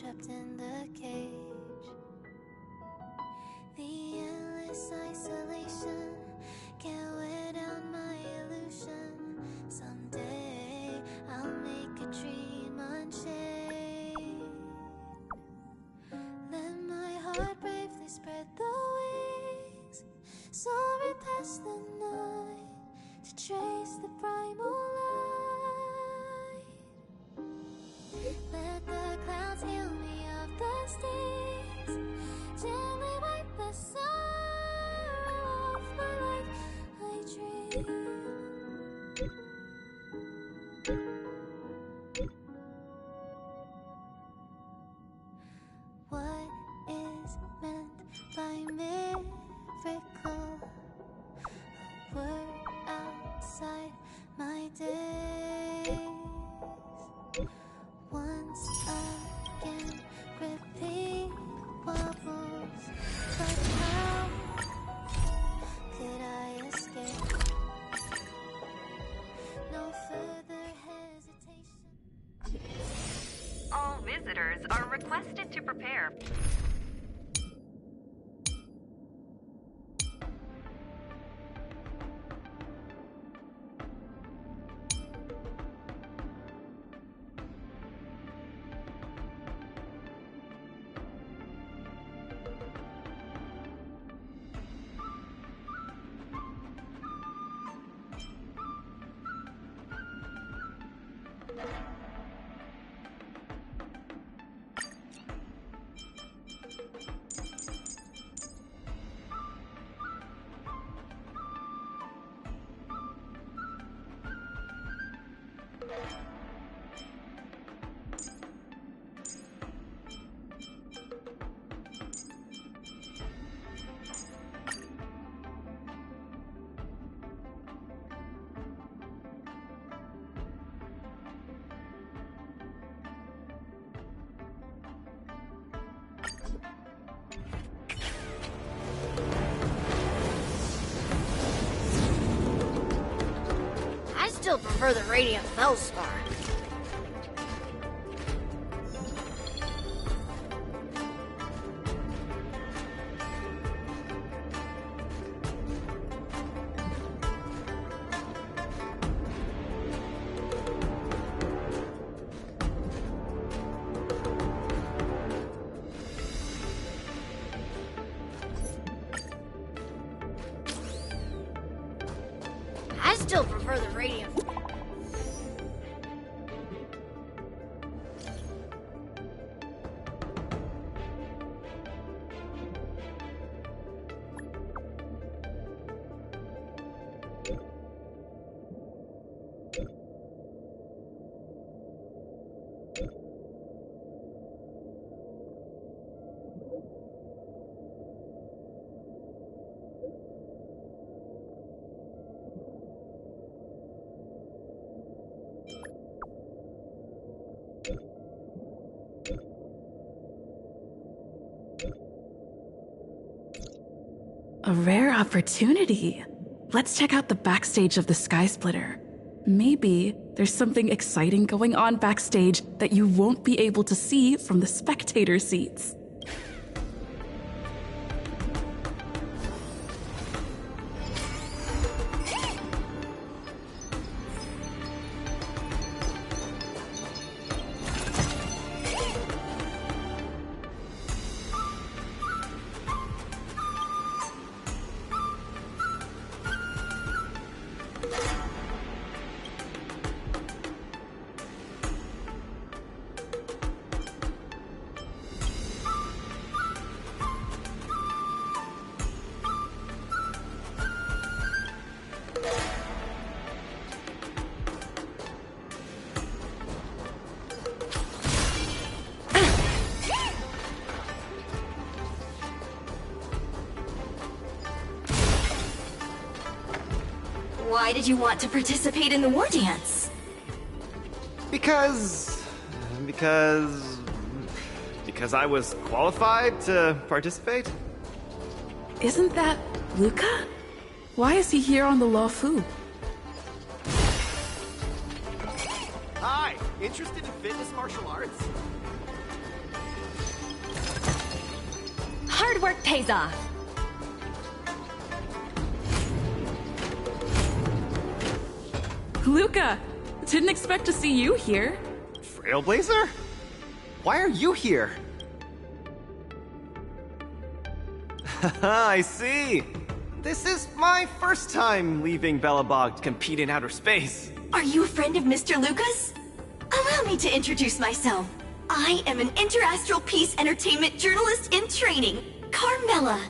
trapped in the cage. The endless isolation can't wear down my illusion. Someday I'll make a dream unchained. Let my heart bravely spread the wings, soaring past the night to trace the primal light. Let the clouds heal me of the stings, gently wipe the sorrow off my life. I dream. What is meant by miracle? A word outside my days. Once again, repeat wobbles, but how could I escape? No further hesitation. All visitors are requested to prepare. I still prefer the Radiant Felspar. I still prefer the Radiant. A rare opportunity. Let's check out the backstage of the Sky Splitter. Maybe there's something exciting going on backstage that you won't be able to see from the spectator seats. Why did you want to participate in the war dance? Because I was qualified to participate? Isn't that Luca? Why is he here on the Lawfu? Hi, interested in fitness martial arts? hard work pays off. Luca, didn't expect to see you here. Trailblazer? Why are you here? I see. This is my first time leaving Belobog to compete in outer space. Are you a friend of Mr. Lucas? Allow me to introduce myself. I am an interastral peace entertainment journalist in training, Carmela.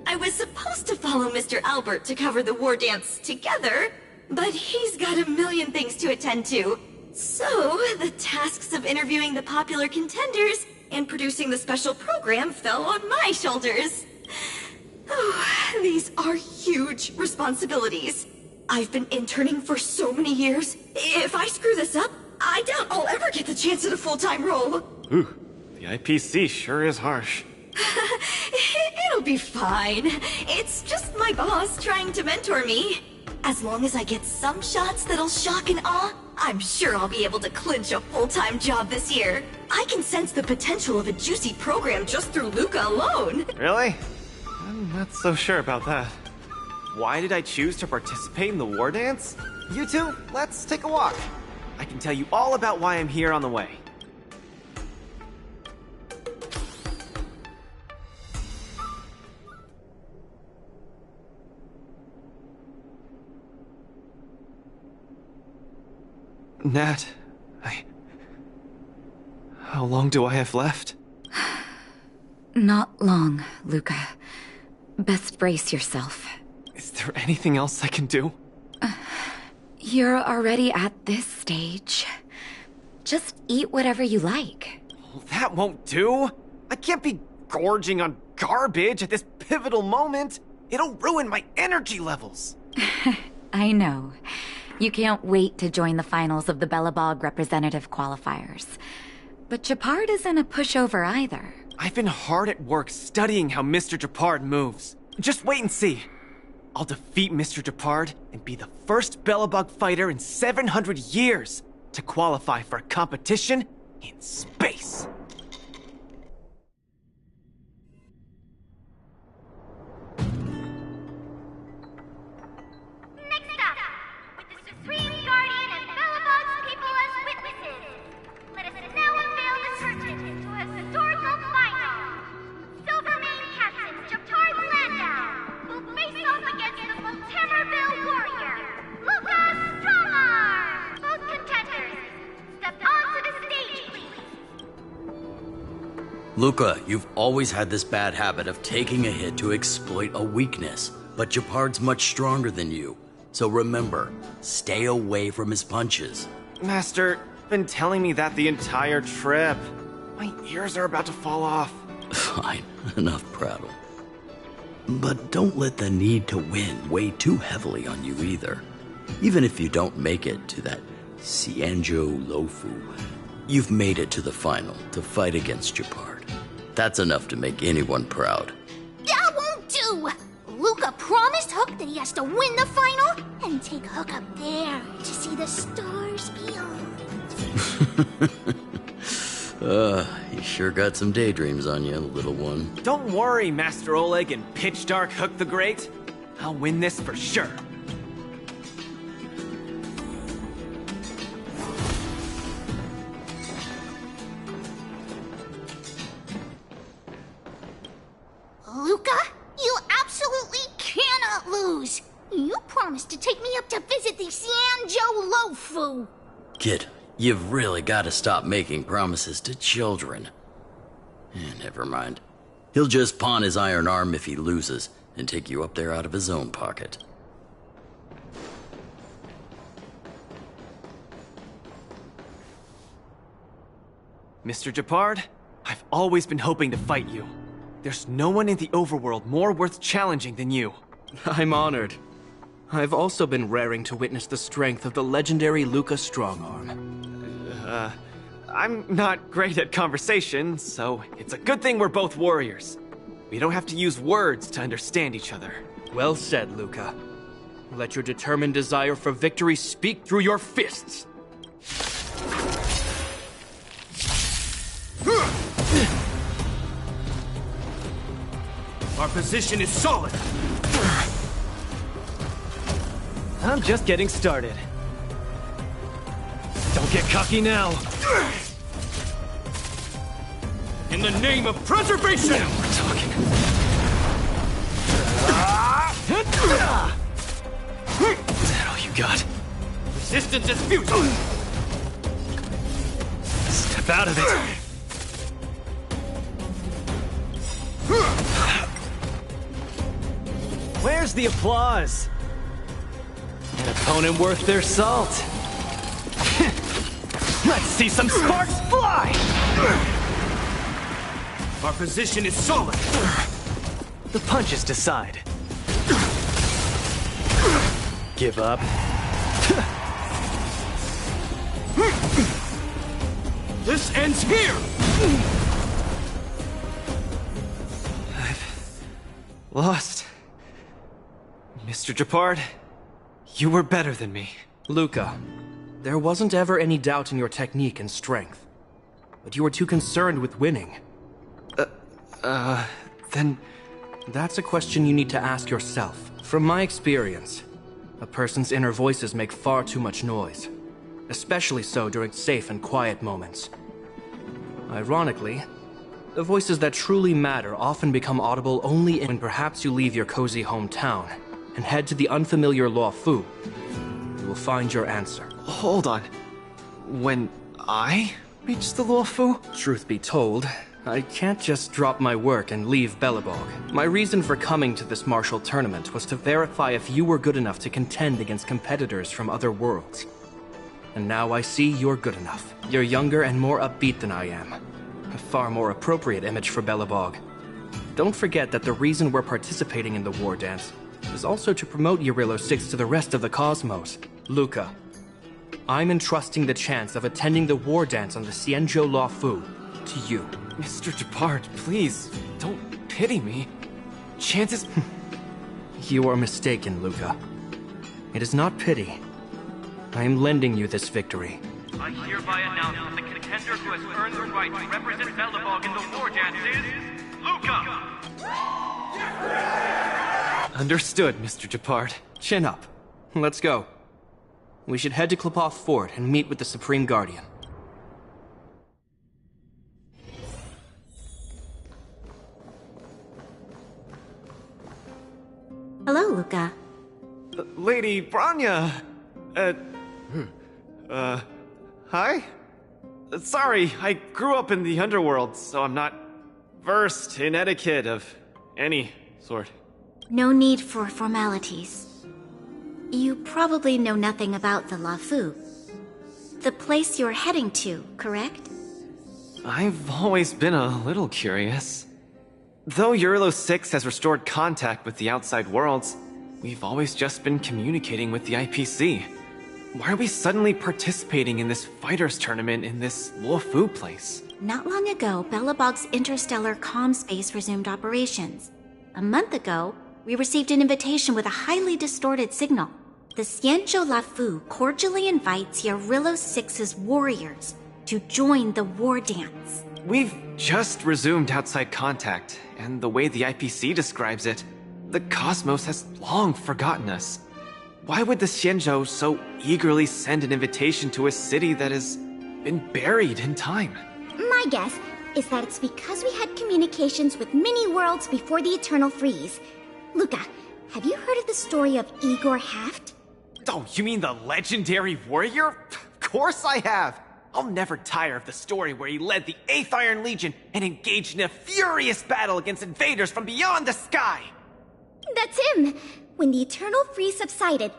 I was supposed to follow Mr. Albert to cover the war dance together, but he's got a million things to attend to. So, the tasks of interviewing the popular contenders and producing the special program fell on my shoulders. Oh, these are huge responsibilities. I've been interning for so many years. If I screw this up, I doubt I'll ever get the chance at a full-time role. Ooh, the IPC sure is harsh. It'll be fine. It's just my boss trying to mentor me. As long as I get some shots that'll shock and awe, I'm sure I'll be able to clinch a full-time job this year. I can sense the potential of a juicy program just through Luca alone. Really? I'm not so sure about that. Why did I choose to participate in the war dance? You two, let's take a walk. I can tell you all about why I'm here on the way. Nat, how long do I have left? Not long, Luca. Best brace yourself. Is there anything else I can do? You're already at this stage. Just eat whatever you like. Well, that won't do. I can't be gorging on garbage at this pivotal moment. It'll ruin my energy levels. I know. You can't wait to join the finals of the Belobog representative qualifiers. But Japard isn't a pushover either. I've been hard at work studying how Mr. Japard moves. Just wait and see. I'll defeat Mr. Japard and be the first Belobog fighter in 700 years to qualify for a competition in space. Next up, with the Supreme Guardian and Belobog's people as witnesses, let us now unveil the curtain to a historical final. Silvermane Captain Japard Landau will face off against the Multimerville Warrior, Lucas Strongarm! Both contenders, step onto the stage, please. Luca, you've always had this bad habit of taking a hit to exploit a weakness, but Japard's much stronger than you. So remember, stay away from his punches. Master, been telling me that the entire trip. My ears are about to fall off. Fine, enough prattle. But don't let the need to win weigh too heavily on you either. Even if you don't make it to that Cianjo Lofu, you've made it to the final to fight against Japard. That's enough to make anyone proud. That won't do! Luca promised Hook that he has to win the final and take Hook up there to see the stars beyond. You sure got some daydreams on you, little one. Don't worry, Master Oleg and Pitch Dark Hook the Great. I'll win this for sure. Luca, you absolutely cannot lose! You promised to take me up to visit the Cianjo Lofu! Kid, you've really got to stop making promises to children. Never mind. He'll just pawn his iron arm if he loses and take you up there out of his own pocket. Mr. Japard, I've always been hoping to fight you. There's no one in the overworld more worth challenging than you. I'm honored. I've also been raring to witness the strength of the legendary Luca Strongarm. I'm not great at conversation, so it's a good thing we're both warriors. We don't have to use words to understand each other. Well said, Luca. Let your determined desire for victory speak through your fists. Our position is solid. I'm just getting started. Don't get cocky now. In the name of preservation! Now we're talking. Is that all you got? Resistance is futile! Step out of it. Where's the applause? An opponent worth their salt. Let's see some sparks fly! Our position is solid. The punches decide. Give up. This ends here! I've lost. Mr. Japard, you were better than me. Luca, there wasn't ever any doubt in your technique and strength. But you were too concerned with winning. Then That's a question you need to ask yourself. From my experience, a person's inner voices make far too much noise. Especially so during safe and quiet moments. Ironically, the voices that truly matter often become audible only when perhaps you leave your cozy hometown and head to the unfamiliar Law Fu. You will find your answer. hold on. When I reach the Luofu? Truth be told, I can't just drop my work and leave Belobog. My reason for coming to this martial tournament was to verify if you were good enough to contend against competitors from other worlds. And now I see you're good enough. You're younger and more upbeat than I am. A far more appropriate image for Belobog. Don't forget that the reason we're participating in the war dance is also to promote Eurillo 6 to the rest of the cosmos. Luca, I'm entrusting the chance of attending the war dance on the Xianzhou Law Fu to you. Mr. Japard, please, don't pity me. Chances... You are mistaken, Luca. It is not pity. I am lending you this victory. I hereby announce that the contender who has earned the right to represent Belobog in the war dance is... Luca! Understood, Mr. Japard. Chin up. Let's go. We should head to Klepoth Fort and meet with the Supreme Guardian. Hello, Luca. Lady Branya! Hi? Sorry, I grew up in the underworld, so I'm not versed in etiquette of any sort. No need for formalities. You probably know nothing about the Lafu. The place you're heading to, correct? I've always been a little curious. Though Eurillo 6 has restored contact with the outside worlds, we've always just been communicating with the IPC. Why are we suddenly participating in this fighters tournament in this Luofu place? Not long ago, Belobog's interstellar comm space resumed operations. A month ago, we received an invitation with a highly distorted signal. The Xianzhou Lafu cordially invites Eurillo 6's warriors to join the war dance. We've just resumed outside contact, and the way the IPC describes it, the cosmos has long forgotten us. Why would the Xianzhou so eagerly send an invitation to a city that has been buried in time? My guess is that it's because we had communications with many worlds before the Eternal Freeze. Luca, have you heard of the story of Igor Haft? Oh, you mean the legendary warrior? Of course I have! I'll never tire of the story where he led the 8th Iron Legion and engaged in a furious battle against invaders from beyond the sky! That's him! When the Eternal Freeze subsided,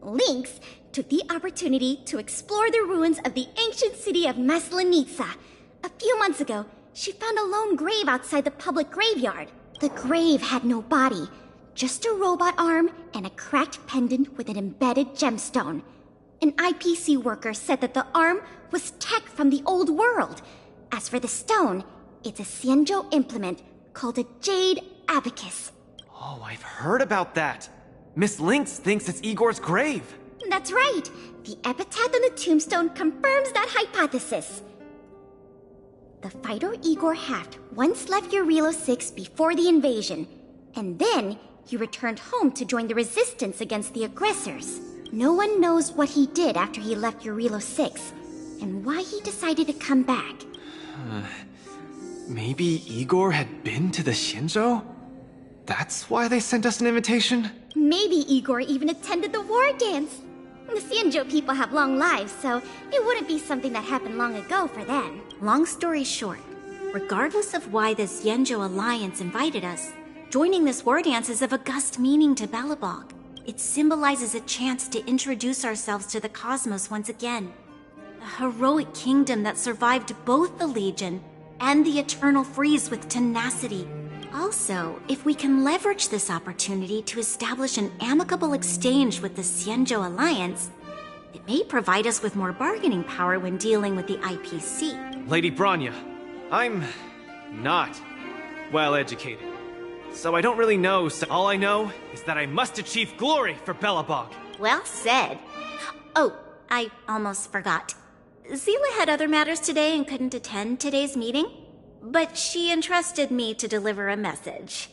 Lynx took the opportunity to explore the ruins of the ancient city of Maslenitsa. A few months ago, she found a lone grave outside the public graveyard. The grave had no body, just a robot arm and a cracked pendant with an embedded gemstone. An IPC worker said that the arm was tech from the old world. As for the stone, it's a Xianzhou implement called a Jade Abacus. Oh, I've heard about that. Miss Lynx thinks it's Igor's grave. That's right. The epitaph on the tombstone confirms that hypothesis. The the fighter Igor Haft once left Eurilo 6 before the invasion, and then he returned home to join the resistance against the aggressors. No one knows what he did after he left Eurilo 6, and why he decided to come back. Maybe Igor had been to the Shinjo? That's why they sent us an invitation? Maybe Igor even attended the war dance. The Xianzhou people have long lives, so it wouldn't be something that happened long ago for them. Long story short, regardless of why the Xianzhou Alliance invited us, joining this war dance is of august meaning to Belobog. It symbolizes a chance to introduce ourselves to the cosmos once again. A heroic kingdom that survived both the Legion and the Eternal Freeze with tenacity. Also, if we can leverage this opportunity to establish an amicable exchange with the Xianzhou Alliance, it may provide us with more bargaining power when dealing with the IPC. Lady Bronya, I'm not well educated. So I don't really know, so all I know is that I must achieve glory for Belobog. Well said. Oh, I almost forgot. Zila had other matters today and couldn't attend today's meeting, but she entrusted me to deliver a message.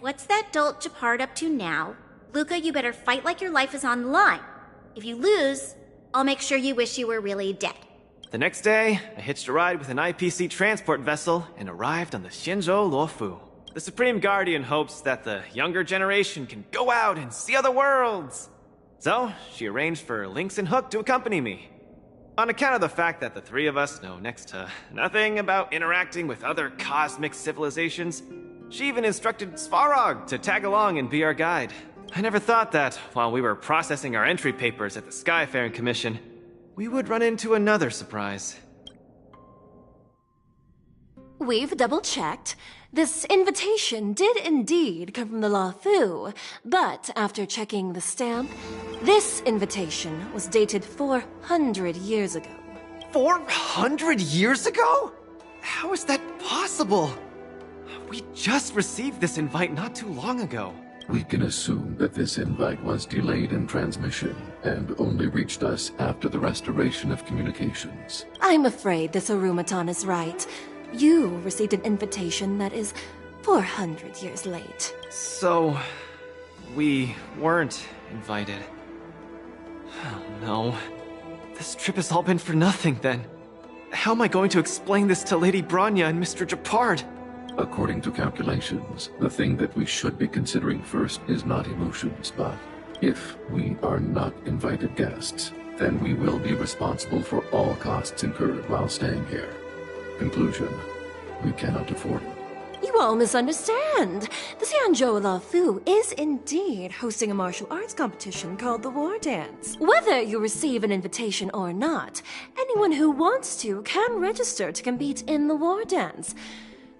What's that dolt Japard up to now? Luca, you better fight like your life is on the line. If you lose, I'll make sure you wish you were really dead. The next day, I hitched a ride with an IPC transport vessel and arrived on the Shinjo Luofu. The Supreme Guardian hopes that the younger generation can go out and see other worlds. So, she arranged for Lynx and Hook to accompany me. On account of the fact that the three of us know next to nothing about interacting with other cosmic civilizations, she even instructed Svarog to tag along and be our guide. I never thought that, while we were processing our entry papers at the Skyfaring Commission, we would run into another surprise. We've double-checked. This invitation did indeed come from the Luofu, but after checking the stamp, this invitation was dated 400 years ago. 400 years ago? How is that possible? We just received this invite not too long ago. We can assume that this invite was delayed in transmission and only reached us after the restoration of communications. I'm afraid this Arumaton is right. You received an invitation that is 400 years late. So, we weren't invited. Oh no. This trip has all been for nothing then. How am I going to explain this to Lady Bronya and Mr. Japard? According to calculations, the thing that we should be considering first is not emotions, but if we are not invited guests, then we will be responsible for all costs incurred while staying here. Conclusion: we cannot afford it. You all misunderstand. The Xianzhou Luofu is indeed hosting a martial arts competition called the War Dance. Whether you receive an invitation or not, anyone who wants to can register to compete in the War Dance.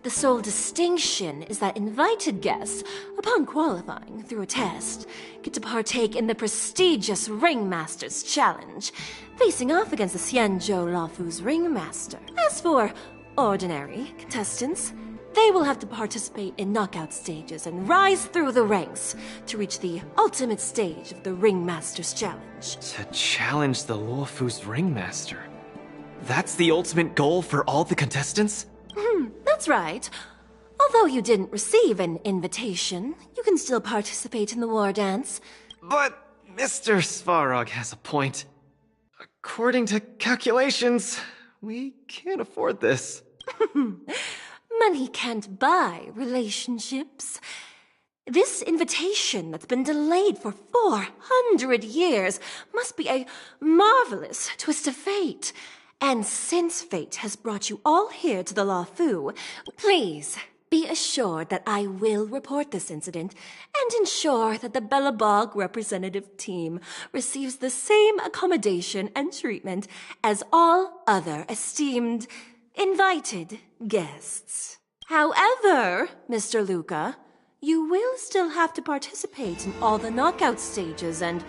The sole distinction is that invited guests, upon qualifying through a test, get to partake in the prestigious Ringmaster's Challenge, facing off against the Xianzhou Luofu's Ringmaster. As for ordinary contestants, they will have to participate in knockout stages and rise through the ranks to reach the ultimate stage of the Ringmaster's Challenge. To challenge the Luofu's Ringmaster? That's the ultimate goal for all the contestants? That's right. Although you didn't receive an invitation, you can still participate in the War Dance. But Mr. Svarog has a point. According to calculations, we can't afford this. Money can't buy relationships. This invitation that's been delayed for 400 years must be a marvelous twist of fate. And since fate has brought you all here to the Luofu, please be assured that I will report this incident and ensure that the Belobog representative team receives the same accommodation and treatment as all other esteemed, invited guests. However, Mr. Luca, you will still have to participate in all the knockout stages and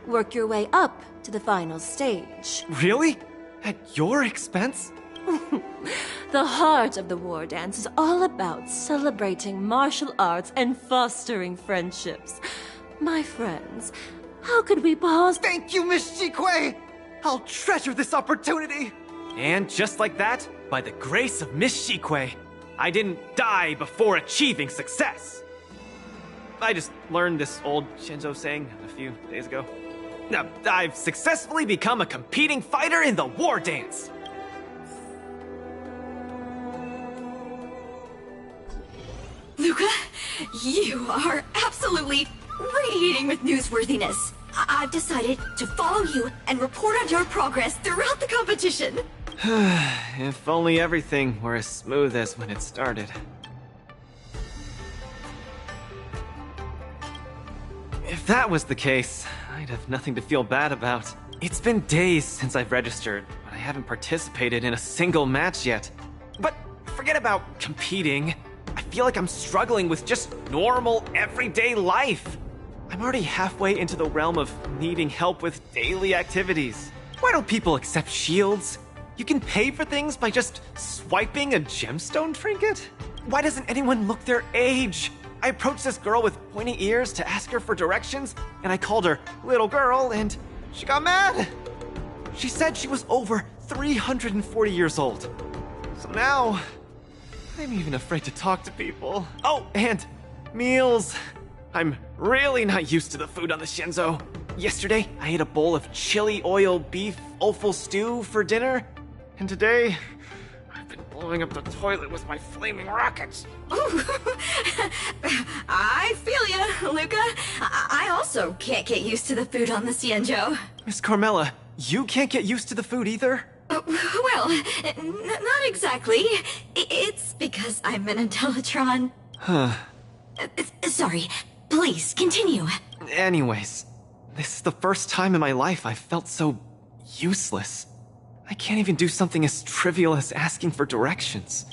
work your way up to the final stage. Really? At your expense? The heart of the War Dance is all about celebrating martial arts and fostering friendships. My friends, how could we pause? Thank you, Miss Jikui! I'll treasure this opportunity! And just like that, by the grace of Miss Shikwe, I didn't die before achieving success. I just learned this old Shinzo saying a few days ago. Now, I've successfully become a competing fighter in the war dance. Luca, you are absolutely radiating with newsworthiness. I've decided to follow you and report on your progress throughout the competition. If only everything were as smooth as when it started. If that was the case, I'd have nothing to feel bad about. It's been days since I've registered, but I haven't participated in a single match yet. But forget about competing. I feel like I'm struggling with just normal, everyday life. I'm already halfway into the realm of needing help with daily activities. Why don't people accept shields? You can pay for things by just swiping a gemstone trinket? Why doesn't anyone look their age? I approached this girl with pointy ears to ask her for directions, and I called her little girl, and she got mad. She said she was over 340 years old. So now, I'm even afraid to talk to people. Oh, and meals. I'm really not used to the food on the Shinzo. Yesterday, I ate a bowl of chili oil beef offal stew for dinner, and today, I've been blowing up the toilet with my flaming rockets. Ooh. I feel ya, Luca. I also can't get used to the food on the Cienjo. Miss Carmela, you can't get used to the food either? Well, not exactly. It's because I'm an Intellatron. Sorry. Please, continue. Anyways, this is the first time in my life I've felt so useless. I can't even do something as trivial as asking for directions.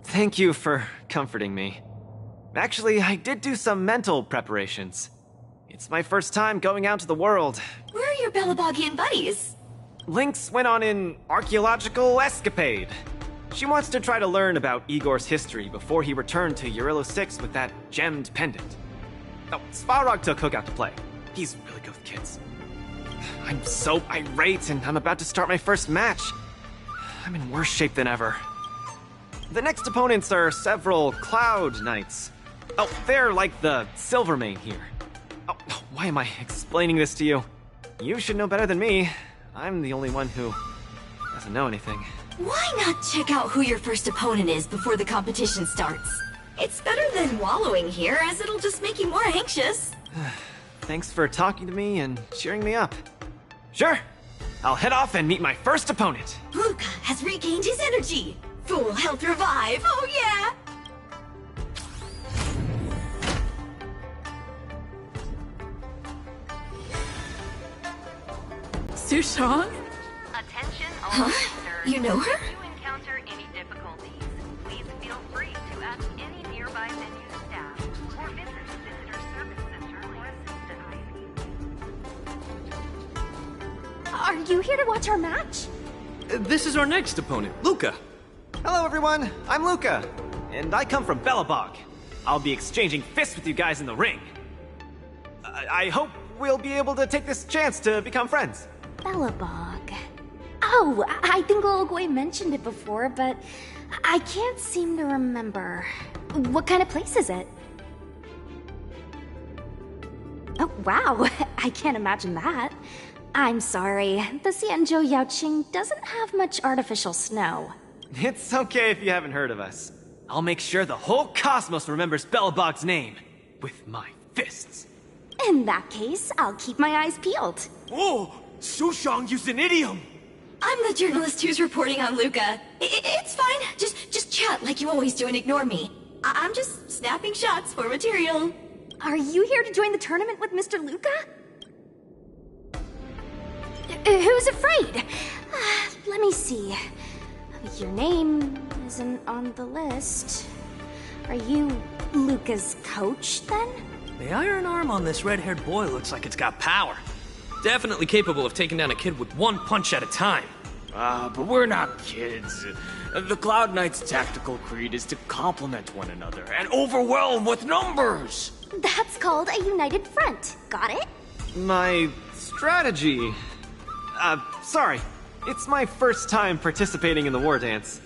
Thank you for comforting me. Actually, I did do some mental preparations. It's my first time going out to the world. Where are your Belabogian buddies? Lynx went on an archaeological escapade. She wants to try to learn about Igor's history before he returned to Urilla 6 with that gemmed pendant. Oh, Svarog took Hook out to play. He's really good with kids. I'm so irate, and I'm about to start my first match. I'm in worse shape than ever. The next opponents are several Cloud Knights. Oh, they're like the Silvermane here. Oh, why am I explaining this to you? You should know better than me. I'm the only one who doesn't know anything. Why not check out who your first opponent is before the competition starts? It's better than wallowing here, as it'll just make you more anxious. Thanks for talking to me and cheering me up. Sure, I'll head off and meet my first opponent. Luca has regained his energy. Full health revive, oh yeah! Sushong? Attention all Huh? visitors. You know her? If you encounter any difficulties, please feel free to ask any nearby venue staff or visit the Visitor Service Center for assistance. Are you here to watch our match? This is our next opponent, Luca. Hello everyone, I'm Luca, and I come from Belobog. I'll be exchanging fists with you guys in the ring. I hope we'll be able to take this chance to become friends. Bellabog. Oh, I think Olgoi mentioned it before, but I can't seem to remember. What kind of place is it? Oh, wow. I can't imagine that. I'm sorry. The Cienjo Yaoqing doesn't have much artificial snow. It's okay if you haven't heard of us. I'll make sure the whole cosmos remembers Belobog's name with my fists. In that case, I'll keep my eyes peeled. Whoa! Sushong used an idiom! I'm the journalist who's reporting on Luca. It's fine. Just chat like you always do and ignore me. I'm just snapping shots for material. Are you here to join the tournament with Mr. Luca? Who's afraid? Let me see. Your name isn't on the list. Are you Luca's coach, then? The iron arm on this red-haired boy looks like it's got power. Definitely capable of taking down a kid with one punch at a time. But we're not kids. The Cloud Knight's tactical creed is to complement one another and overwhelm with numbers. That's called a united front. Got it? My Strategy. Sorry. It's my first time participating in the war dance.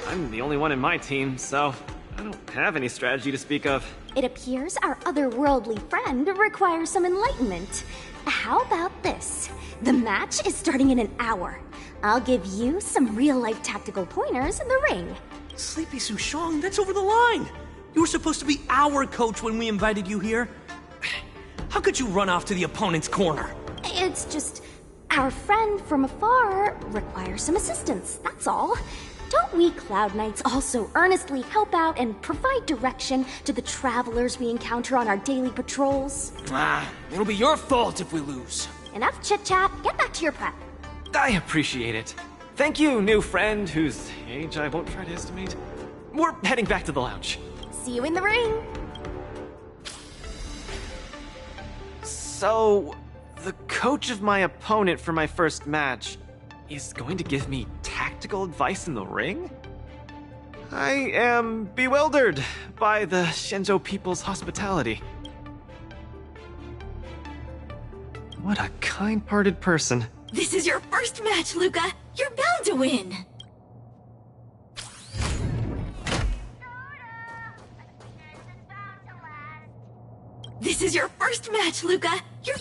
I'm the only one in my team, so I don't have any strategy to speak of. It appears our otherworldly friend requires some enlightenment. How about this? The match is starting in an hour. I'll give you some real-life tactical pointers in the ring. Sleepy Souchong, that's over the line! You were supposed to be our coach when we invited you here. How could you run off to the opponent's corner? It's just, our friend from afar requires some assistance, that's all. Don't we Cloud Knights also earnestly help out and provide direction to the travelers we encounter on our daily patrols? It'll be your fault if we lose. Enough chit-chat, get back to your prep. I appreciate it. Thank you, new friend, whose age I won't try to estimate. We're heading back to the lounge. See you in the ring! So, the coach of my opponent for my first match is going to give me tactical advice in the ring? I am bewildered by the Shenzhou people's hospitality. What a kind-hearted person. This is your first match, Luca. You're bound to win. This is your first match, Luca. You're...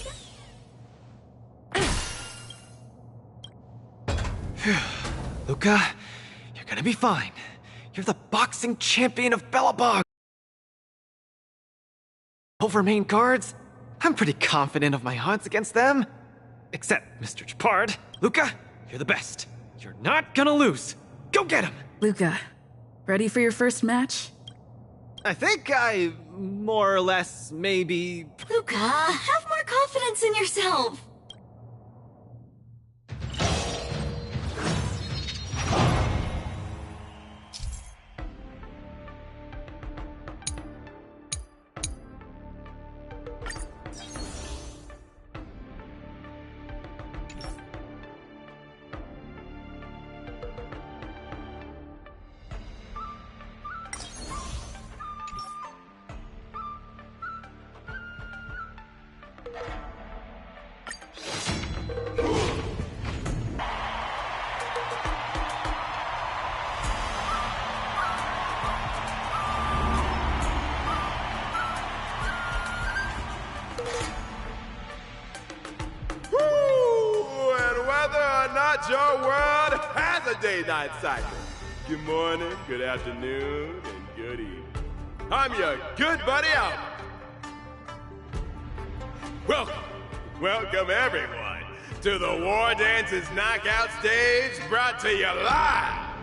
Luca, you're gonna be fine. You're the boxing champion of Belobog. Over main guards, I'm pretty confident of my odds against them. Except Mr. Chapard. Luca, you're the best. You're not gonna lose. Go get him! Luca, ready for your first match? I think I more or less maybe... Luca, have more confidence in yourself. Your world has a day-night cycle. Good morning, good afternoon, and good evening. I'm your good buddy Albert. Welcome everyone to the War Dance's knockout stage, brought to you live.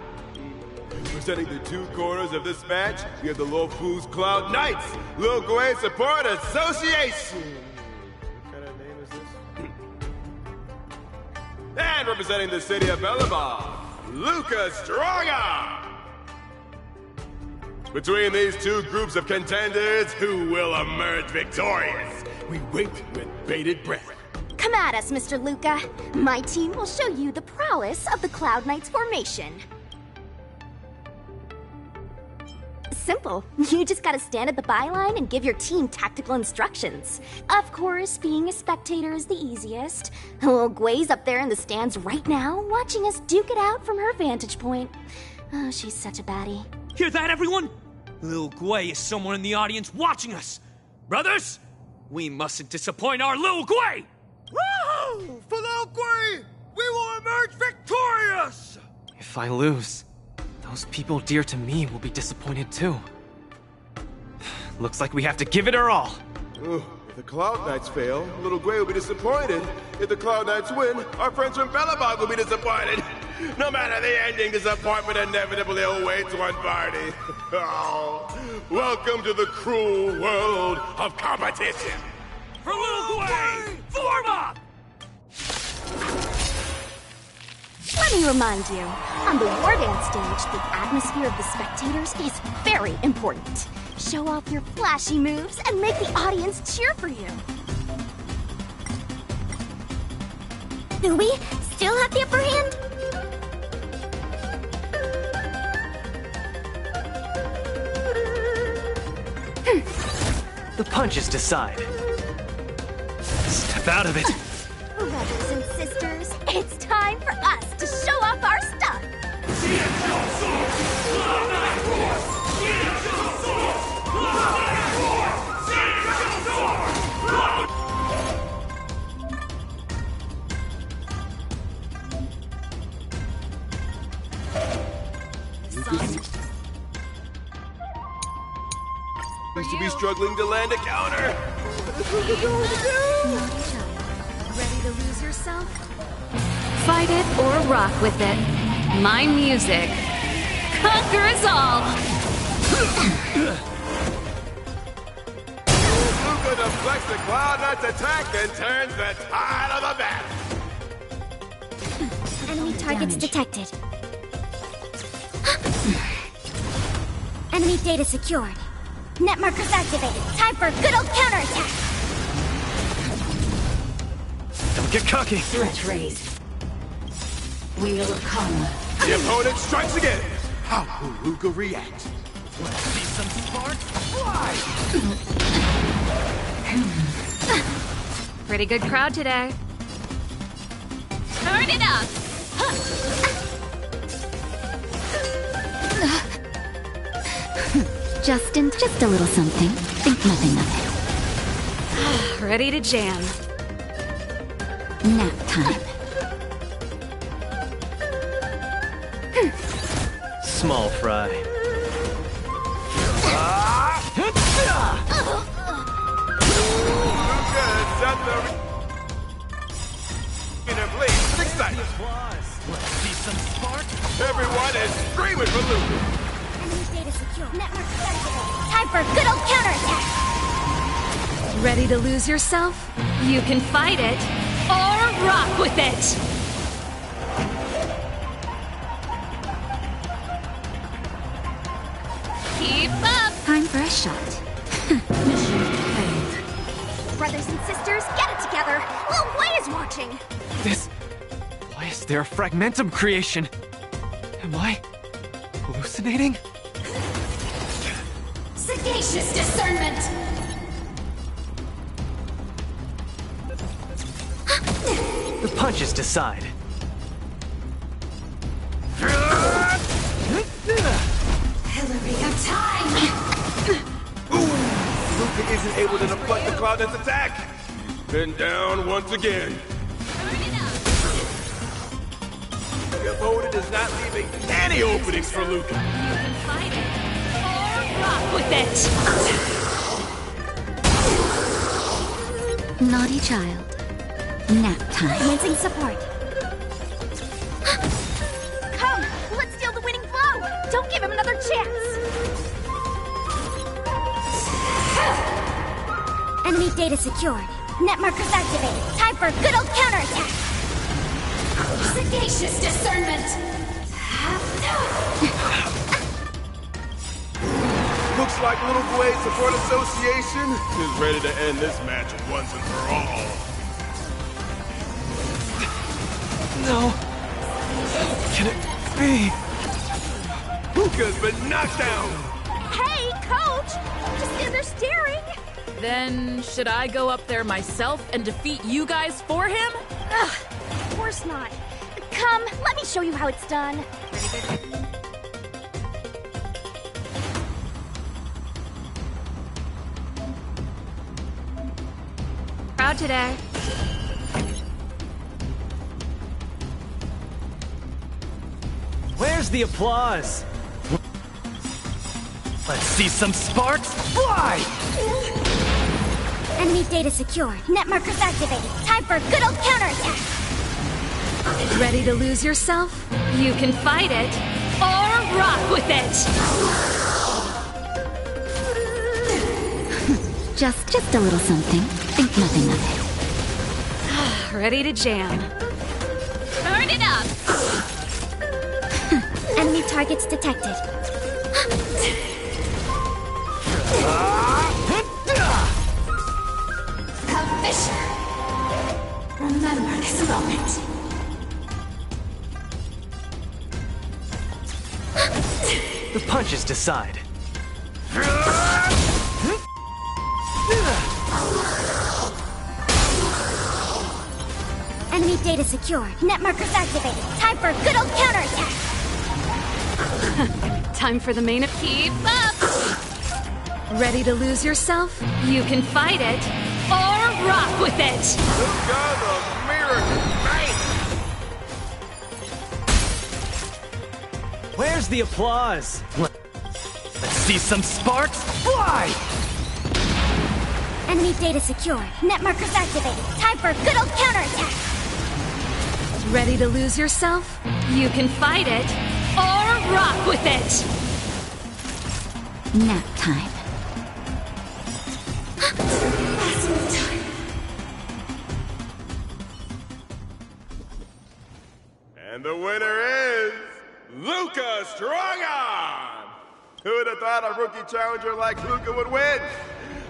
Presenting the two corners of this match, we have the Luofu's Cloud Knights, Lil Gui Support Association. And representing the city of Belobog, Luca Strongarm. Between these two groups of contenders, who will emerge victorious? We wait with bated breath. Come at us, Mr. Luca. My team will show you the prowess of the Cloud Knights formation. Simple. You just gotta stand at the byline and give your team tactical instructions. Of course, being a spectator is the easiest. Little Gui's up there in the stands right now, watching us duke it out from her vantage point. Oh, she's such a baddie. Hear that, everyone? Lil Gui is somewhere in the audience watching us. Brothers, we mustn't disappoint our Lil Gui! Woohoo! For Lil Gui, we will emerge victorious! If I lose, those people dear to me will be disappointed too. Looks like we have to give it our all. If the Cloud Knights fail, Little Gui will be disappointed. If the Cloud Knights win, our friends from Belobog will be disappointed. No matter the ending, disappointment inevitably awaits one party. Oh, welcome to the cruel world of competition. For Little Gui, form up! Let me remind you, on the War Dance stage, the atmosphere of the spectators is very important. Show off your flashy moves and make the audience cheer for you. Do we still have the upper hand? The punches decide. Step out of it. Seems to be struggling to land a counter. Ready to lose yourself? Fight it or rock with it. My music conquers all. Luca deflects the Cloud Knight's attack and turns the tide of the battle. Enemy targets detected. Enemy data secured. Net markers activated. Time for a good old counterattack. Don't get cocky. Threat raised. Wheel of Karma. The opponent strikes again. How will Luca react? Let's see some sparks fly! Pretty good crowd today. Turn it up. Just a little something. Think nothing of it. Ready to jam. Nap time. Small fry. Luca has set the in a blaze of excitement. Let's see some sparks. Everyone is screaming for Luca. Enemy data secured. Net markers activated. Time for a good old counterattack. Ready to lose yourself? You can fight it or rock with it. Keep up. Time for a shot. Brothers and sisters, get it together. Lil Wei is watching. Why is there a fragmentum creation? Am I hallucinating? Sagacious discernment. The punches decide. Pillory of time. Luca isn't able to deflect the Cloud Knight's attack. Been down once again. The opponent is not leaving any openings for Luca. Fight it or rock with it. Naughty child. Nap time. Commencing support. Come, let's steal the winning blow. Don't give him another chance. Enemy data secured. Net markers activated. Time for a good old counterattack. Sagacious discernment. Looks like Little Guay Support Association is ready to end this match once and for all. No. Can it be? Luca's been knocked down. Hey, coach! Just stand there staring. Then, should I go up there myself and defeat you guys for him? Ugh, of course not. Come, let me show you how it's done. Crowd today. Where's the applause? Let's see some sparks fly! Enemy data secured. Net markers activated. Time for a good old counterattack. Ready to lose yourself? You can fight it or rock with it. Just a little something. Think nothing of it. Ready to jam. Turn it up. Enemy targets detected. Count Fisher. Remember this moment. The punches decide. Enemy data secured. Net markers activated. Time for a good old counterattack. Time for the main of Keep up. Ready to lose yourself? You can fight it or rock with it. Luca the Miracle Knight. Where's the applause? Let's see some sparks fly! Enemy data secured. Net markers activated. Time for a good old counterattack. Ready to lose yourself? You can fight it or rock with it. Nap time. And the winner is Luca Strongarm! Who would have thought a rookie challenger like Luca would win?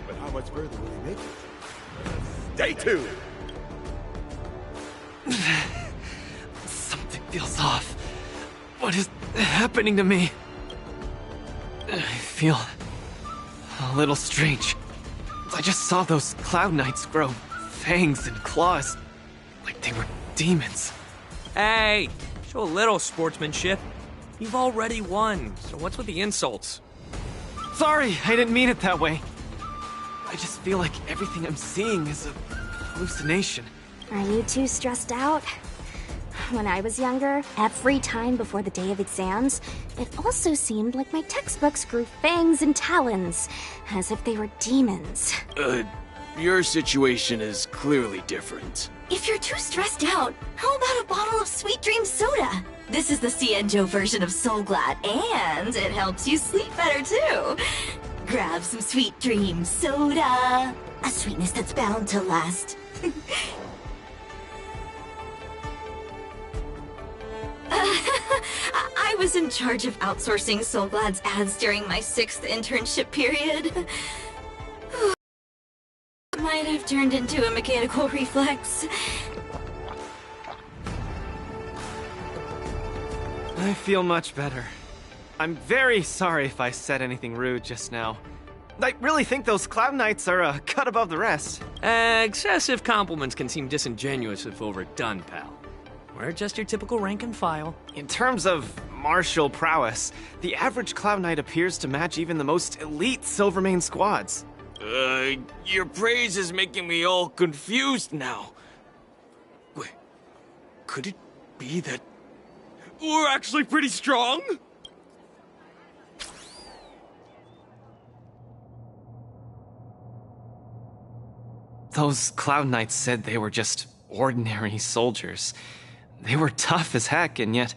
But how much further will he make it? Stay tuned! Something feels off. What is happening to me? I feel a little strange. I just saw those Cloud Knights grow fangs and claws, like they were demons. Hey, show a little sportsmanship. You've already won, so what's with the insults? Sorry, I didn't mean it that way. I just feel like everything I'm seeing is a hallucination. Are you too stressed out? When I was younger, every time before the day of exams, it also seemed like my textbooks grew fangs and talons, as if they were demons. Your situation is clearly different. If you're too stressed out, how about a bottle of Sweet Dream Soda? This is the Cienjo version of Soul Glad, and it helps you sleep better too. Grab some Sweet Dream Soda. A sweetness that's bound to last. I was in charge of outsourcing Soul Glad's ads during my 6th internship period. Might have turned into a mechanical reflex. I feel much better. I'm very sorry if I said anything rude just now. I really think those Cloud Knights are a cut above the rest. Excessive compliments can seem disingenuous if overdone, pal. We're just your typical rank and file. In terms of martial prowess, the average Cloud Knight appears to match even the most elite Silvermane squads. Your praise is making me all confused now. Wait, could it be that we're actually pretty strong? Those Cloud Knights said they were just ordinary soldiers. They were tough as heck, and yet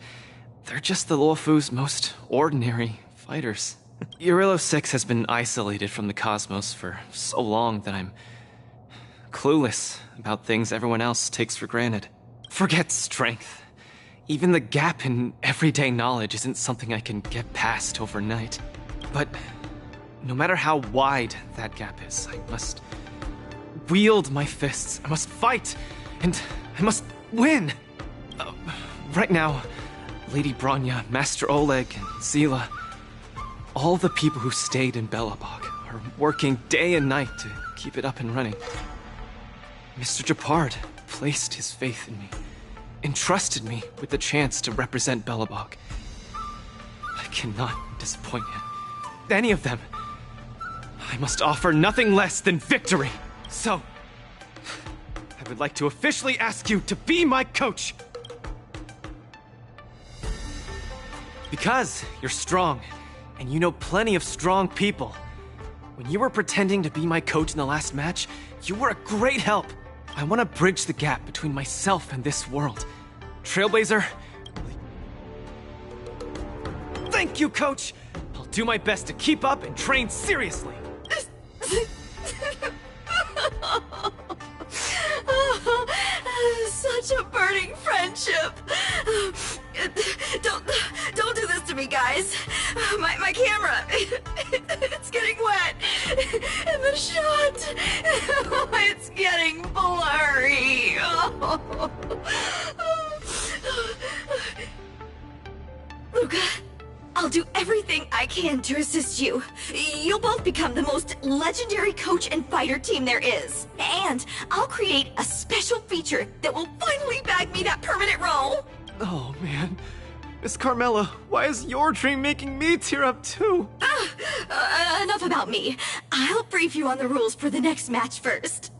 they're just the Luofu's most ordinary fighters. Urilo 6 has been isolated from the cosmos for so long that I'm clueless about things everyone else takes for granted. Forget strength. Even the gap in everyday knowledge isn't something I can get past overnight. But no matter how wide that gap is, I must wield my fists. I must fight, and I must win. Right now, Lady Bronya, Master Oleg, and Zila, all the people who stayed in Belobog are working day and night to keep it up and running. Mr. Japard placed his faith in me, entrusted me with the chance to represent Belobog. I cannot disappoint him. Any of them. I must offer nothing less than victory. So, I would like to officially ask you to be my coach. Because you're strong, and you know plenty of strong people. When you were pretending to be my coach in the last match, you were a great help. I want to bridge the gap between myself and this world. Trailblazer, thank you, coach! I'll do my best to keep up and train seriously. Such a burning friendship. Don't do this to me, guys. My camera, it's getting wet. And the shot, it's getting blurry. Luca, I'll do everything I can to assist you. You'll both become the most legendary coach and fighter team there is. And I'll create a special feature that will finally bag me that permanent role. Oh, man. Miss Carmela, why is your dream making me tear up too? Enough about me. I'll brief you on the rules for the next match first.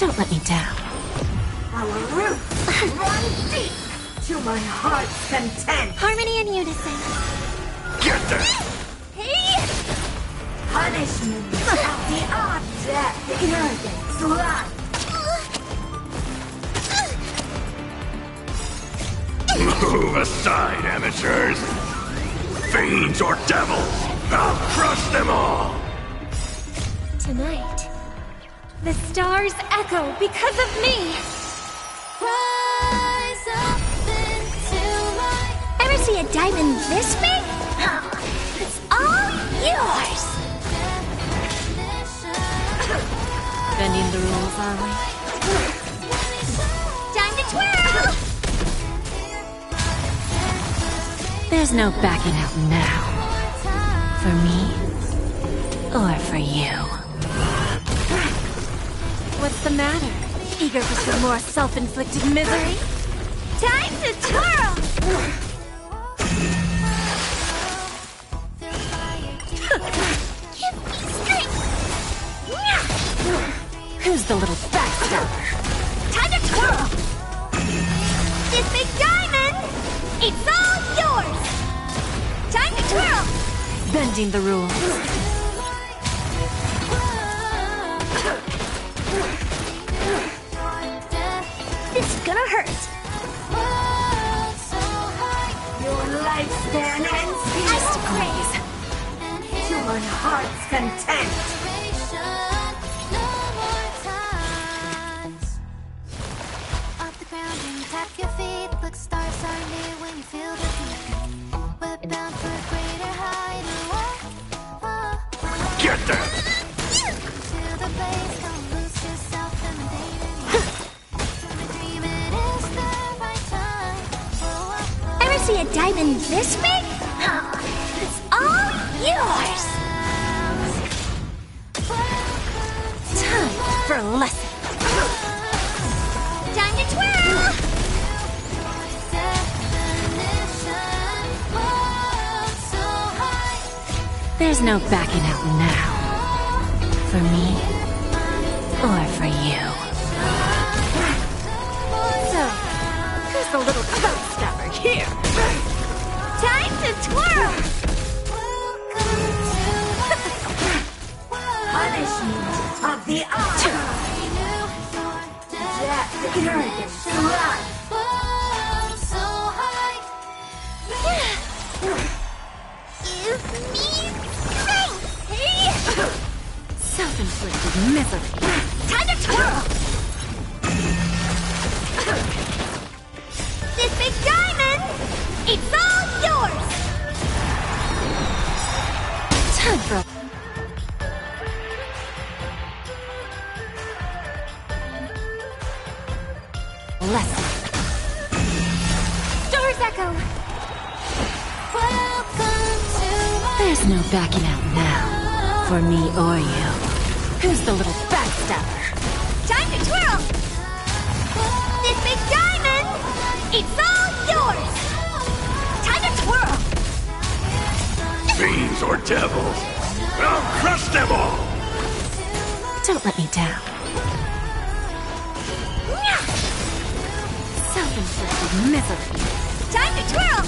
Don't let me down. Our roots run deep to my heart's content. Harmony and unison. Get there! Hey! Punishment of the object, arrogance, life. Move aside, amateurs! Fiends or devils! I'll crush them all! Tonight, the stars echo because of me. Rise up into my... Ever see a diamond this big? It's all yours. Bending the rules, are we? Time to twirl! There's no backing out now. For me, or for you. What's the matter? Eager for some more self-inflicted misery? Time to twirl! Give me strength! Who's the little backstabber? Time to twirl! This big diamond! It's all yours! Time to twirl! Bending the rules. It's gonna hurt. Your lifespan ends Just graze. to my heart's content. Off the ground and tap your feet. Look, stars are near when you feel the heat. We're bound for greater height. Get there! To the place, don't lose yourself in the daydream. Dream it is the right time. Ever see a diamond this big? It's all yours. Time for a lesson. Time to twirl! There's no backing out now. For me, or for you. So, who's the little backstabber here? Time to twirl! Punishment of the object. Death, arrogance, life. Give me strength! Hey! Self-inflicted misery. Time to twirl! This big diamond! It's all yours! Time for a lesson. Stars echo! There's no backing out now. For me or you. Who's the little backstabber? Time to twirl! This big diamond! It's all yours! Time to twirl! Fiends or devils! I'll crush them all! Don't let me down. Self-inflicted misery. Time to twirl!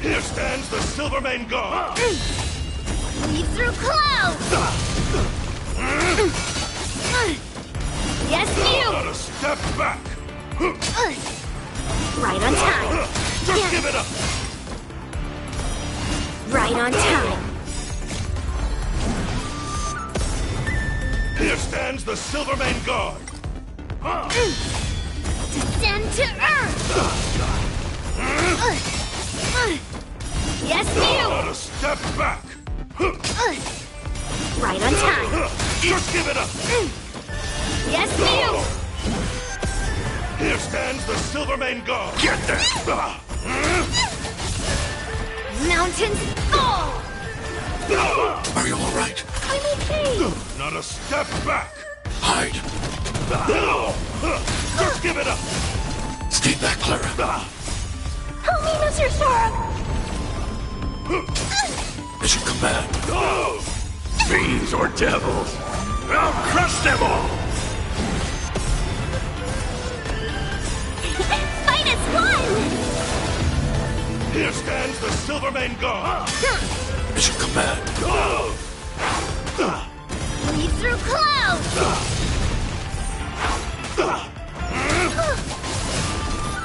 Here stands the Silvermane God! Lead through clouds! Yes, you! Not a step back! Right on time! Just give it up! Right on time! Here stands the Silvermane God! Descend to earth! Yes, you! Not a step back! Right on time! Just give it up! Yes, you! Here stands the Silvermane God! Get there! Mountains fall! Are you alright? I'm okay! Not a step back! Hide. Just give it up! Stay back, Clara. Help me, Mr. Sora! Mission command. Fiends or devils! I'll crush them all! Fight is fun! Here stands the Silvermane God! Mission command. Lead through clouds!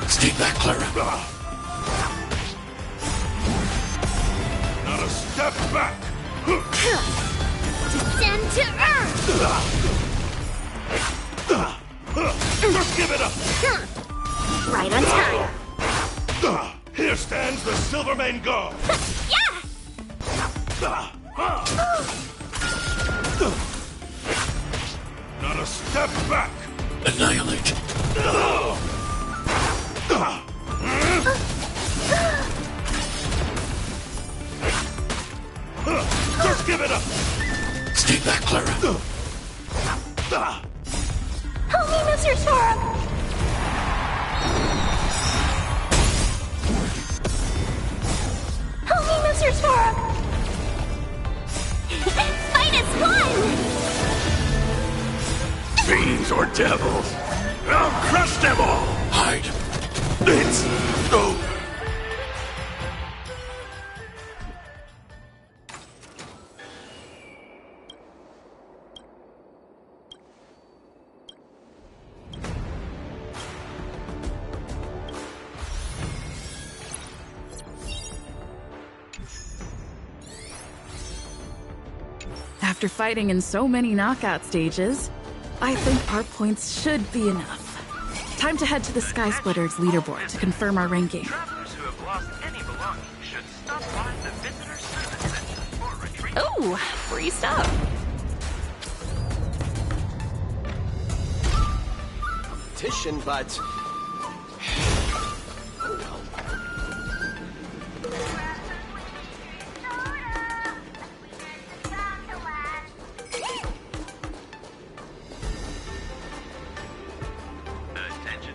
Stay back, Clara. Not a step back! Descend to earth! Just give it up! Right on time! Here stands the Silvermane God! Yeah! Not a step back! Annihilate. Just give it up! Stay back, Clara. Help me, Mr. Sora! Help me, Mr. Sora! Fight is fun! Fiends or devils! I'll crush them all! Hide. It's over! After fighting in so many knockout stages, I think our points should be enough. Time to head to the Sky Splitter's leaderboard to confirm our ranking. Travelers who have lost any belongings should stop by the Visitor Service Center for retrieval. Oh, free stuff. Competition, but... Attention.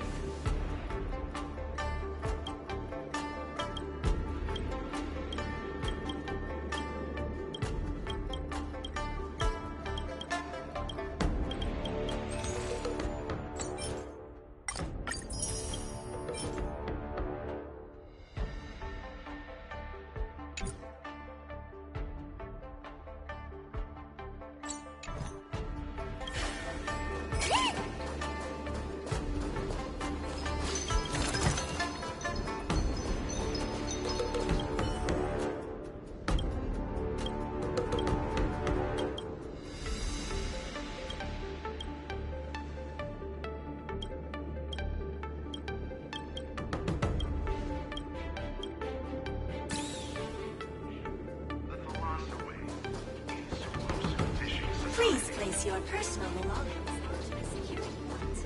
Please place your personal belongings onto the security point.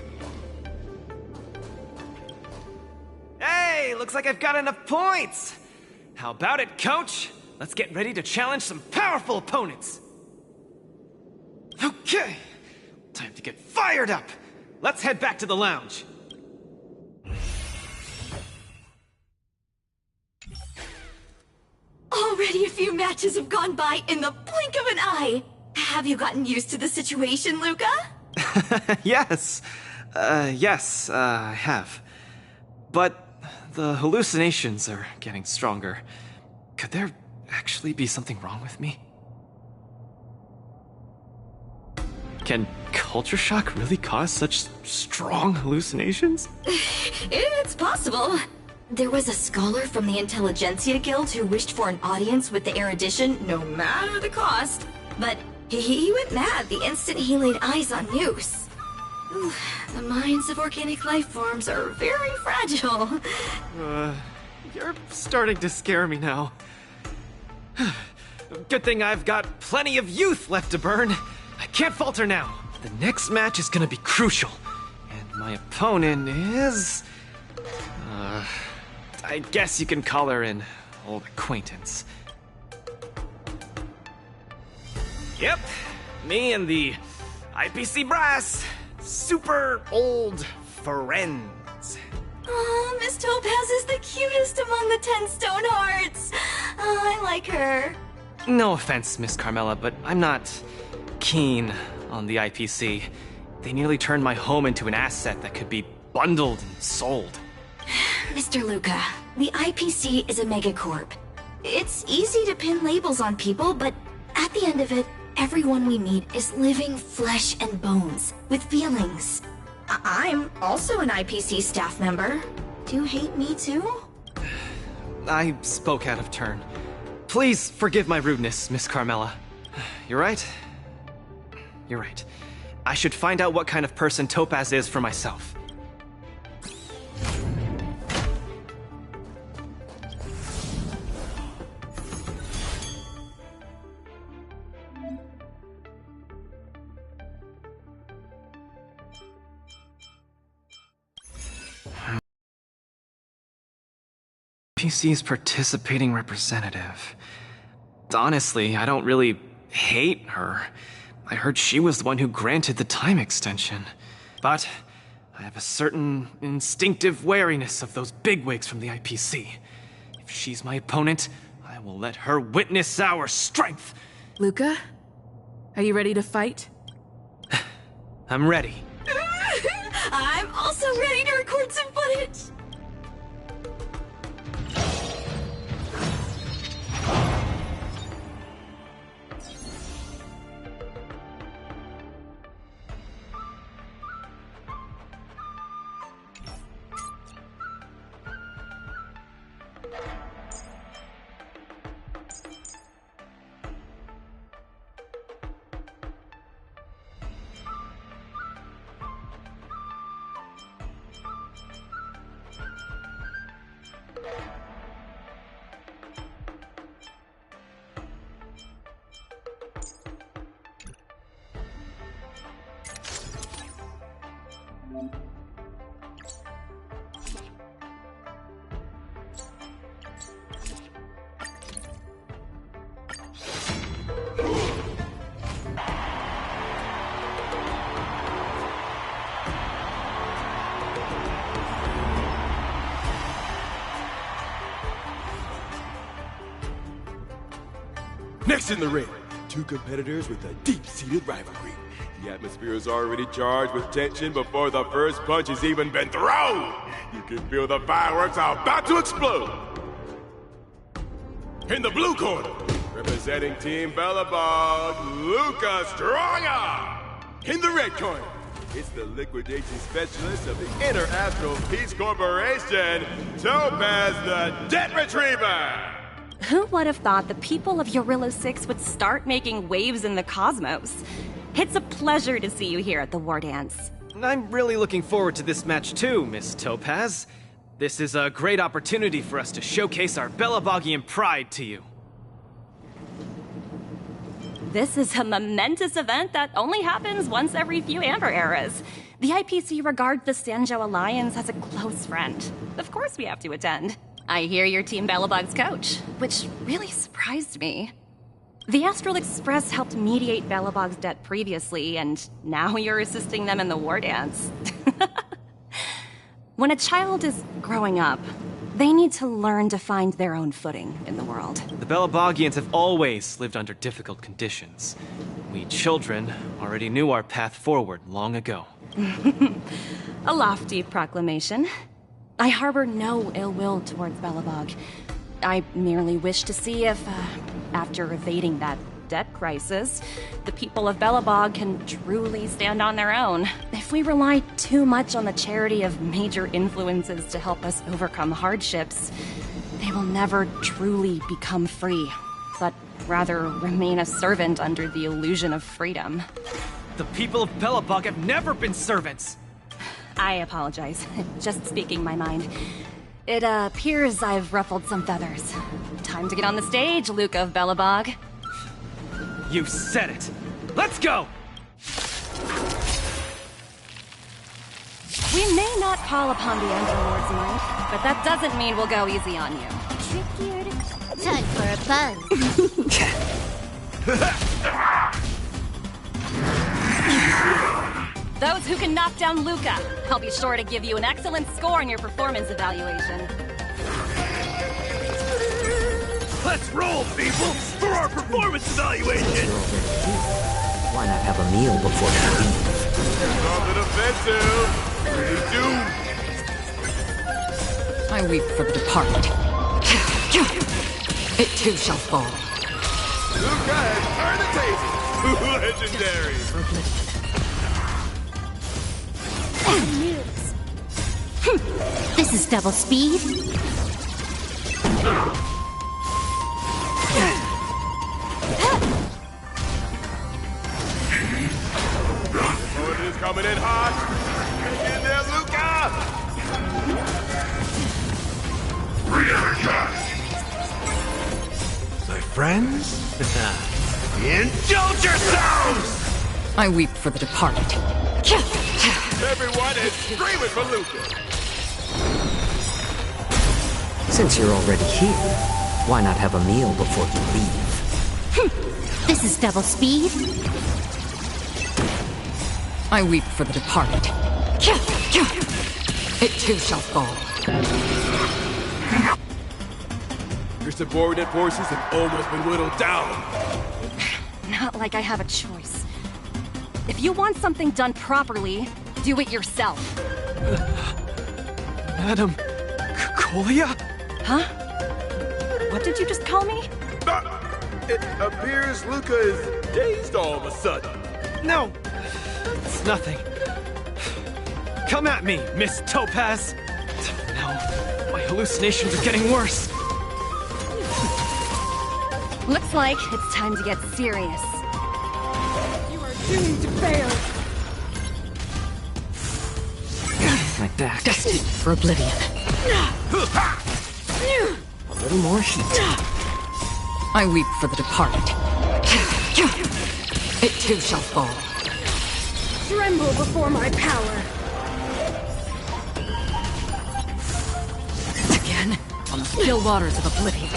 Hey, looks like I've got enough points! How about it, coach? Let's get ready to challenge some powerful opponents! Okay, time to get fired up! Let's head back to the lounge. Already a few matches have gone by in the blink of an eye. Have you gotten used to the situation, Luca? Yes. Yes, I have. But the hallucinations are getting stronger. Could there actually be something wrong with me? Can culture shock really cause such strong hallucinations? It's possible. There was a scholar from the Intelligentsia Guild who wished for an audience with the erudition, no matter the cost. But he went mad the instant he laid eyes on Muse. The minds of organic life forms are very fragile. You're starting to scare me now. Good thing I've got plenty of youth left to burn. I can't falter now. The next match is gonna be crucial. And my opponent is... I guess you can call her an old acquaintance. Yep, me and the IPC brass. Super old friends. Oh, Miss Topaz is the cutest among the 10 stone hearts. Oh, I like her. No offense, Miss Carmela, but I'm not keen on the IPC. They nearly turned my home into an asset that could be bundled and sold. Mr. Luca, the IPC is a megacorp. It's easy to pin labels on people, but at the end of it, everyone we meet is living flesh and bones, with feelings. I'm also an IPC staff member. Do you hate me too? I spoke out of turn. Please forgive my rudeness, Miss Carmela. You're right. You're right. I should find out what kind of person Topaz is for myself. PC's participating representative. Honestly, I don't really hate her. I heard she was the one who granted the time extension. But I have a certain instinctive wariness of those bigwigs from the IPC. If she's my opponent, I will let her witness our strength. Luca, are you ready to fight? I'm ready. I'm also ready to record some footage. Next in the ring, two competitors with a deep-seated rivalry. The atmosphere is already charged with tension before the first punch has even been thrown. You can feel the fireworks are about to explode. In the blue corner, representing Team Bellabog, Luca Stronga. In the red corner, it's the liquidation specialist of the Inner Astral Peace Corporation, Topaz the Debt Retriever. Who would have thought the people of Yorilo 6 would start making waves in the cosmos? It's a pleasure to see you here at the Wardance. I'm really looking forward to this match too, Miss Topaz. This is a great opportunity for us to showcase our Bellabogian pride to you. This is a momentous event that only happens once every few Amber eras. The IPC regards the Sanjo Alliance as a close friend. Of course we have to attend. I hear you're Team Bellabog's coach, which really surprised me. The Astral Express helped mediate Bellabog's debt previously, and now you're assisting them in the Wardance. When a child is growing up, they need to learn to find their own footing in the world. The Bellabogians have always lived under difficult conditions. We children already knew our path forward long ago. A lofty proclamation. I harbor no ill will towards Belobog. I merely wish to see if, after evading that debt crisis, the people of Belobog can truly stand on their own. If we rely too much on the charity of major influences to help us overcome hardships, they will never truly become free, but rather remain a servant under the illusion of freedom. The people of Belobog have never been servants! I apologize. Just speaking my mind. It appears I've ruffled some feathers. Time to get on the stage, Luca of Belobog. You said it! Let's go! We may not call upon the Emperor Lord's might, but that doesn't mean we'll go easy on you. Trickier to... Time for a buzz. Those who can knock down Luca, I'll be sure to give you an excellent score in your performance evaluation. Let's roll, people, for our performance evaluation! Why not have a meal before you leave? Something offensive! I weep for the departed. It too shall fall. Luca has turned the tables! Legendary! This is double speed. Opponent is coming in hot! Get in there, Luca! My friends? Indulge yourselves! I weep for the departed. Everyone is screaming for Luca! Since you're already here, why not have a meal before you leave? This is double speed. I weep for the departed. It too shall fall. Your subordinate forces have almost been whittled down. Not like I have a choice. If you want something done properly, do it yourself. Madam Colia? Huh? What did you just call me? It appears Luca is dazed all of a sudden. No! It's nothing. Come at me, Miss Topaz! No, my hallucinations are getting worse. Looks like it's time to get serious. You are doomed to fail! My back. Destined for oblivion. A little more heat. I weep for the departed. It too shall fall. Tremble before my power! Again, on the still waters of oblivion.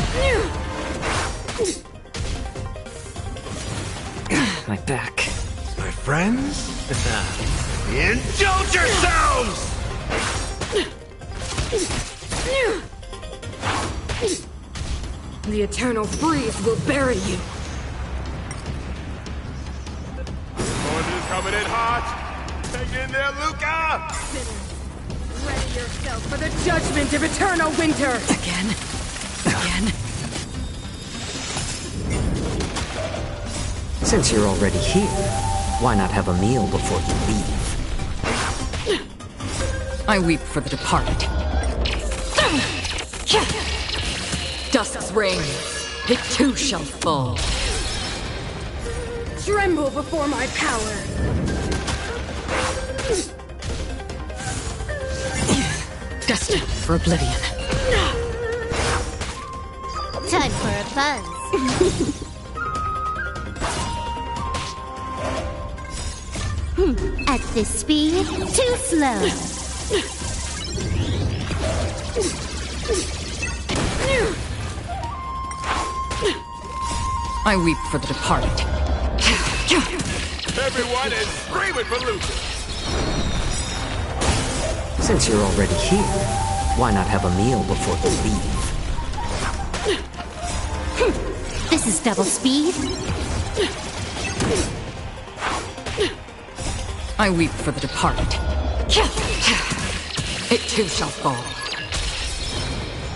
My back. My friends? Indulge yourselves! The eternal freeze will bury you. Opponent is coming in hot! Hang in there, Luca! Ready yourself for the judgment of eternal winter! Again. Since you're already here, why not have a meal before you leave? I weep for the departed. Dust's reign, it too shall fall. Tremble before my power! Destined for oblivion. Time for a buzz. At this speed, too slow. I weep for the departed. Everyone is screaming for Luca! Since you're already here, why not have a meal before you leave? This is double speed. I weep for the departed. It too shall fall.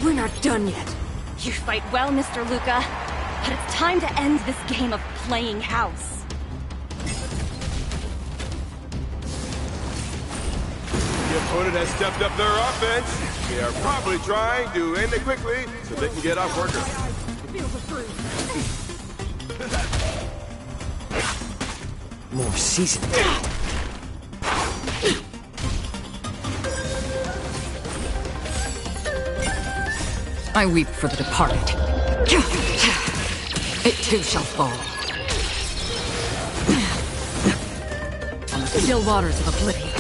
We're not done yet. You fight well, Mr. Luca, but it's time to end this game of playing house. The opponent has stepped up their offense. They are probably trying to end it quickly so they can get off worker. More seasoning. I weep for the departed. It too shall fall. On the still waters of oblivion.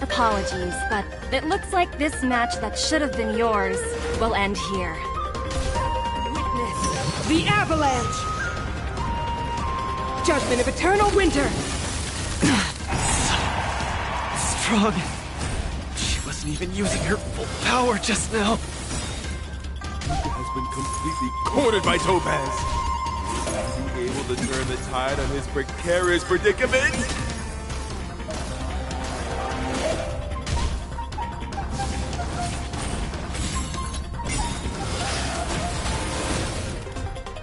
Apologies, but it looks like this match that should have been yours will end here. Witness the avalanche! Judgment of eternal winter! Strong. She wasn't even using her full power just now. Luca has been completely cornered by Topaz. Is he able to turn the tide on his precarious predicament?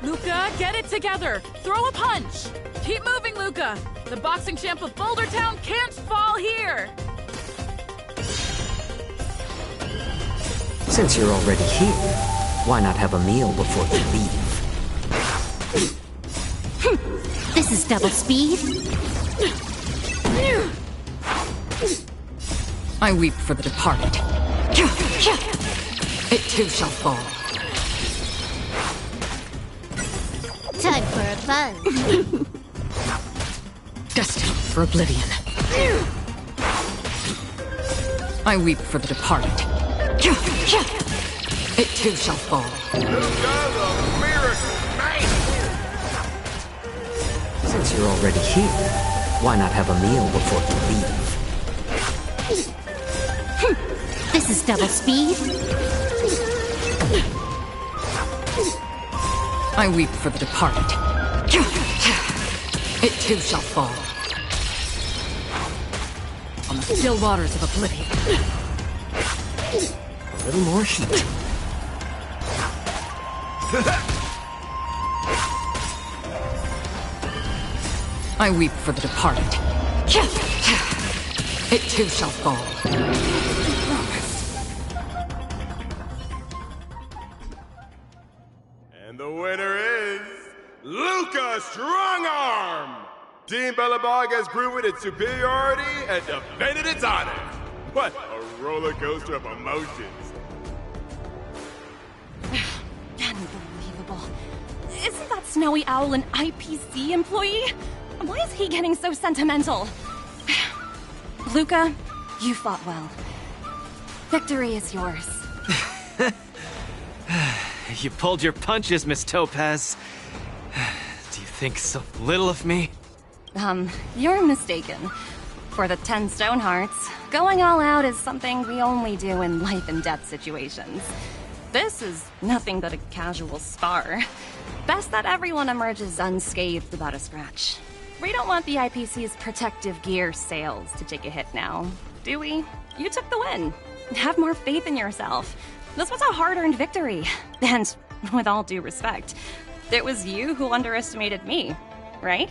Luca, get it together! Throw a punch! Keep moving, Luca! The boxing champ of Boulder Town can't fall here! Since you're already here, why not have a meal before you leave? This is double speed. I weep for the departed. It too shall fall. Time for a buzz. Destined for oblivion. I weep for the departed. It too shall fall. Since you're already here, why not have a meal before you leave? This is double speed. I weep for the departed. It too shall fall. On the still waters of oblivion. A little more heat. I weep for the departed. It too shall fall. And the winner is Luca Strongarm! Team Belobog has proven its superiority and defended its honor. What a roller coaster of emotions. Unbelievable. Isn't that Snowy Owl an IPC employee? Why is he getting so sentimental? Luca, you fought well. Victory is yours. You pulled your punches, Miss Topaz. Do you think so little of me? You're mistaken. For the 10 Stone Hearts, going all out is something we only do in life and death situations. This is nothing but a casual spar. Best that everyone emerges unscathed without a scratch. We don't want the IPC's protective gear sales to take a hit now, do we? You took the win. Have more faith in yourself. This was a hard-earned victory. And, with all due respect, it was you who underestimated me, right?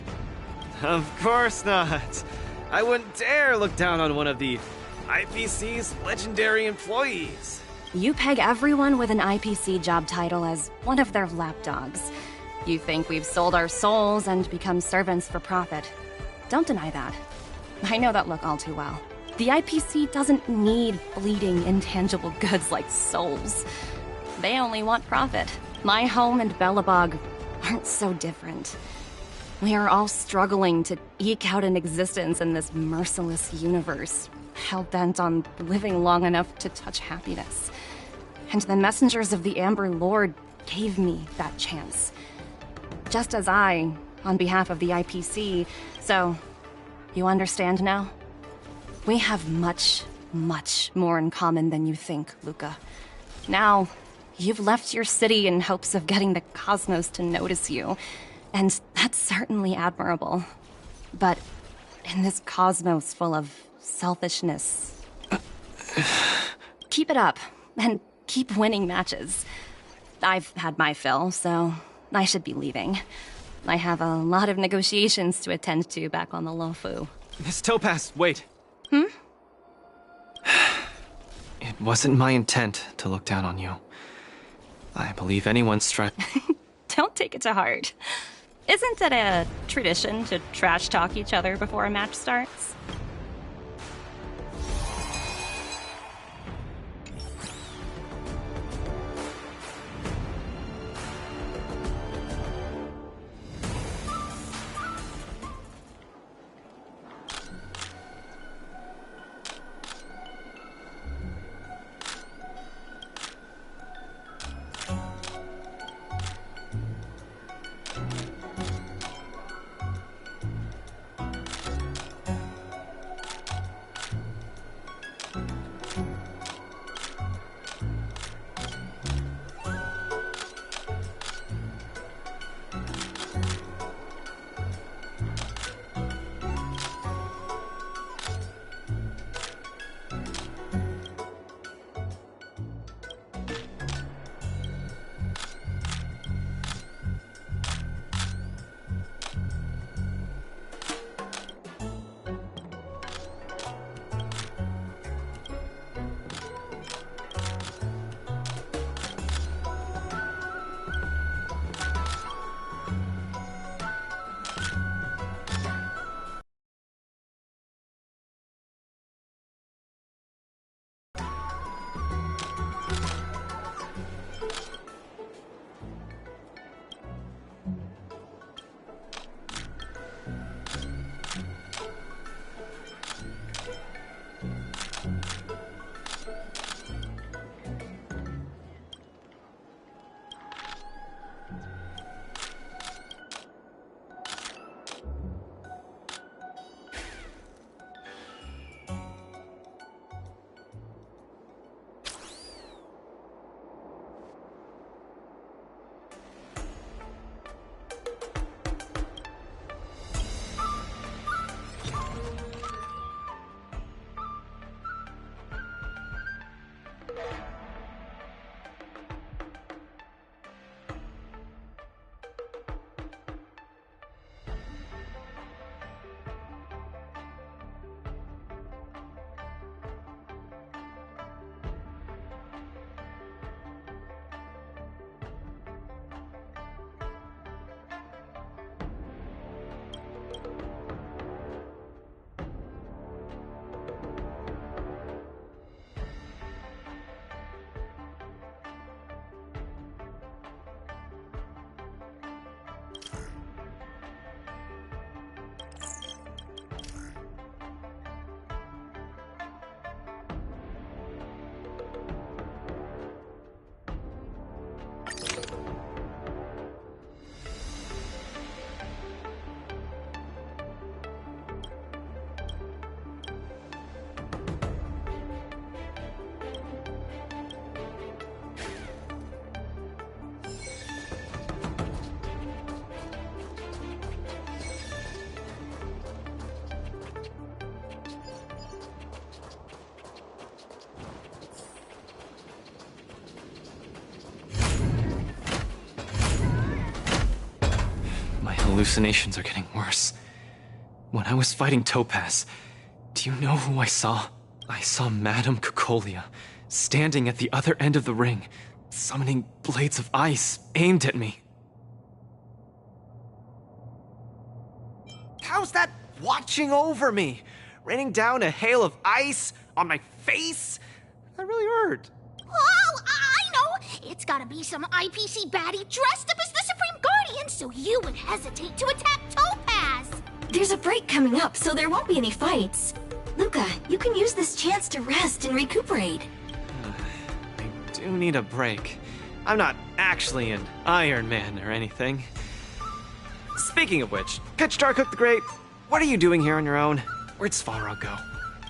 Of course not. I wouldn't dare look down on one of the IPC's legendary employees. You peg everyone with an IPC job title as one of their lapdogs. You think we've sold our souls and become servants for profit. Don't deny that. I know that look all too well. The IPC doesn't need bleeding, intangible goods like souls. They only want profit. My home and Belobog aren't so different. We are all struggling to eke out an existence in this merciless universe, hell-bent on living long enough to touch happiness. And the messengers of the Amber Lord gave me that chance. Just as I, on behalf of the IPC, so you understand now? We have much, much more in common than you think, Luca. Now, you've left your city in hopes of getting the cosmos to notice you, and that's certainly admirable. But in this cosmos full of selfishness. Keep it up, and keep winning matches. I've had my fill, so I should be leaving. I have a lot of negotiations to attend to back on the Lofu. Miss Topaz, wait. Hmm? It wasn't my intent to look down on you. I believe anyone's trying. Don't take it to heart. Isn't it a tradition to trash talk each other before a match starts? Hallucinations are getting worse. When I was fighting Topaz, do you know who I saw? I saw Madame Cocolia standing at the other end of the ring, summoning blades of ice aimed at me. How's that watching over me? Raining down a hail of ice on my face? That really hurt. Oh, I know! It's gotta be some IPC baddie dressed up as the Supreme Guardian so you would hesitate to attack Topaz! There's a break coming up, so there won't be any fights. Luca, you can use this chance to rest and recuperate. I do need a break. I'm not actually an Iron Man or anything. Speaking of which, Pitch Darkhook the Great, what are you doing here on your own? Where'd Svarog go?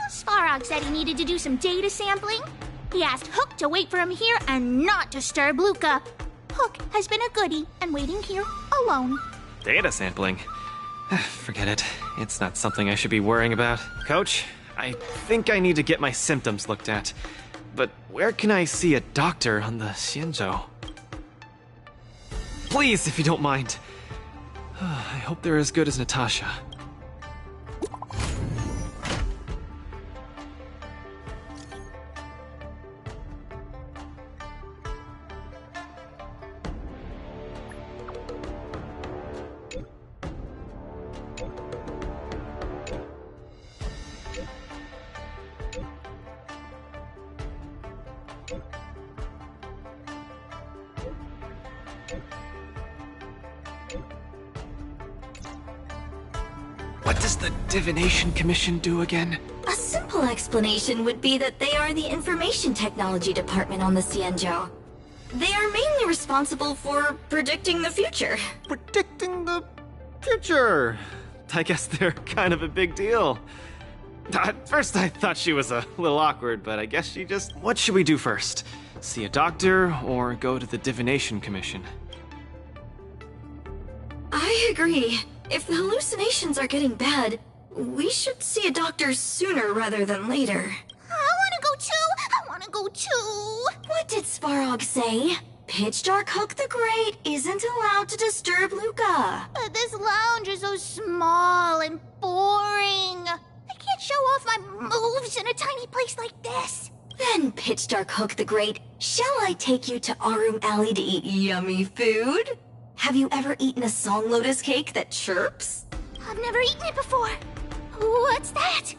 Svarog said he needed to do some data sampling. He asked Hook to wait for him here and not disturb Luca. Hook has been a goodie and waiting here alone. Data sampling? Forget it. It's not something I should be worrying about. Coach, I think I need to get my symptoms looked at. But where can I see a doctor on the Xianzhou? Please, if you don't mind. I hope they're as good as Natasha. What does the Divination Commission do again? A simple explanation would be that they are the Information Technology Department on the Xianzhou. They are mainly responsible for predicting the future. Predicting the future? I guess they're kind of a big deal. At first I thought she was a little awkward, but I guess she just... What should we do first? See a doctor or go to the Divination Commission? I agree. If the hallucinations are getting bad, we should see a doctor sooner rather than later. I wanna go too! What did Svarog say? Pitch Dark Hook the Great isn't allowed to disturb Luca. But this lounge is so small and boring. I can't show off my moves in a tiny place like this. Then, Pitch Dark Hook the Great, shall I take you to Arum Alley to eat yummy food? Have you ever eaten a song lotus cake that chirps? I've never eaten it before. What's that?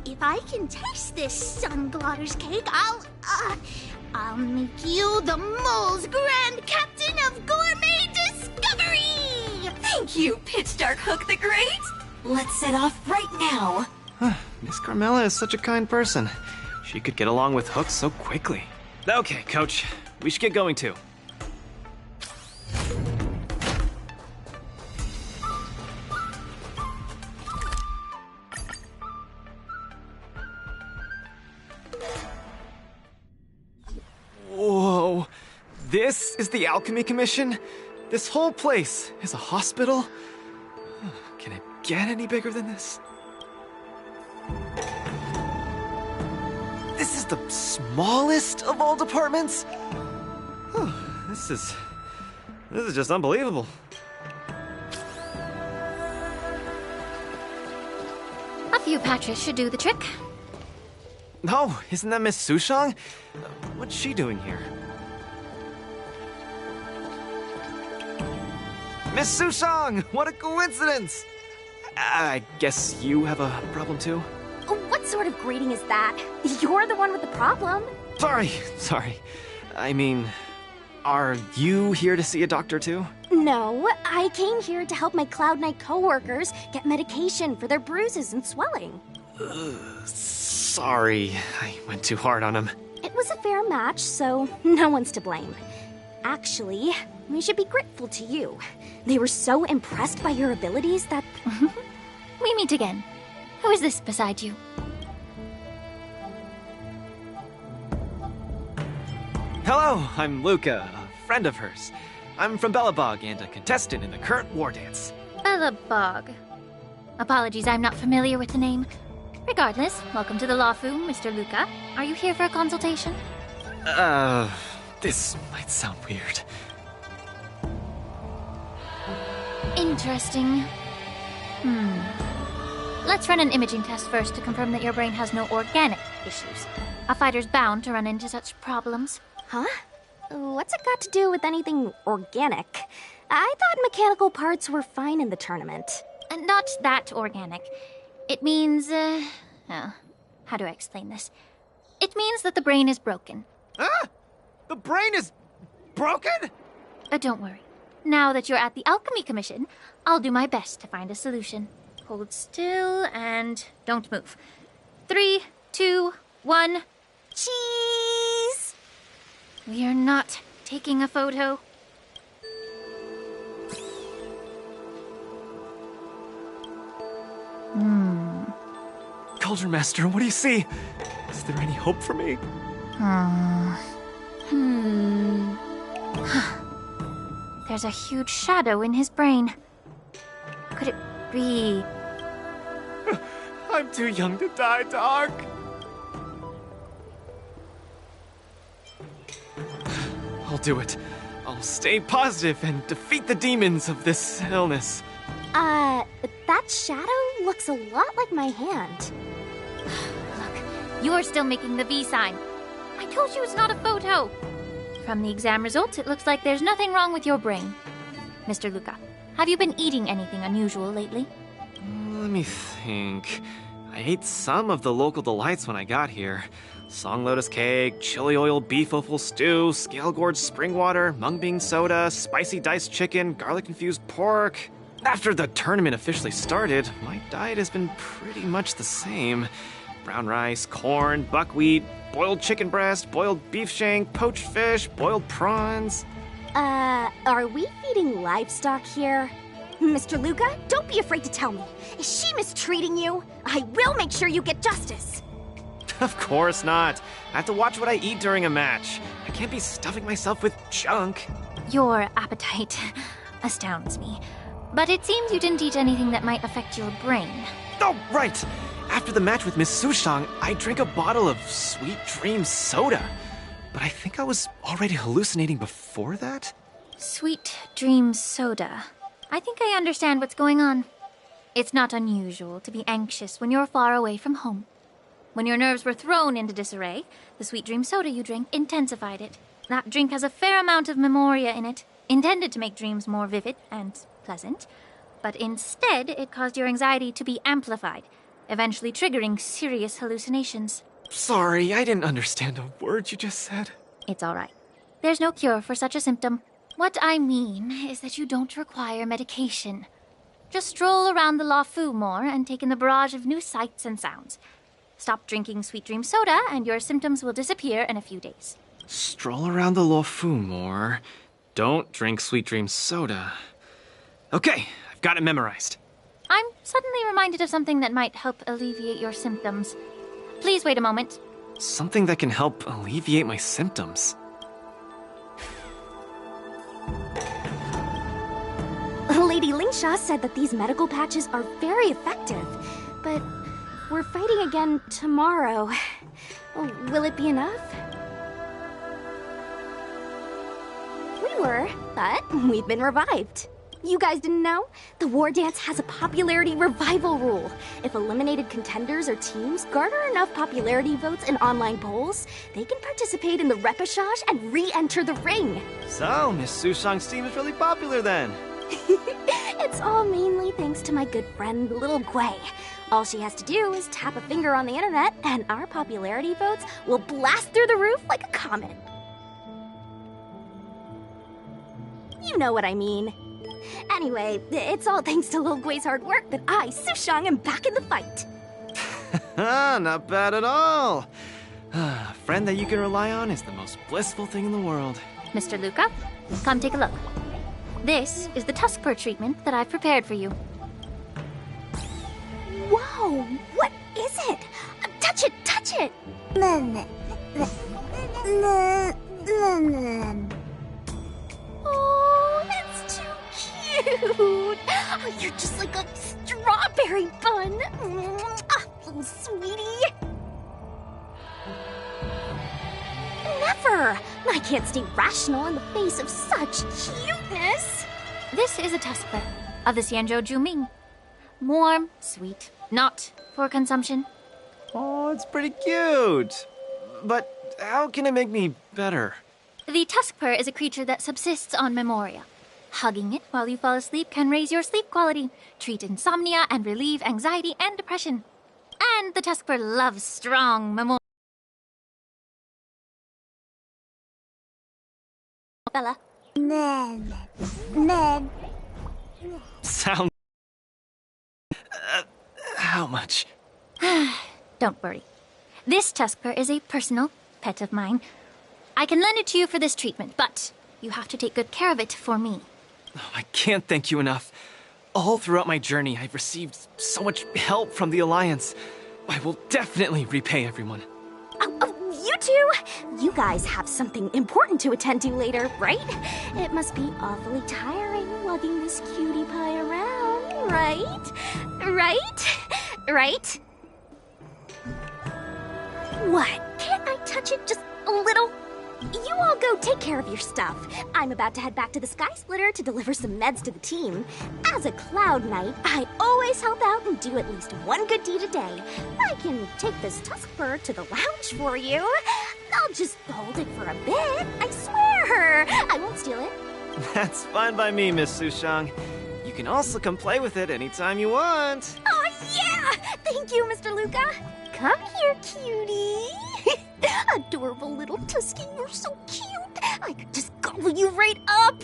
If I can taste this sun glotter's cake, I'll make you the mole's grand captain of gourmet discovery! Thank you, Pitch Dark Hook the Great! Let's set off right now. Miss Carmela is such a kind person. She could get along with Hook so quickly. Okay, Coach. We should get going too. Whoa. This is the Alchemy Commission? This whole place is a hospital? Can it get any bigger than this? This is the smallest of all departments? This is just unbelievable. A few patches should do the trick. Oh, isn't that Miss Sushang? What's she doing here? Miss Sushang! What a coincidence! I guess you have a problem too? What sort of greeting is that? You're the one with the problem. Sorry. I mean, are you here to see a doctor too? No, I came here to help my Cloud Knight coworkers get medication for their bruises and swelling. Sorry, I went too hard on him. It was a fair match, so no one's to blame. Actually, we should be grateful to you. They were so impressed by your abilities that... We meet again. Who is this beside you? Hello, I'm Luca, a friend of hers. I'm from Belobog and a contestant in the current war dance. Belobog. Apologies, I'm not familiar with the name. Regardless, welcome to the Lawfu, Mr. Luca. Are you here for a consultation? This might sound weird. Interesting. Let's run an imaging test first to confirm that your brain has no organic issues. A fighter's bound to run into such problems. Huh? What's it got to do with anything organic? I thought mechanical parts were fine in the tournament. Not that organic. It means, how do I explain this? It means that the brain is broken. The brain is broken? Don't worry. Now that you're at the Alchemy Commission, I'll do my best to find a solution. Hold still and don't move. 3, 2, 1. Cheese! We are not taking a photo. Cauldron Master, what do you see? Is there any hope for me? There's a huge shadow in his brain. Breathe. I'm too young to die, Doc. I'll do it. I'll stay positive and defeat the demons of this illness. That shadow looks a lot like my hand. Look, you're still making the V sign. I told you it's not a photo. From the exam results, it looks like there's nothing wrong with your brain. Mr. Luca, have you been eating anything unusual lately? Let me think. I ate some of the local delights when I got here. Song lotus cake, chili oil beef offal stew, scale gorge spring water, mung bean soda, spicy diced chicken, garlic infused pork. After the tournament officially started, my diet has been pretty much the same. Brown rice, corn, buckwheat, boiled chicken breast, boiled beef shank, poached fish, boiled prawns. Are we feeding livestock here? Mr. Luca, don't be afraid to tell me. Is she mistreating you? I will make sure you get justice. Of course not. I have to watch what I eat during a match. I can't be stuffing myself with junk. Your appetite astounds me. But it seems you didn't eat anything that might affect your brain. Oh, right! After the match with Miss Sushang, I drank a bottle of Sweet Dream soda. But I think I was already hallucinating before that? Sweet Dream soda. I think I understand what's going on. It's not unusual to be anxious when you're far away from home. When your nerves were thrown into disarray, the Sweet Dream soda you drank intensified it. That drink has a fair amount of memoria in it, intended to make dreams more vivid and pleasant, but instead it caused your anxiety to be amplified, eventually triggering serious hallucinations. Sorry, I didn't understand a word you just said. It's all right. There's no cure for such a symptom. What I mean is that you don't require medication. Just stroll around the La Fu more and take in the barrage of new sights and sounds. Stop drinking Sweet Dream soda and your symptoms will disappear in a few days. Stroll around the La Fu more. Don't drink Sweet Dream soda. Okay, I've got it memorized. I'm suddenly reminded of something that might help alleviate your symptoms. Please wait a moment. Something that can help alleviate my symptoms. Lady Lingsha said that these medical patches are very effective, but we're fighting again tomorrow. Will it be enough? We were, but we've been revived. You guys didn't know? The Wardance has a popularity revival rule. If eliminated contenders or teams garner enough popularity votes in online polls, they can participate in the repechage and re-enter the ring. So, Miss Sushang's team is really popular then. It's all mainly thanks to my good friend, Little Gwei. All she has to do is tap a finger on the internet, and our popularity votes will blast through the roof like a comet. You know what I mean. Anyway, it's all thanks to Lil Gwei's hard work that I, Sushang, am back in the fight. Not bad at all. A friend that you can rely on is the most blissful thing in the world. Mr. Luca, come take a look. This is the tusk purr treatment that I've prepared for you. Whoa, what is it? Touch it, touch it! Oh, it's too cute! Oh, you're just like a strawberry bun! Little sweetie! Never! I can't stay rational in the face of such cuteness! This is a tusk purr of the Xianzhou Juming. Warm, sweet, not for consumption. Oh, it's pretty cute. But how can it make me better? The tusk purr is a creature that subsists on memoria. Hugging it while you fall asleep can raise your sleep quality, treat insomnia, and relieve anxiety and depression. And the tusk purr loves strong memoria. Bella. Sound. How much? Don't worry. This tusk purr is a personal pet of mine. I can lend it to you for this treatment, but you have to take good care of it for me. Oh, I can't thank you enough. All throughout my journey, I've received so much help from the Alliance. I will definitely repay everyone. You two? You guys have something important to attend to later, right? It must be awfully tiring lugging this cutie pie around. Right? Right? What? Can't I touch it just a little? You all go take care of your stuff. I'm about to head back to the Sky Splitter to deliver some meds to the team. As a Cloud Knight, I always help out and do at least one good deed a day. I can take this tusk bird to the lounge for you. I'll just hold it for a bit, I swear. I won't steal it. That's fine by me, Miss Sushang. You can also come play with it anytime you want. Oh, yeah! Thank you, Mr. Luca. Come here, cutie. Adorable little Tusky, you're so cute. I could just gobble you right up.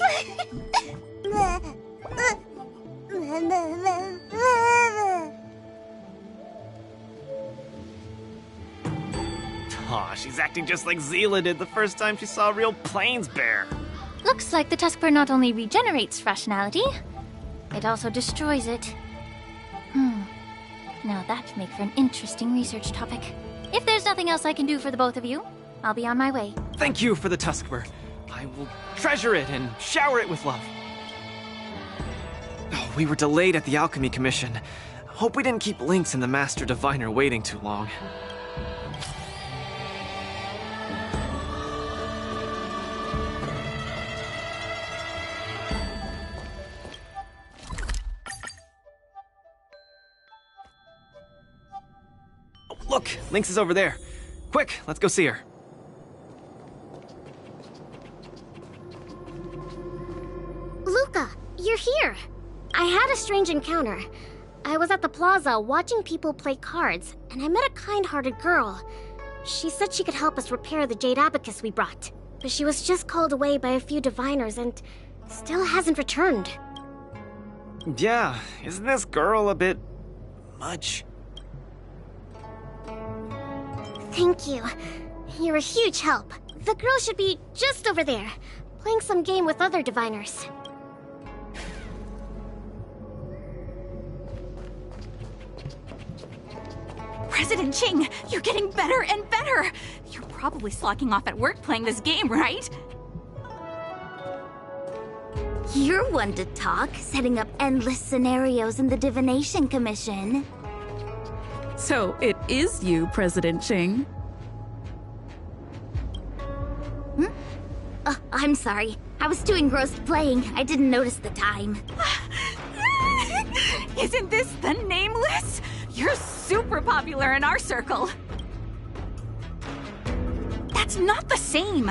Aw, she's acting just like Zila did the first time she saw a real plains bear. Looks like the Tuskper not only regenerates rationality, it also destroys it. Now that'd make for an interesting research topic. If there's nothing else I can do for the both of you, I'll be on my way. Thank you for the Tuskper. I will treasure it and shower it with love. Oh, we were delayed at the Alchemy Commission. Hope we didn't keep Lynx and the Master Diviner waiting too long. Look, Lynx is over there. Quick, let's go see her. Luca, you're here. I had a strange encounter. I was at the plaza watching people play cards, and I met a kind-hearted girl. She said she could help us repair the Jade Abacus we brought, but she was just called away by a few diviners and still hasn't returned. Yeah, isn't this girl a bit much? Thank you. You're a huge help. The girl should be just over there, playing some game with other diviners. President Ching, you're getting better and better! You're probably slacking off at work playing this game, right? You're one to talk, setting up endless scenarios in the Divination Commission. So it is you, President Ching. I'm sorry. I was too engrossed playing. I didn't notice the time. Isn't this the Nameless? You're super popular in our circle. That's not the same.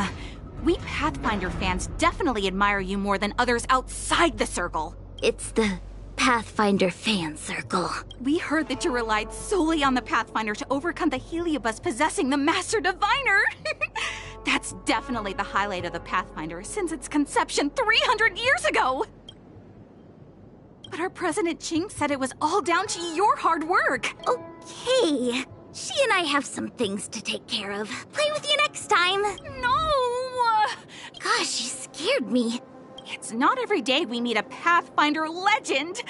We Pathfinder fans definitely admire you more than others outside the circle. It's the Pathfinder fan circle. We heard that you relied solely on the Pathfinder to overcome the Heliobus possessing the Master Diviner. That's definitely the highlight of the Pathfinder since its conception 300 years ago. But our President Ching said it was all down to your hard work. Okay. She and I have some things to take care of. Play with you next time. No! Gosh, you scared me. It's not every day we meet a Pathfinder legend.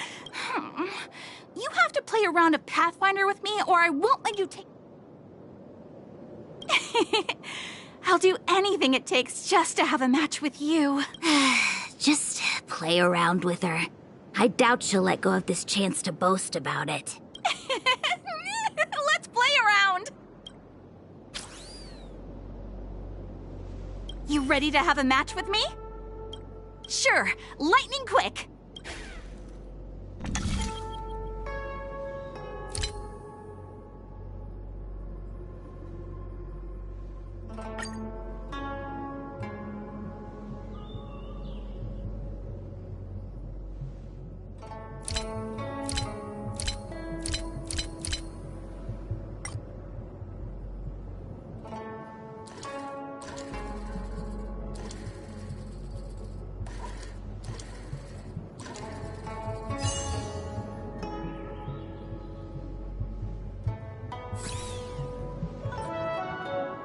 You have to play a round of Pathfinder with me or I won't let you take... I'll do anything it takes just to have a match with you. Just play around with her. I doubt she'll let go of this chance to boast about it. Let's play around! You ready to have a match with me? Sure, lightning quick!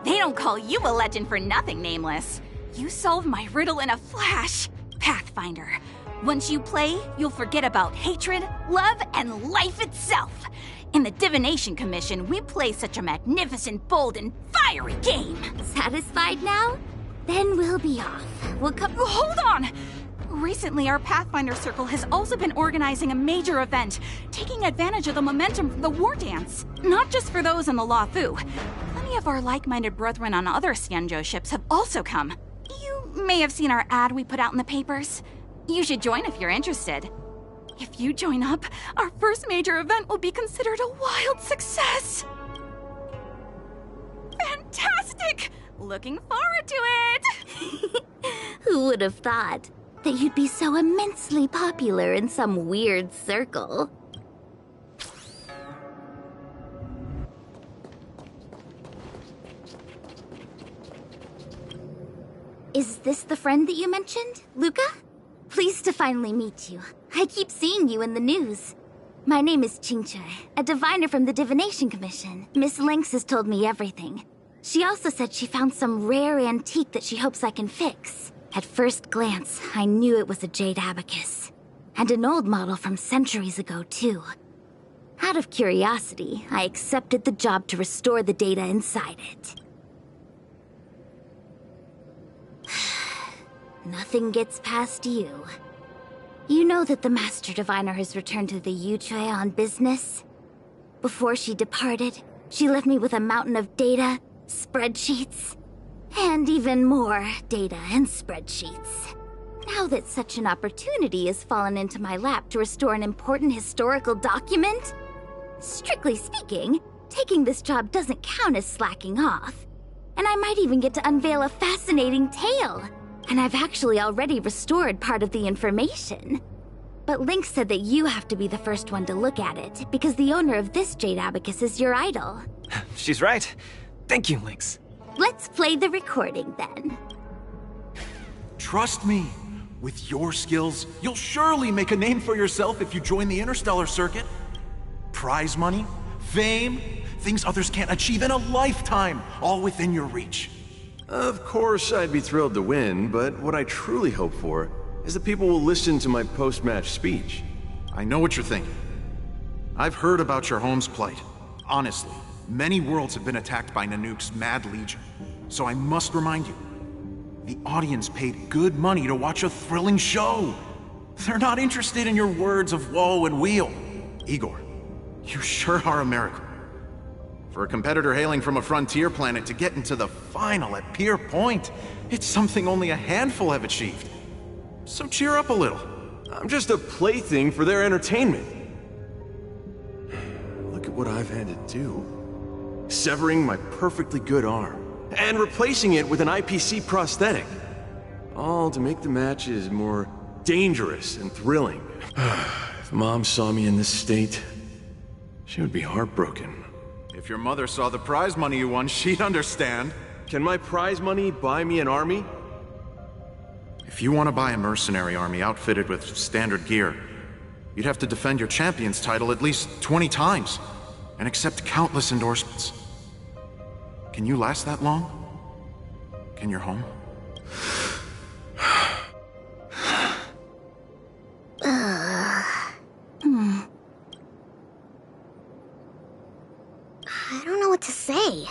They don't call you a legend for nothing, Nameless. You solve my riddle in a flash. Pathfinder. Once you play, you'll forget about hatred, love, and life itself. In the Divination Commission, we play such a magnificent, bold, and fiery game. Satisfied now? Then we'll be off. We'll come... Hold on! Recently, our Pathfinder Circle has also been organizing a major event, taking advantage of the momentum from the war dance. Not just for those on the Luofu. Plenty of our like-minded brethren on other Xianzhou ships have also come. You may have seen our ad we put out in the papers. You should join if you're interested. If you join up, our first major event will be considered a wild success. Fantastic! Looking forward to it! Who would have thought that you'd be so immensely popular in some weird circle? Is this the friend that you mentioned, Luca? Pleased to finally meet you. I keep seeing you in the news. My name is Qingche, a diviner from the Divination Commission. Miss Lynx has told me everything. She also said she found some rare antique that she hopes I can fix. At first glance, I knew it was a jade abacus. And an old model from centuries ago, too. Out of curiosity, I accepted the job to restore the data inside it. Nothing gets past you. You know that the Master Diviner has returned to the Yuchui on business? Before she departed, she left me with a mountain of data, spreadsheets, and even more data and spreadsheets. Now that such an opportunity has fallen into my lap to restore an important historical document, strictly speaking, taking this job doesn't count as slacking off. And I might even get to unveil a fascinating tale. And I've actually already restored part of the information. But Link said that you have to be the first one to look at it, because the owner of this jade abacus is your idol. She's right. Thank you, Lynx. Let's play the recording then. Trust me, with your skills, you'll surely make a name for yourself if you join the Interstellar Circuit. Prize money, fame, things others can't achieve in a lifetime, all within your reach. Of course, I'd be thrilled to win, but what I truly hope for is that people will listen to my post-match speech. I know what you're thinking. I've heard about your home's plight. Honestly, many worlds have been attacked by Nanook's Mad Legion. So I must remind you, the audience paid good money to watch a thrilling show. They're not interested in your words of woe and weal. Igor, you sure are a miracle. For a competitor hailing from a frontier planet to get into the final at Pier Point, it's something only a handful have achieved. So cheer up a little. I'm just a plaything for their entertainment. Look at what I've had to do. Severing my perfectly good arm, and replacing it with an IPC prosthetic. All to make the matches more dangerous and thrilling. If Mom saw me in this state, she would be heartbroken. If your mother saw the prize money you won, she'd understand. Can my prize money buy me an army? If you want to buy a mercenary army outfitted with standard gear, you'd have to defend your champion's title at least 20 times, and accept countless endorsements. Can you last that long? Can your home? I don't know what to say.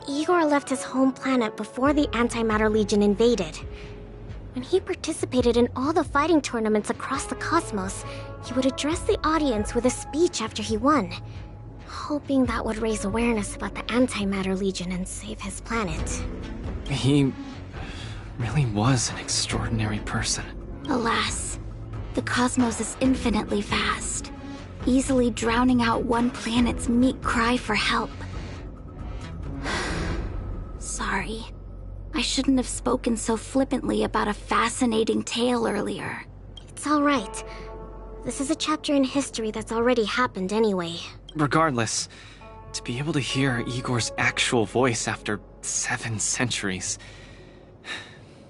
Igor left his home planet before the Antimatter Legion invaded. When he participated in all the fighting tournaments across the cosmos, he would address the audience with a speech after he won, hoping that would raise awareness about the Antimatter Legion and save his planet. He really was an extraordinary person. Alas, the cosmos is infinitely vast, easily drowning out one planet's meek cry for help. Sorry. I shouldn't have spoken so flippantly about a fascinating tale earlier. It's all right. This is a chapter in history that's already happened anyway. Regardless, to be able to hear Igor's actual voice after 7 centuries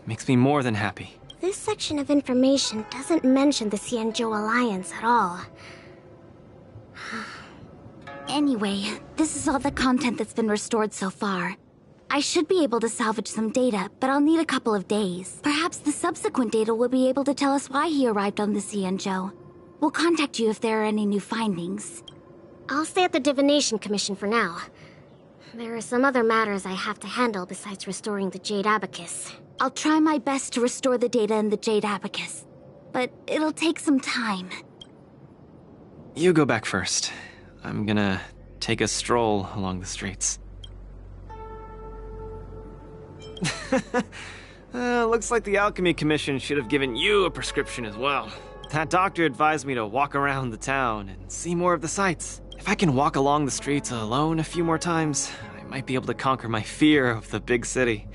makes me more than happy. This section of information doesn't mention the Xianzhou Alliance at all. Anyway, this is all the content that's been restored so far. I should be able to salvage some data, but I'll need a couple of days. Perhaps the subsequent data will be able to tell us why he arrived on the Xianzhou. We'll contact you if there are any new findings. I'll stay at the Divination Commission for now. There are some other matters I have to handle besides restoring the Jade Abacus. I'll try my best to restore the data in the Jade Abacus, but it'll take some time. You go back first. I'm gonna take a stroll along the streets. Looks like the Alchemy Commission should have given you a prescription as well. That doctor advised me to walk around the town and see more of the sights. If I can walk along the streets alone a few more times, I might be able to conquer my fear of the big city.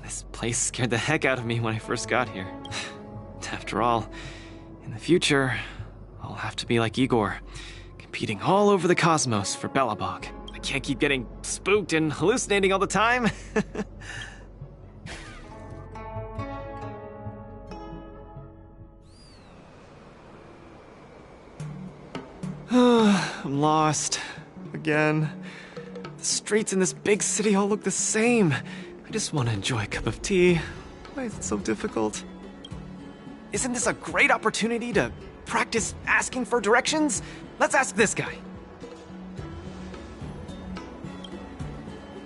This place scared the heck out of me when I first got here. After all, in the future, I'll have to be like Igor, competing all over the cosmos for Belobog. I can't keep getting spooked and hallucinating all the time. I'm lost. Again. The streets in this big city all look the same. I just want to enjoy a cup of tea. Why is it so difficult? Isn't this a great opportunity to practice asking for directions? Let's ask this guy.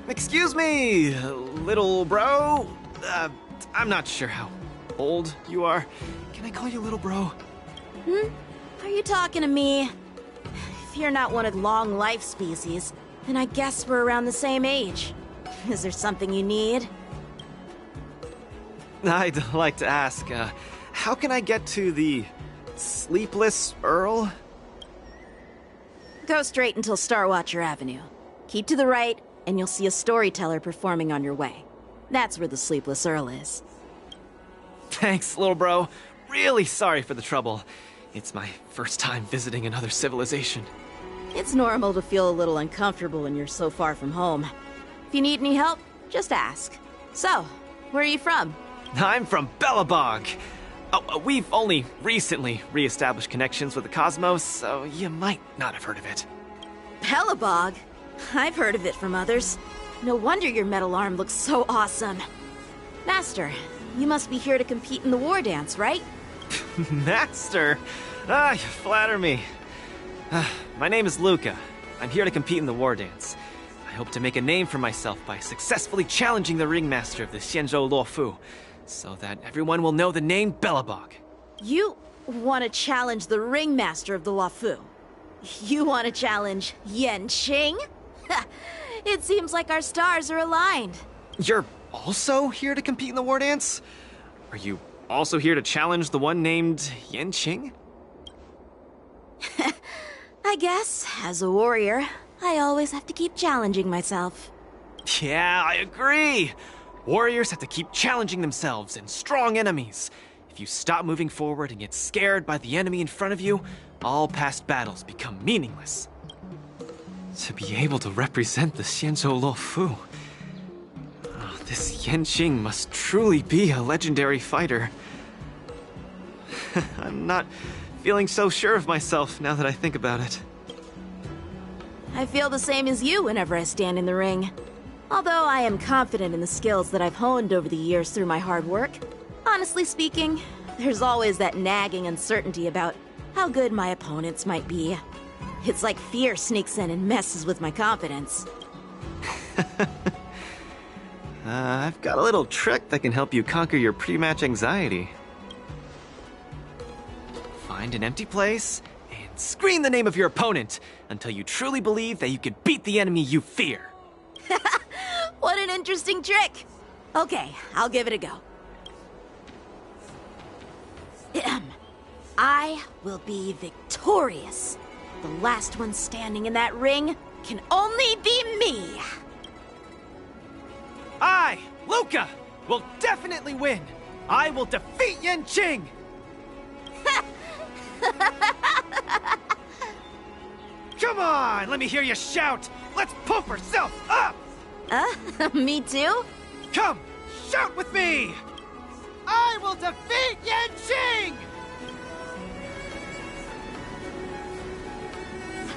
Excuse me, little bro? I'm not sure how old you are. Can I call you little bro? Are you talking to me? If you're not one of long life species, then I guess we're around the same age. Is there something you need? I'd like to ask, how can I get to the Sleepless Earl? Go straight until Starwatcher Avenue. Keep to the right, and you'll see a storyteller performing on your way. That's where the Sleepless Earl is. Thanks, little bro. Really sorry for the trouble. It's my first time visiting another civilization. It's normal to feel a little uncomfortable when you're so far from home. If you need any help, just ask. So, where are you from? I'm from Belobog. Oh, we've only recently re-established connections with the cosmos, so you might not have heard of it. Belobog? I've heard of it from others. No wonder your metal arm looks so awesome. Master, you must be here to compete in the war dance, right? Master? You flatter me. My name is Luca. I'm here to compete in the war dance. I hope to make a name for myself by successfully challenging the ringmaster of the Xianzhou Luofu, so that everyone will know the name Belobog. You want to challenge the ringmaster of the Luofu? You want to challenge Yanqing? It seems like our stars are aligned. You're also here to compete in the war dance? Are you also here to challenge the one named Yanqing? I guess, as a warrior, I always have to keep challenging myself. Yeah, I agree. Warriors have to keep challenging themselves and strong enemies. If you stop moving forward and get scared by the enemy in front of you, all past battles become meaningless. To be able to represent the Xianzhou Luofu, this Yanqing must truly be a legendary fighter. I'm not feeling so sure of myself now that I think about it. I feel the same as you whenever I stand in the ring. Although I am confident in the skills that I've honed over the years through my hard work, honestly speaking, there's always that nagging uncertainty about how good my opponents might be. It's like fear sneaks in and messes with my confidence. I've got a little trick that can help you conquer your pre-match anxiety. Find an empty place and scream the name of your opponent until you truly believe that you can beat the enemy you fear. What an interesting trick! Okay, I'll give it a go. I will be victorious. The last one standing in that ring can only be me. I, Luca, will definitely win. I will defeat Yanqing. Come on, let me hear you shout. Let's pump ourselves up. Me too? Come, shout with me. I will defeat Yanqing.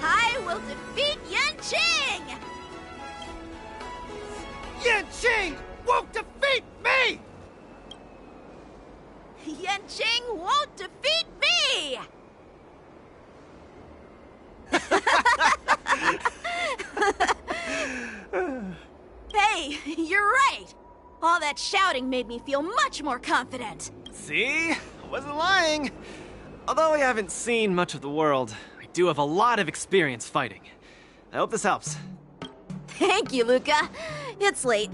I will defeat Yanqing! Yanqing won't defeat me! Yanqing won't defeat me! Hey, you're right! All that shouting made me feel much more confident. See? wasn't lying. Although I haven't seen much of the world, I do have a lot of experience fighting. I hope this helps. Thank you, Luca. It's late.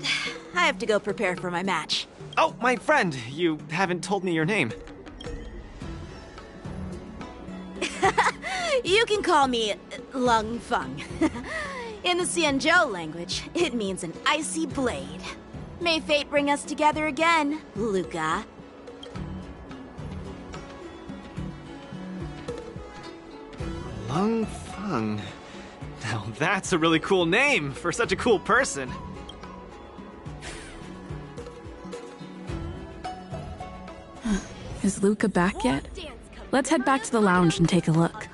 I have to go prepare for my match. Oh, my friend, you haven't told me your name. You can call me Lung Feng. In the Xianzhou language, it means an icy blade. May fate bring us together again, Luca. Lung Feng. Now that's a really cool name for such a cool person. Is Luca back yet? Let's head back to the lounge and take a look.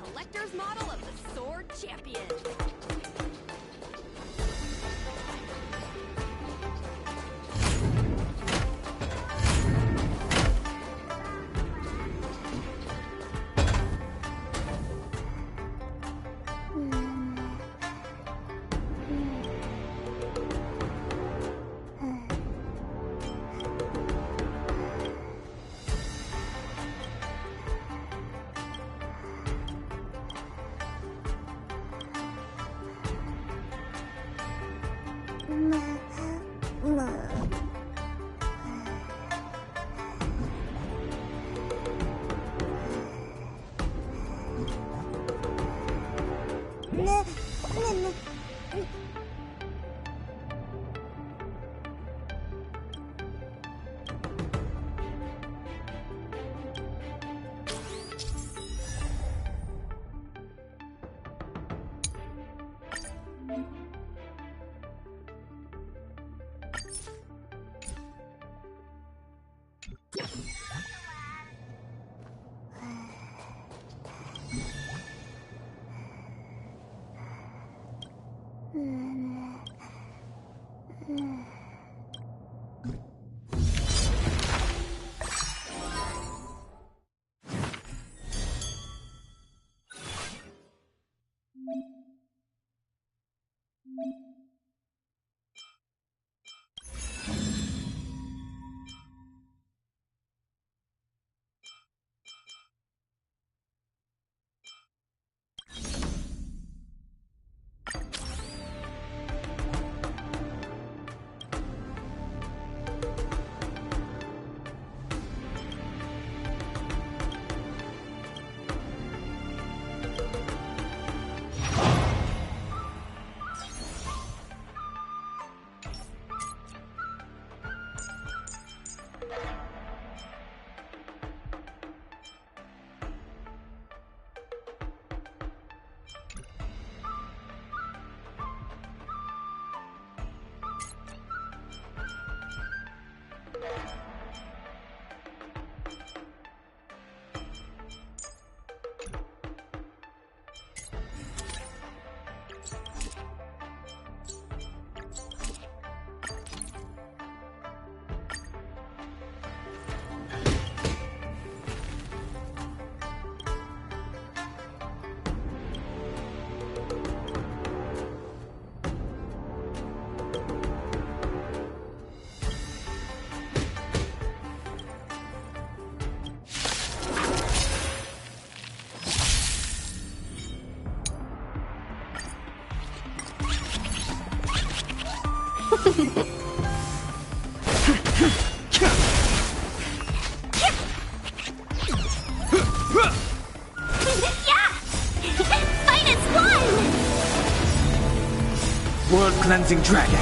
Cleansing Dragon.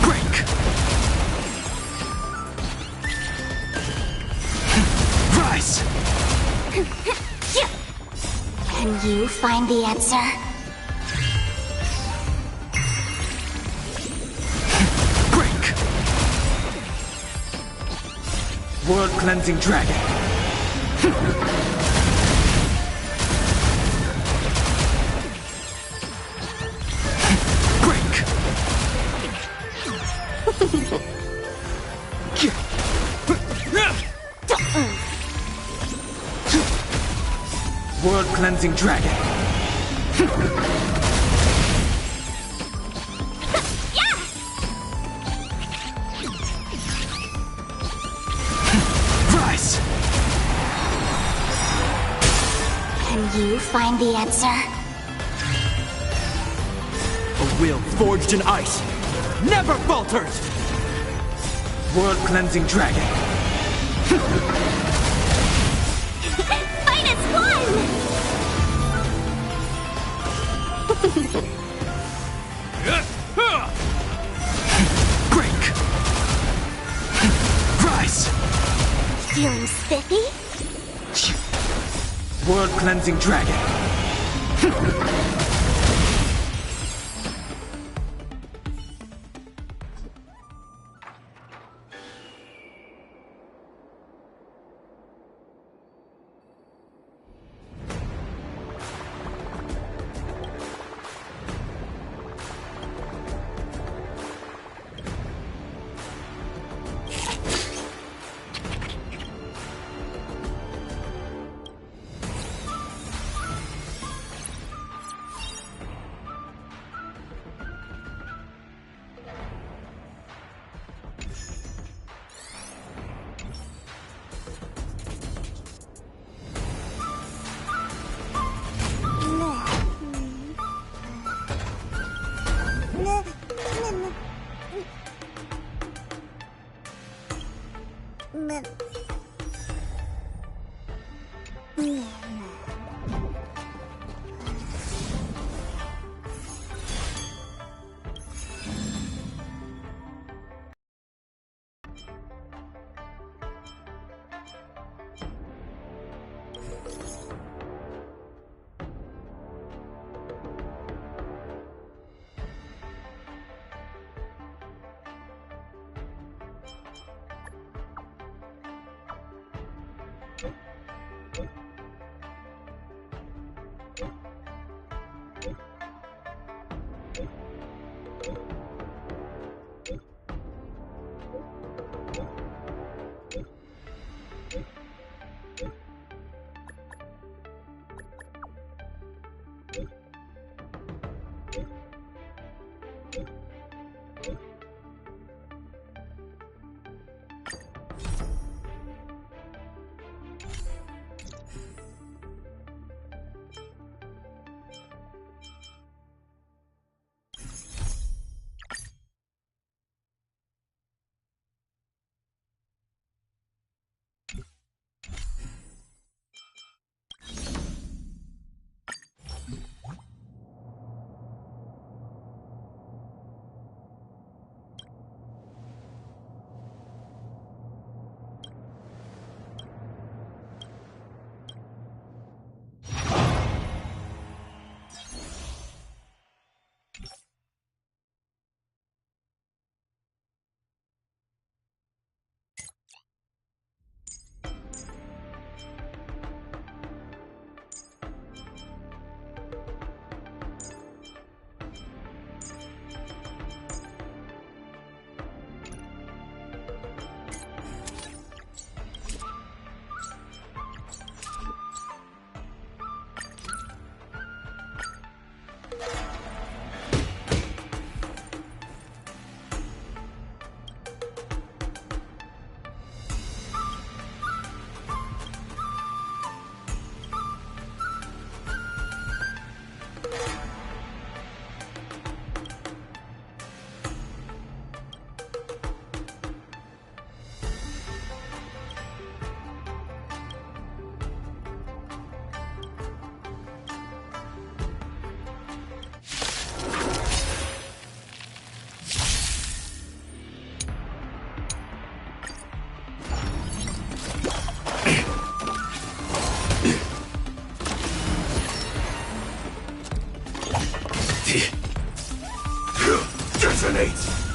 Break. Rise. Can you find the answer? Break. World Cleansing Dragon. World Cleansing Dragon. Can you find the answer? A will forged in ice never falters! World-cleansing dragon. Fight as one! Break! Rise! Feeling spiffy? World-cleansing dragon.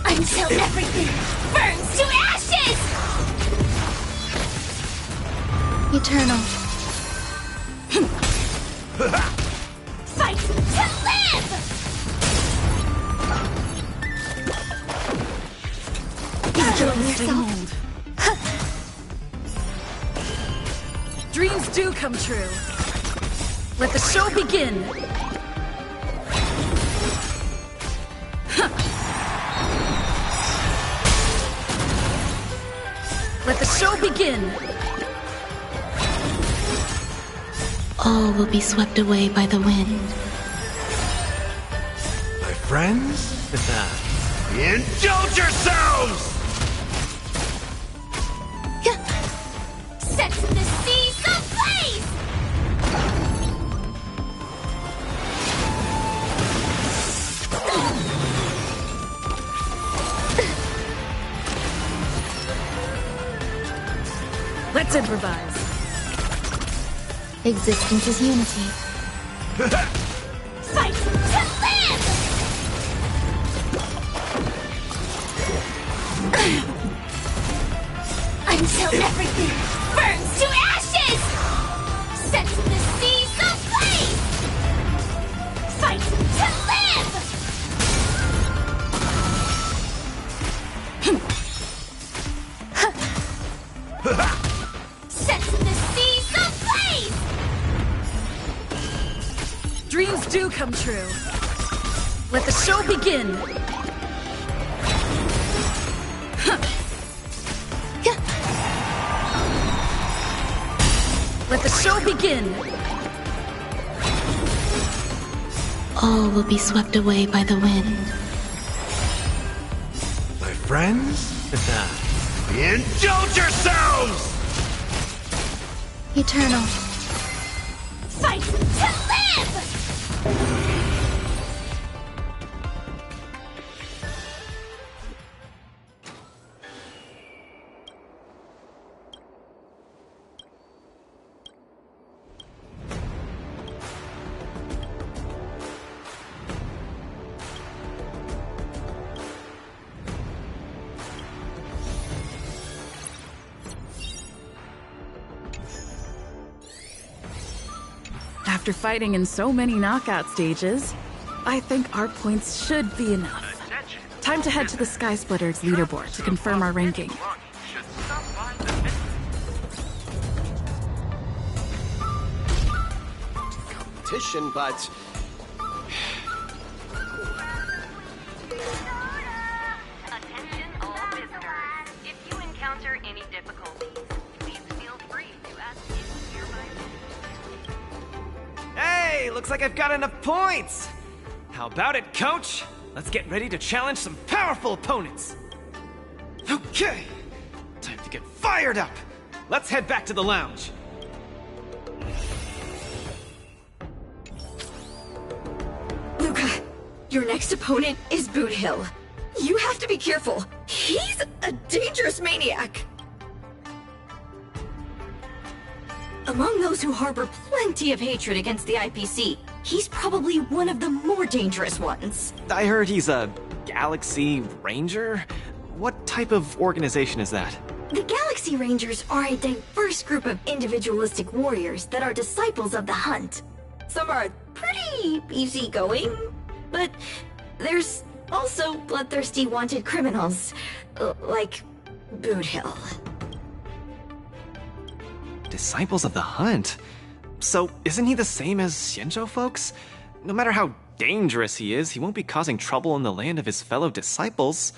Until everything burns to ashes! Eternal. Fight to live! Enjoy yourself. Dreams do come true. Let the show begin. Let the show begin. All will be swept away by the wind. My friends? Indulge yourselves! Set the seas ablaze! Let's improvise. Existence is unity. Fight to live! Until everything burns to ashes! Set the seas ablaze! Fight to live! Set the seas ablaze! Dreams do come true. Let the show begin. Let the show begin. All will be swept away by the wind. My friends? Indulge yourselves! Eternal. Fight to live! After fighting in so many knockout stages, I think our points should be enough. Time to head to the Sky Splitter's leaderboard to confirm our ranking. Competition, but Attention all visitors. If you encounter any difficulties, please feel free to ask any nearby visitors. hey, looks like I've got enough points. How about it, coach? Let's get ready to challenge some powerful opponents. Okay, time to get fired up. Let's head back to the lounge. Luca, your next opponent is Boot Hill. You have to be careful. He's a dangerous maniac. Among those who harbor plenty of hatred against the IPC, he's probably one of the more dangerous ones. I heard he's a Galaxy Ranger? What type of organization is that? The Galaxy Rangers are a diverse group of individualistic warriors that are disciples of the hunt. Some are pretty easygoing, but there's also bloodthirsty wanted criminals, like Boot Hill. Disciples of the Hunt? So, isn't he the same as Xianzhou folks? No matter how dangerous he is, he won't be causing trouble in the land of his fellow disciples,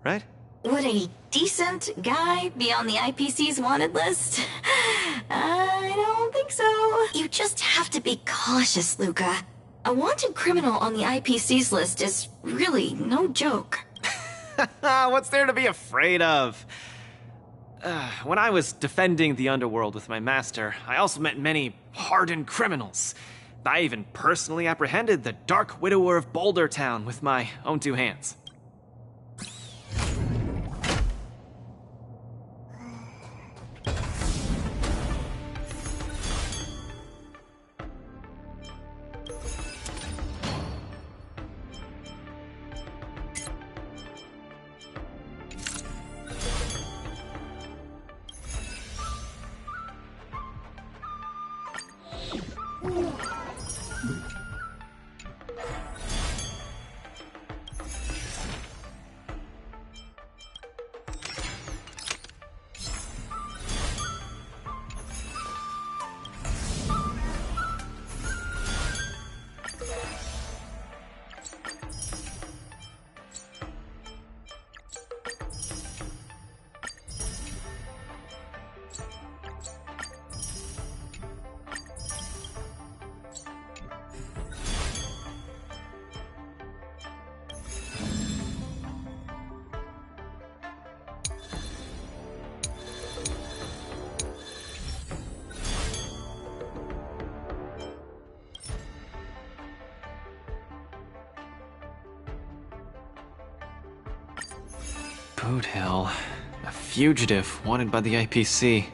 right? Would a decent guy be on the IPC's wanted list? I don't think so. You just have to be cautious, Luca. A wanted criminal on the IPC's list is really no joke. What's there to be afraid of? When I was defending the underworld with my master, I also met many hardened criminals. I even personally apprehended the Dark Widower of Boulder Town with my own two hands. Boot Hill. A fugitive wanted by the IPC.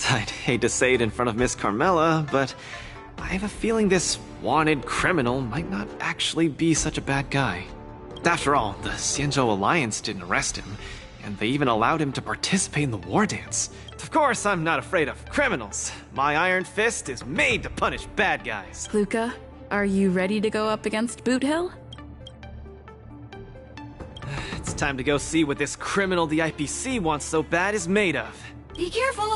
I'd hate to say it in front of Miss Carmela, but I have a feeling this wanted criminal might not actually be such a bad guy. After all, the Xianzhou Alliance didn't arrest him, and they even allowed him to participate in the war dance. Of course, I'm not afraid of criminals. My iron fist is made to punish bad guys. Luca, are you ready to go up against Boot Hill? It's time to go see what this criminal the IPC wants so bad is made of. Be careful!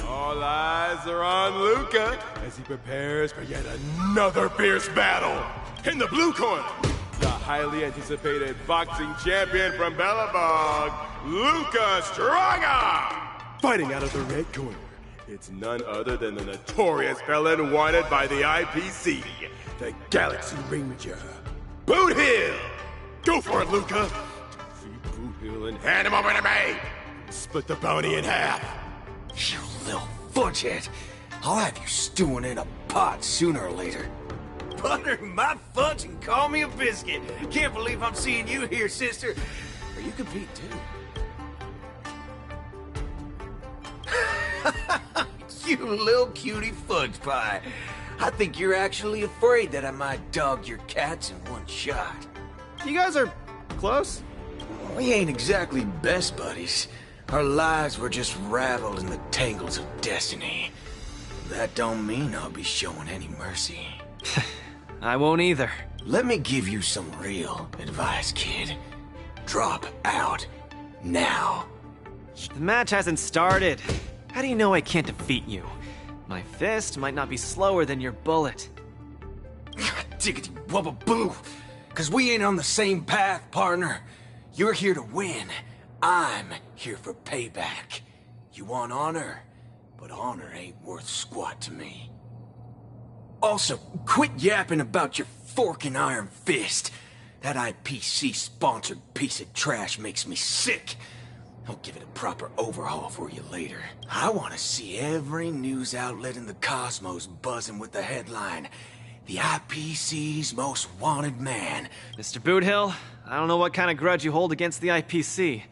All eyes are on Luca as he prepares for yet another fierce battle. In the blue corner, the highly anticipated boxing champion from Belobog, Luca Straga! Fighting out of the red corner, it's none other than the notorious felon wanted by the IPC, the Galaxy Ranger, Boot Hill! Go for it, Luca! Defeat Boot Hill and hand him over to me! Split the bounty in half! You little fudgehead. I'll have you stewing in a pot sooner or later. Butter my fudge and call me a biscuit. Can't believe I'm seeing you here, sister. Or you compete too. You little cutie fudge pie. I think you're actually afraid that I might dog your cats in one shot. You guys are close? We ain't exactly best buddies. Our lives were just raveled in the tangles of destiny. That don't mean I'll be showing any mercy. I won't either. Let me give you some real advice, kid. Drop out. Now. The match hasn't started. How do you know I can't defeat you? My fist might not be slower than your bullet. Diggity wubba boo! Cause we ain't on the same path, partner. You're here to win. I'm here for payback. You want honor, but honor ain't worth squat to me. Also, quit yapping about your forking iron fist. That IPC-sponsored piece of trash makes me sick. I'll give it a proper overhaul for you later. I want to see every news outlet in the cosmos buzzing with the headline, "The IPC's most wanted man." Mr. Boot Hill, I don't know what kind of grudge you hold against the IPC,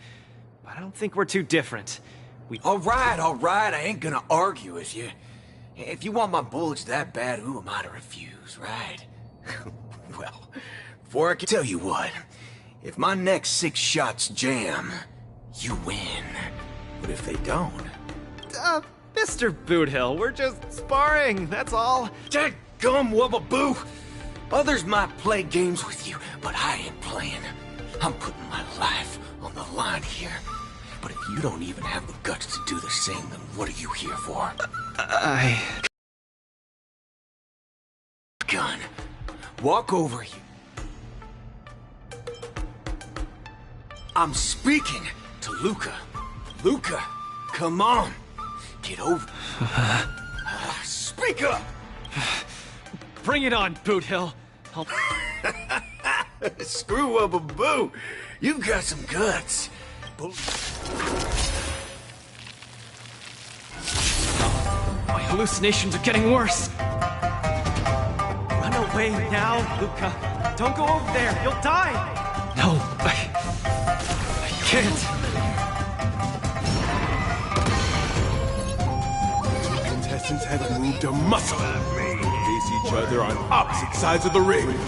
but I don't think we're too different. All right, I ain't gonna argue with you. If you want my bullets that bad, who am I to refuse, right? Well, before I can tell you what, if my next 6 shots jam, you win. But if they don't... Mr. Boot Hill, we're just sparring, that's all. Dadgum wubba-boo! Others might play games with you, but I ain't playing. I'm putting my life on the line here. But if you don't even have the guts to do the same, then what are you here for? Gun. Walk over here. I'm speaking to Luca. Luca, come on. Get over. Speak up. Bring it on, Boot Hill. Screw up a boo. You've got some guts. My hallucinations are getting worse. Run away now, Luca. Don't go over there. You'll die. No, I can't. Contestants have moved a muscle. They face each other on opposite sides of the ring.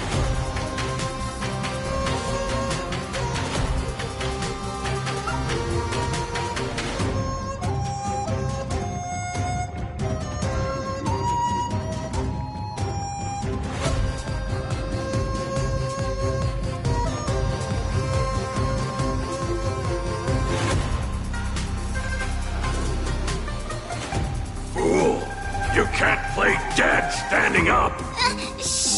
dead standing up. Shh.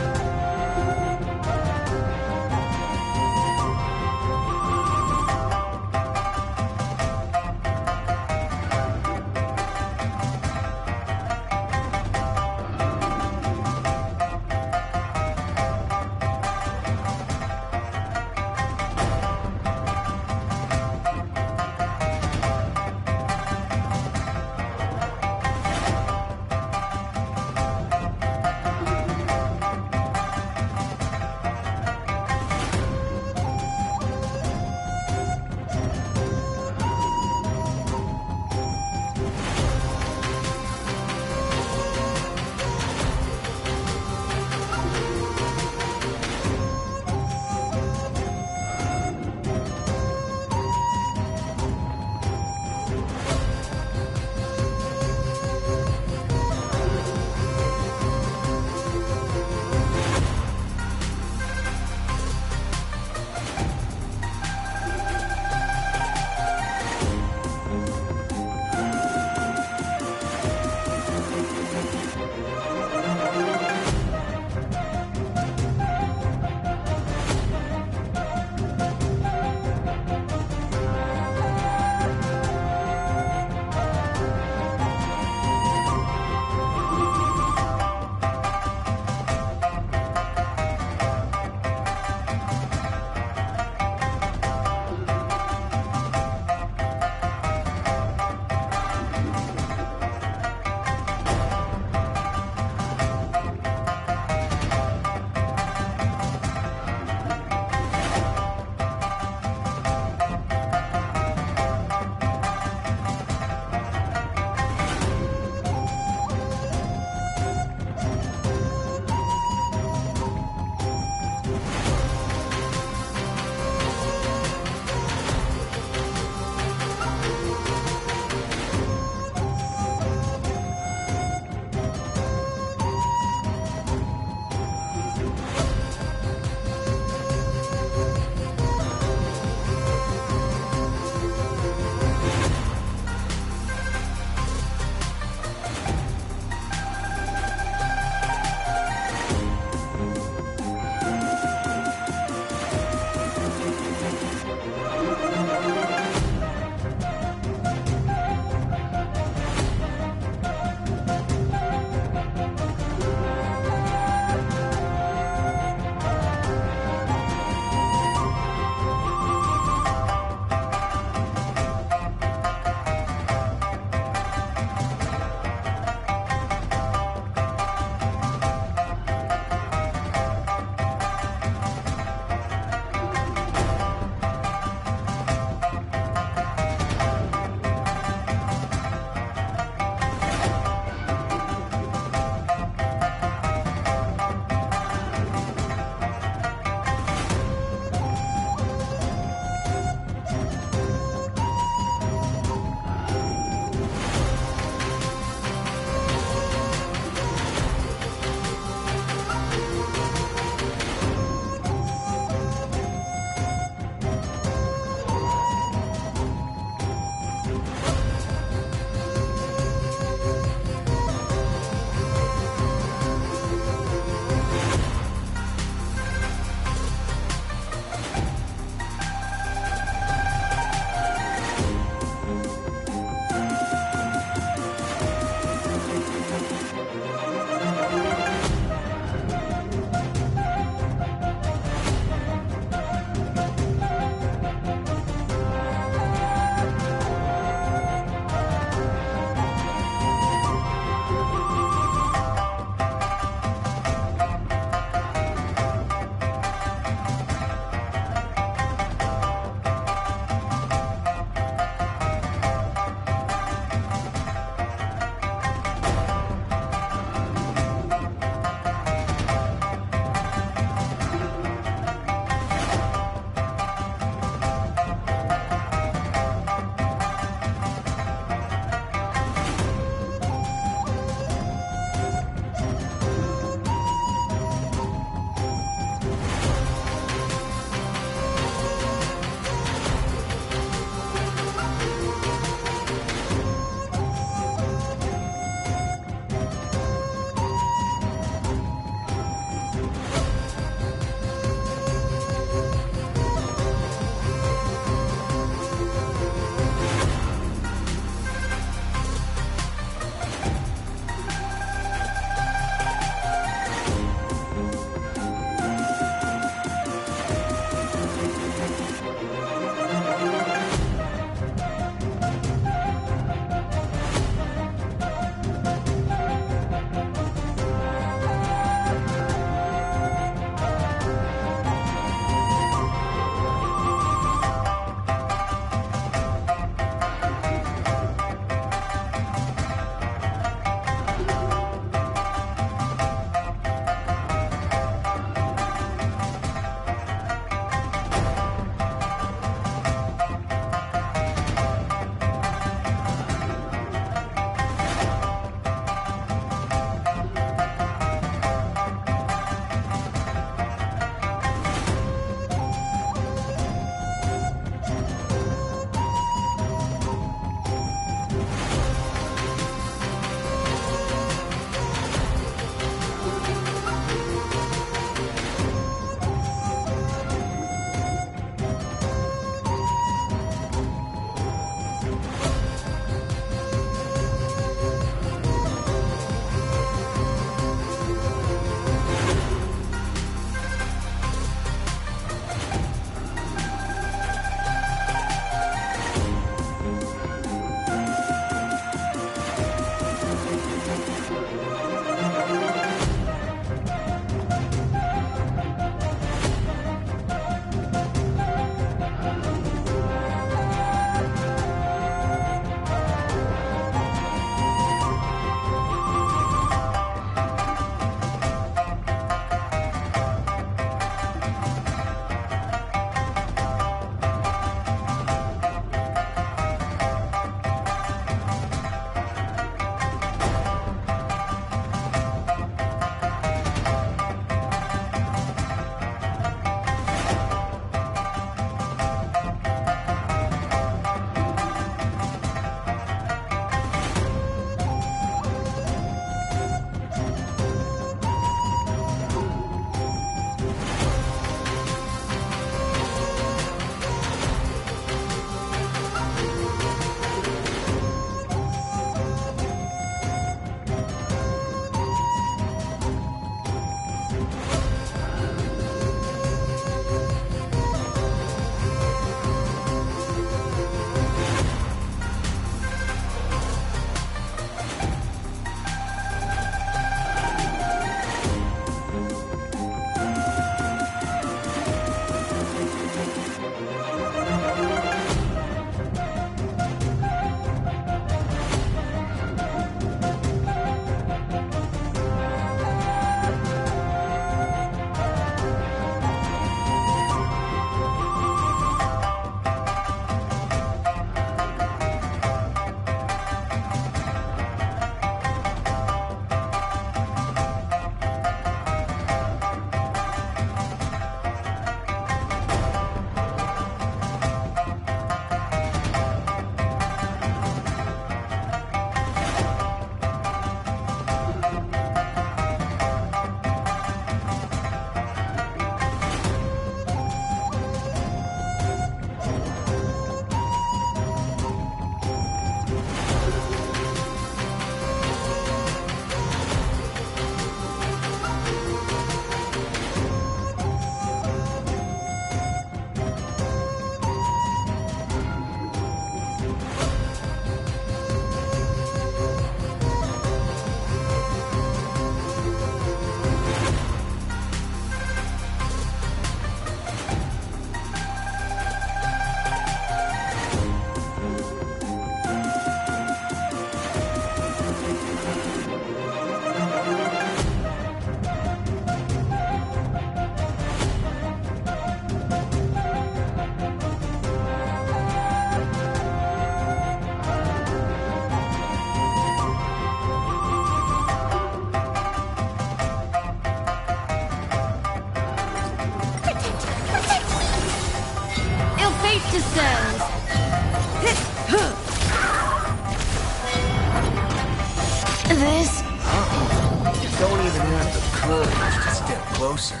courage to step closer.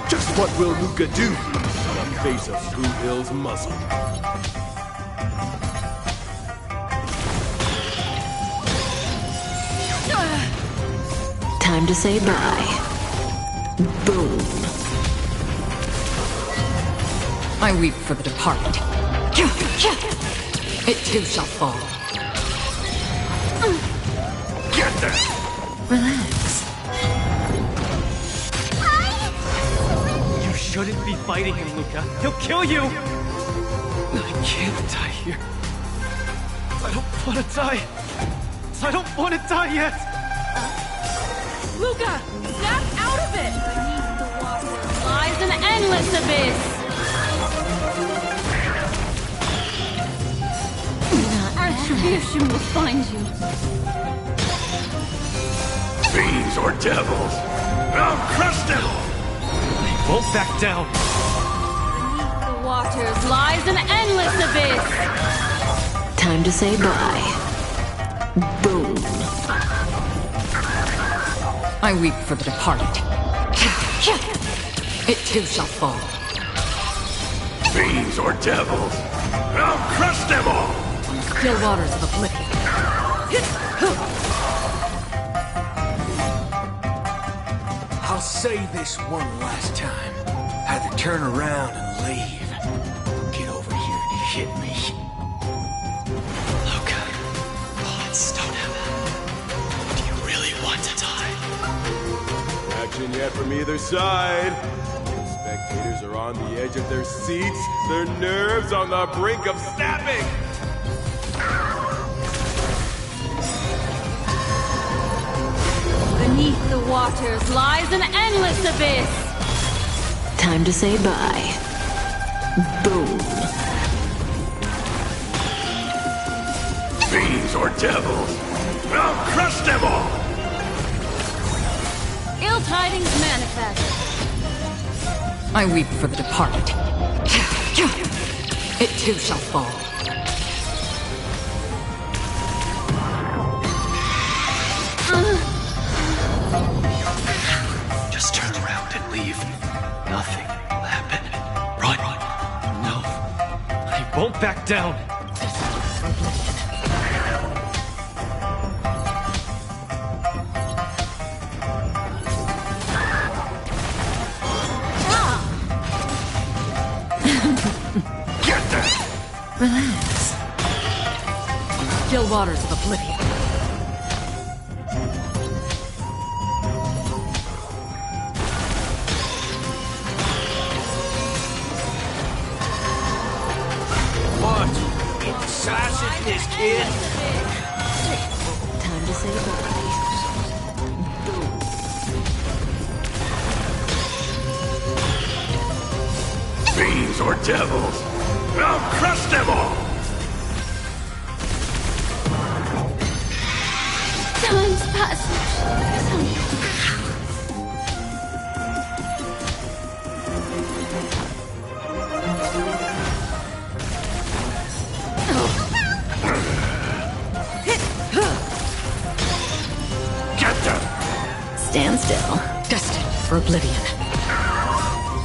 Just what will Luca do in the face of Blue Hill's muzzle? Time to say bye. Boom. I weep for the departed. It too shall fall. Get there! Relax. You shouldn't be fighting him, Luca. He'll kill you! I can't die here. I don't want to die. I don't want to die yet! Luca! Snap out of it! Beneath the water lies an endless abyss! Retribution will find you. Fiends or devils, I'll crush them! I won't back down. Beneath the waters lies an endless abyss! Time to say bye. Boom. I weep for the departed. It too shall fall. Fiends or devils, I'll crush them all! Still waters of oblivion. I'll say this one last time. Either turn around and leave. Get over here and hit me. Luca, bullets don't have. Do you really want to die? No action yet from either side. The spectators are on the edge of their seats, their nerves on the brink of snapping. Beneath the waters lies an endless abyss! Time to say bye. Boom. Fiends or devils, I'll crush them all! Ill tidings manifest. I weep for the departed. It too shall fall. Just turn around and leave. Nothing will happen. Run. No. I won't back down. Get there! Relax. Still waters of oblivion. Indecisiveness, kid! Time to say bye. Fiends or devils, I'll crush them all! Time's passage. Get them! Stand still. Destined for oblivion.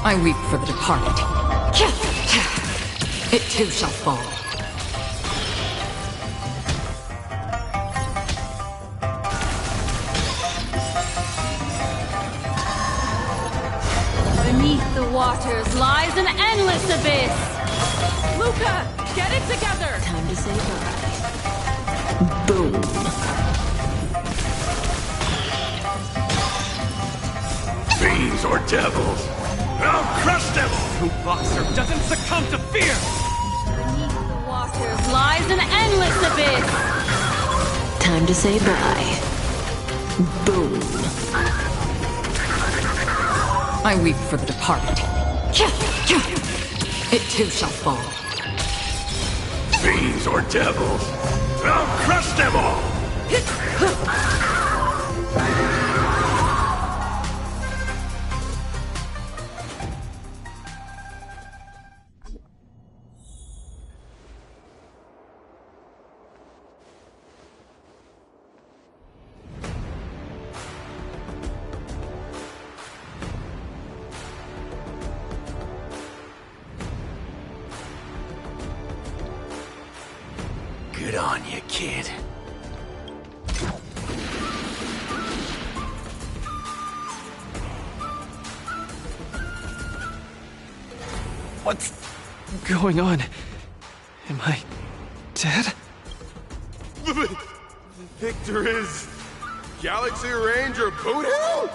I weep for the departed. It too shall fall. Beneath the waters lies an endless abyss! Luca, get it together! Time to say bye. Boom. Fiends or devils, I'll crush them all! Who boxer doesn't succumb to fear! Beneath the waters lies an endless abyss! Time to say bye. Boom. I weep for the departed. It too shall fall. Fiends or devils, I'll crush them all! on you, kid. What's going on? Am I dead? Victor is Galaxy Ranger Boot Hill?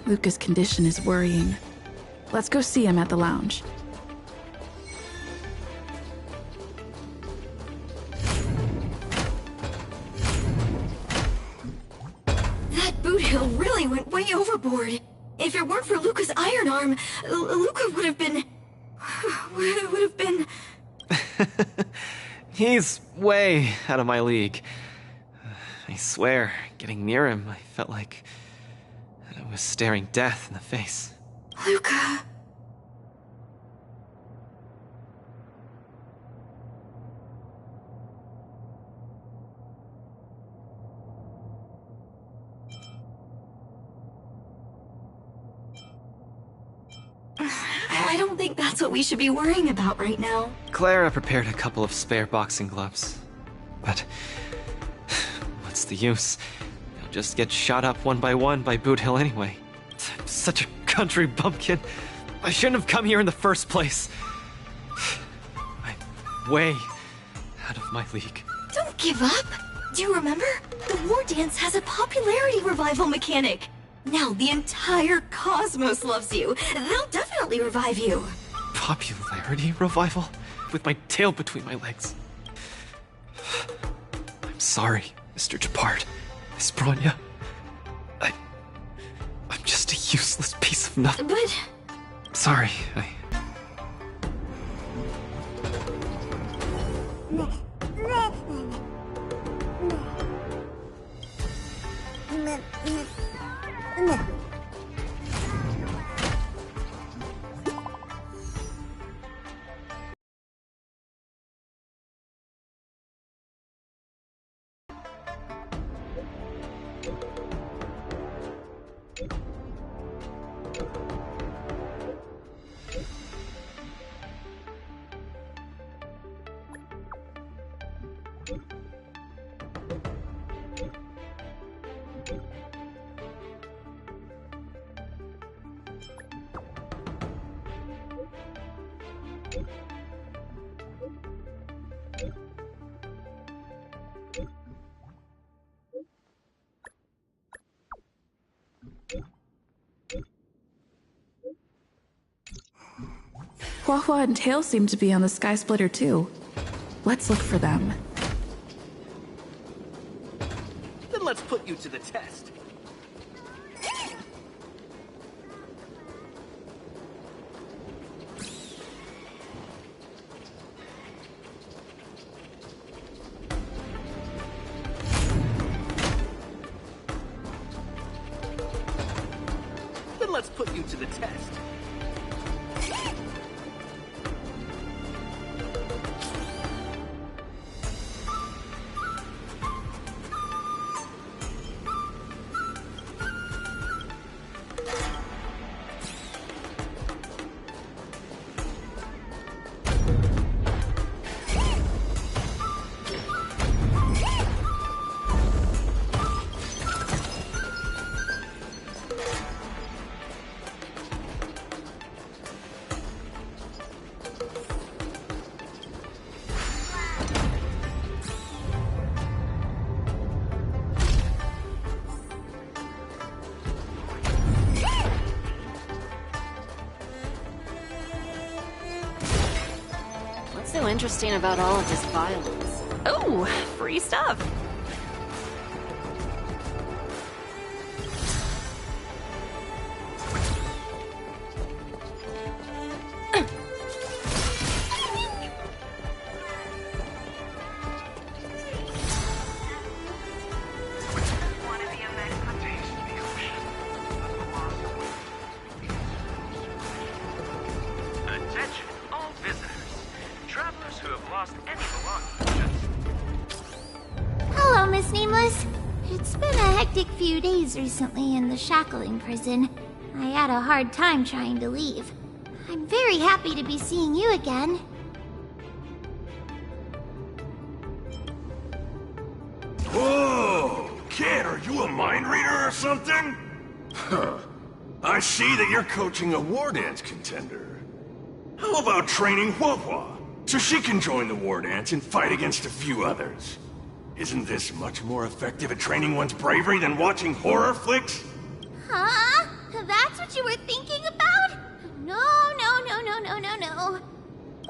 Luca's condition is worrying. Let's go see him at the lounge. That boot hill really went way overboard. If it weren't for Luca's iron arm, Luca would have been... He's way out of my league. I swear, getting near him, I felt like I was staring death in the face. Luca... I don't think that's what we should be worrying about right now. Clara prepared a couple of spare boxing gloves. But... what's the use? He'll just get shot up one by Boot Hill anyway. I'm such a country bumpkin. I shouldn't have come here in the first place. way out of my league. Don't give up! Do you remember? The Wardance has a popularity revival mechanic! Now the entire cosmos loves you. They'll definitely revive you. Popularity revival? With my tail between my legs. I'm sorry, Mr. Gepard. Miss Bronya. I'm just a useless piece of nothing. But... Sorry, Hua and Tail seem to be on the Sky Splitter too. Let's look for them. Then let's put you to the test. Then let's put you to the test. So interesting about all of this violence. Oh, free stuff. Hello, Miss Nameless. It's been a hectic few days recently in the shackling prison. I had a hard time trying to leave. I'm very happy to be seeing you again. Whoa! Kid, are you a mind reader or something? Huh. I see that you're coaching a Wardance contender. How about training Hua so she can join the Wardance and fight against a few others? Isn't this much more effective at training one's bravery than watching horror flicks? Huh? That's what you were thinking about? No.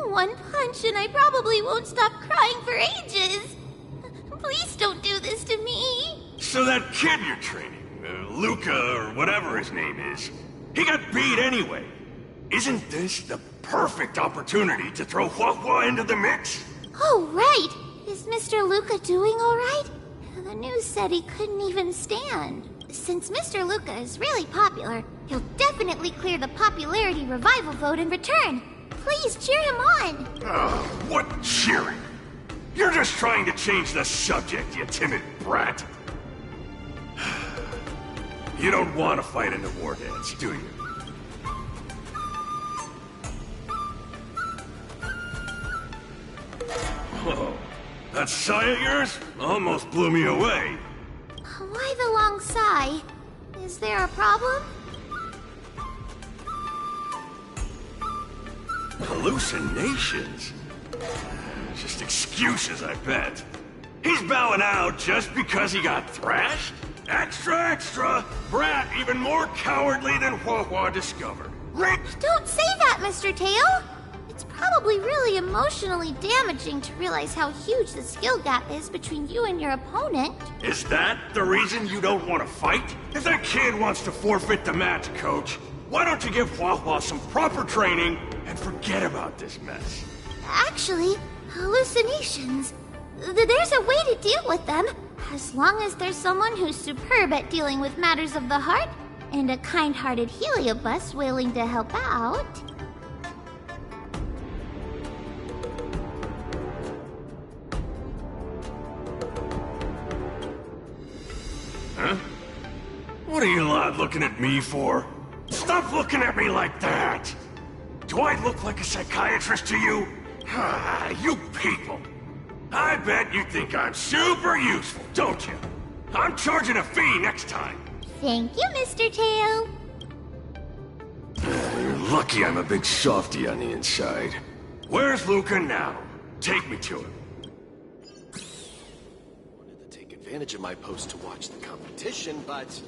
One punch and I probably won't stop crying for ages. Please don't do this to me. So that kid you're training, Luca or whatever his name is, he got beat anyway. Isn't this the perfect opportunity to throw Hua into the mix? Oh, right. Is Mr. Luca doing all right? The news said he couldn't even stand. Since Mr. Luca is really popular, he'll definitely clear the popularity revival vote in return. Please cheer him on. What cheering? You're just trying to change the subject, you timid brat. You don't want to fight in the Wardance, do you? Whoa, that sigh of yours almost blew me away. Why the long sigh? Is there a problem? Hallucinations? Just excuses, I bet. He's bowing out just because he got thrashed? Extra, extra! Brat even more cowardly than Huahua discovered. Don't say that, Mr. Tail! It's probably really emotionally damaging to realize how huge the skill gap is between you and your opponent. Is that the reason you don't want to fight? If that kid wants to forfeit the match, Coach, why don't you give Huahua some proper training and forget about this mess? Actually, hallucinations. There's a way to deal with them, as long as there's someone who's superb at dealing with matters of the heart, and a kind-hearted Heliobus willing to help out. Huh? What are you lot looking at me for? Stop looking at me like that! Do I look like a psychiatrist to you? You people! I bet you think I'm super useful, don't you? I'm charging a fee next time. Thank you, Mr. Tail. You're lucky I'm a big softy on the inside. Where's Luca now? Take me to him. Wanted to take advantage of my post to watch the competition, but...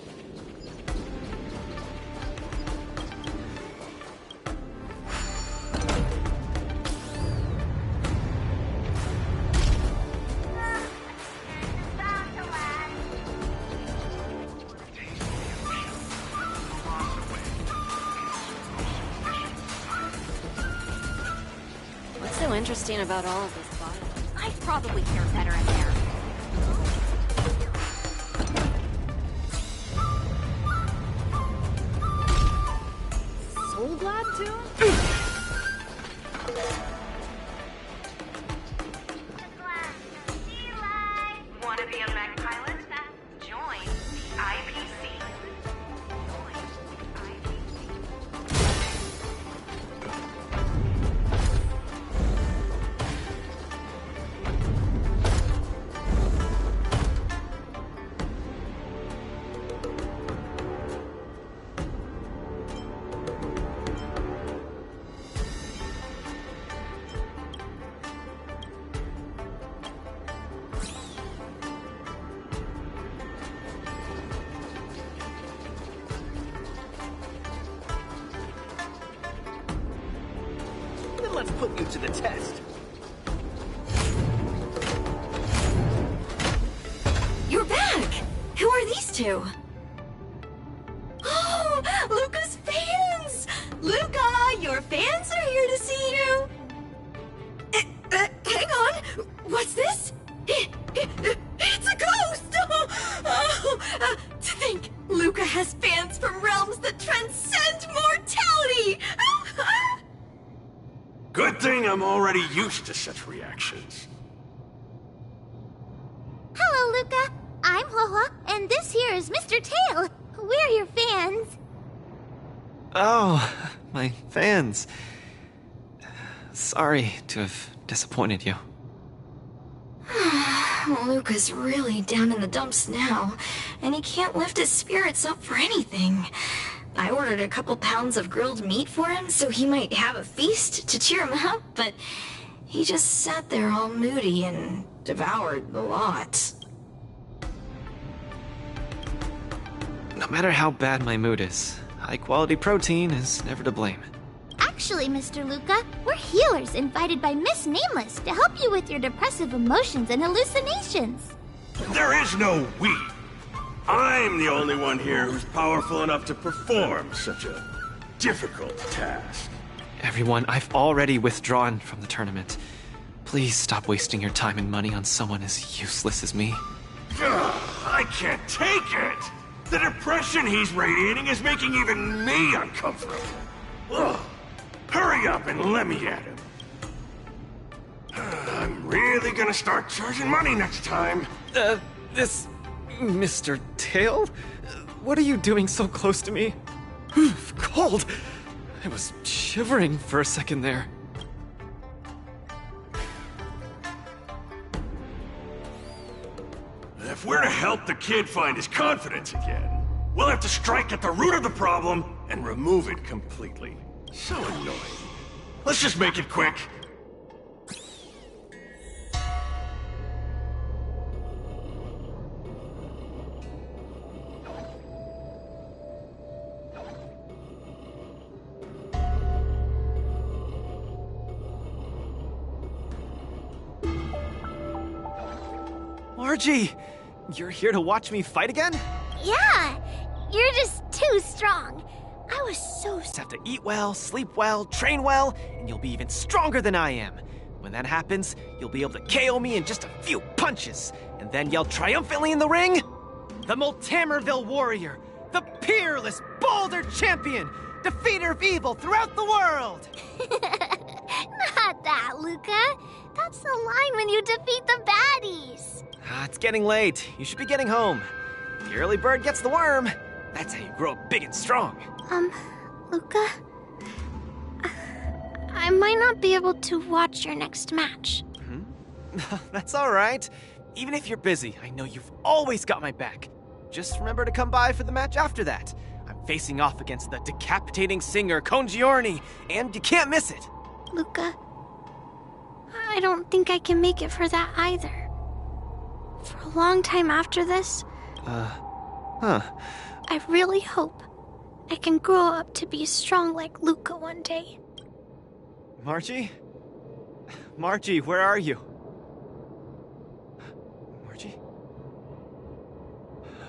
What's so interesting about all of this violence? I'd probably fare better in there. Soul Glad too? Want to be a mech pilot? Join the IPC. Then let's put you to the test. You're back! Who are these two? Oh, Luca's fans! Luca, your fans are here to see you! Hang on! What's this? It's a ghost! To think, Luca has fans from realms that transcend mortality! Good thing I'm already used to such reactions. Hello, Luca. I'm Huahua, and this here is Mr. Tail. We're your fans. Oh, my fans. Sorry to have disappointed you. Luca's really down in the dumps now, and he can't lift his spirits up for anything. I ordered a couple pounds of grilled meat for him so he might have a feast to cheer him up, but he just sat there all moody and devoured the lot. No matter how bad my mood is, high-quality protein is never to blame. Actually, Mr. Luca, we're healers invited by Miss Nameless to help you with your depressive emotions and hallucinations. There is no we. I'm the only one here who's powerful enough to perform such a difficult task. Everyone, I've already withdrawn from the tournament. Please stop wasting your time and money on someone as useless as me. Ugh, I can't take it! The depression he's radiating is making even me uncomfortable. Ugh. Hurry up and let me at him. I'm really gonna start charging money next time. This... Mr. Tail? What are you doing so close to me? Cold! I was shivering for a second there. If we're to help the kid find his confidence again, we'll have to strike at the root of the problem and remove it completely. So annoying. Let's just make it quick. Margie! You're here to watch me fight again? Yeah, you're just too strong. I was so... Just have to eat well, sleep well, train well, and you'll be even stronger than I am. When that happens, you'll be able to KO me in just a few punches, and then yell triumphantly in the ring, "The Multamerville Warrior, the peerless Boulder Champion, defeater of evil throughout the world!" Not that, Luca. That's the line when you defeat the baddies. It's getting late. You should be getting home. The early bird gets the worm. That's how you grow up big and strong. Luca? I might not be able to watch your next match. That's all right. Even if you're busy, I know you've always got my back. Just remember to come by for the match after that. I'm facing off against the decapitating singer Congiorni, and you can't miss it. Luca, I don't think I can make it for that either. For a long time after this, I really hope I can grow up to be strong like Luca one day. Margie? Margie, where are you? Margie?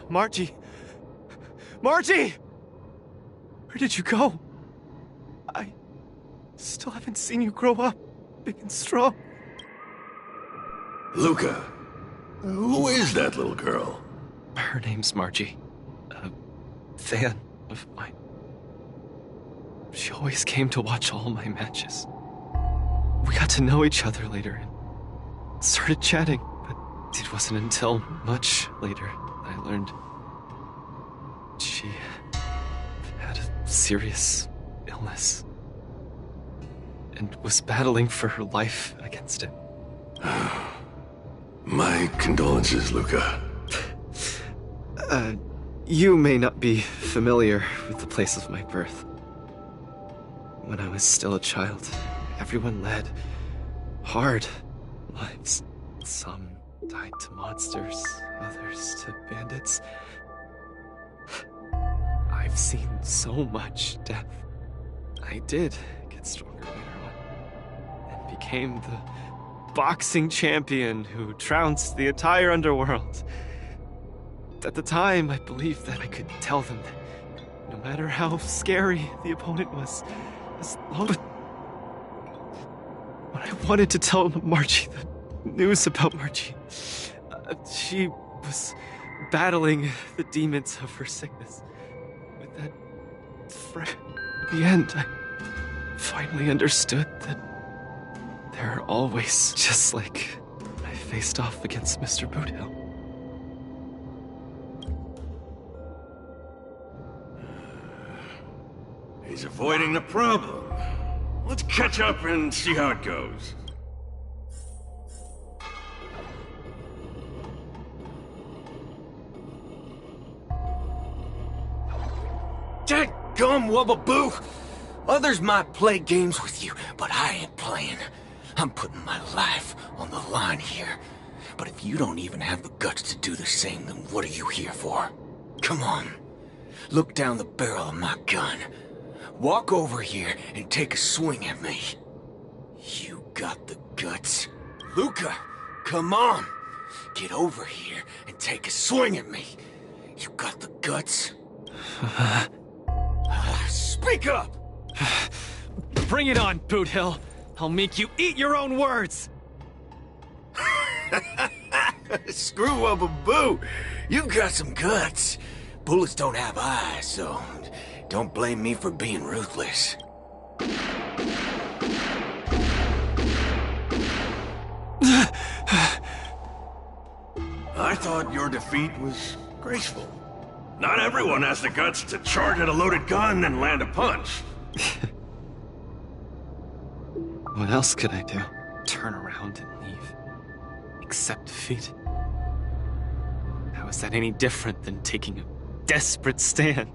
Margie? Margie! Where did you go? I still haven't seen you grow up big and strong. Luca, who is that little girl? Her name's Margie. A fan of mine. She always came to watch all my matches. We got to know each other later and started chatting, but it wasn't until much later that I learned she had a serious illness and was battling for her life against it. My condolences, Luca. You may not be familiar with the place of my birth. When I was still a child, everyone led hard lives. Some died to monsters, others to bandits. I've seen so much death. I did get stronger later on, and became the boxing champion who trounced the entire underworld. At the time, I believed that I could tell them that no matter how scary the opponent was, as long as... When I wanted to tell Margie the news about Margie, she was battling the demons of her sickness. With that friend, in the end, I finally understood that they're always just like I faced off against Mr. Boothill. He's avoiding the problem. Let's catch up and see how it goes. Dadgum Wubbaboo! Others might play games with you, but I ain't playing. I'm putting my life on the line here. But if you don't even have the guts to do the same, then what are you here for? Come on. Look down the barrel of my gun. Walk over here and take a swing at me. You got the guts? Luca, come on. Get over here and take a swing at me. You got the guts? Speak up! Bring it on, Boothill. I'll make you eat your own words. Screw Wubbaboo. You've got some guts. Bullets don't have eyes, so don't blame me for being ruthless. I thought your defeat was graceful. Not everyone has the guts to charge at a loaded gun and land a punch. What else could I do? Turn around and leave? Accept defeat? How is that any different than taking a desperate stand?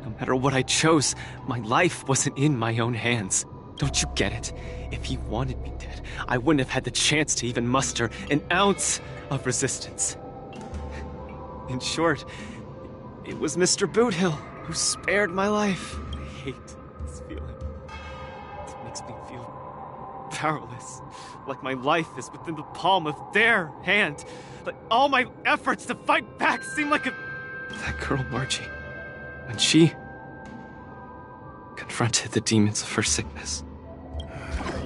No matter what I chose, my life wasn't in my own hands. Don't you get it? If he wanted me dead, I wouldn't have had the chance to even muster an ounce of resistance. In short, it was Mr. Boothill who spared my life. I hate this feeling. It makes me feel powerless, like my life is within the palm of their hand. but all my efforts to fight back seem like a... That girl, Margie, when she confronted the demons of her sickness.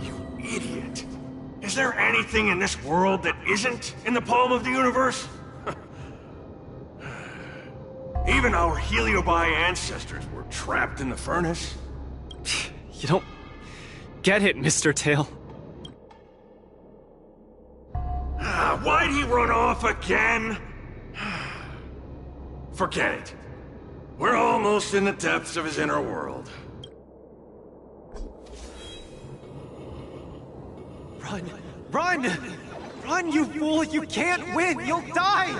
You idiot. Is there anything in this world that isn't in the palm of the universe? Even our Heliobi ancestors were trapped in the furnace. You don't get it, Mr. Tail. Why'd he run off again? Forget it. We're almost in the depths of his inner world. Run! Run! Run, you fool! You can't win! You'll die!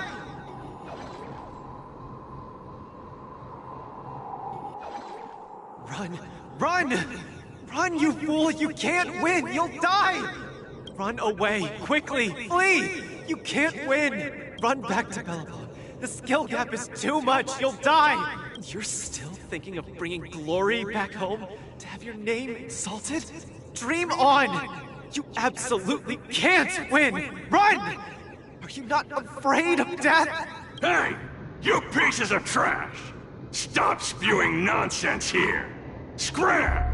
Run! Run! Run, you fool! You can't win! You'll die! Run away! Quickly! Flee! You can't win! Run back to Bellabog. The skill gap is too much! You'll die! You're still thinking of bringing glory back home? To have your name insulted? Dream on! You absolutely can't win! Run! Are you not afraid of death? Hey! You pieces of trash! Stop spewing nonsense here! Scram!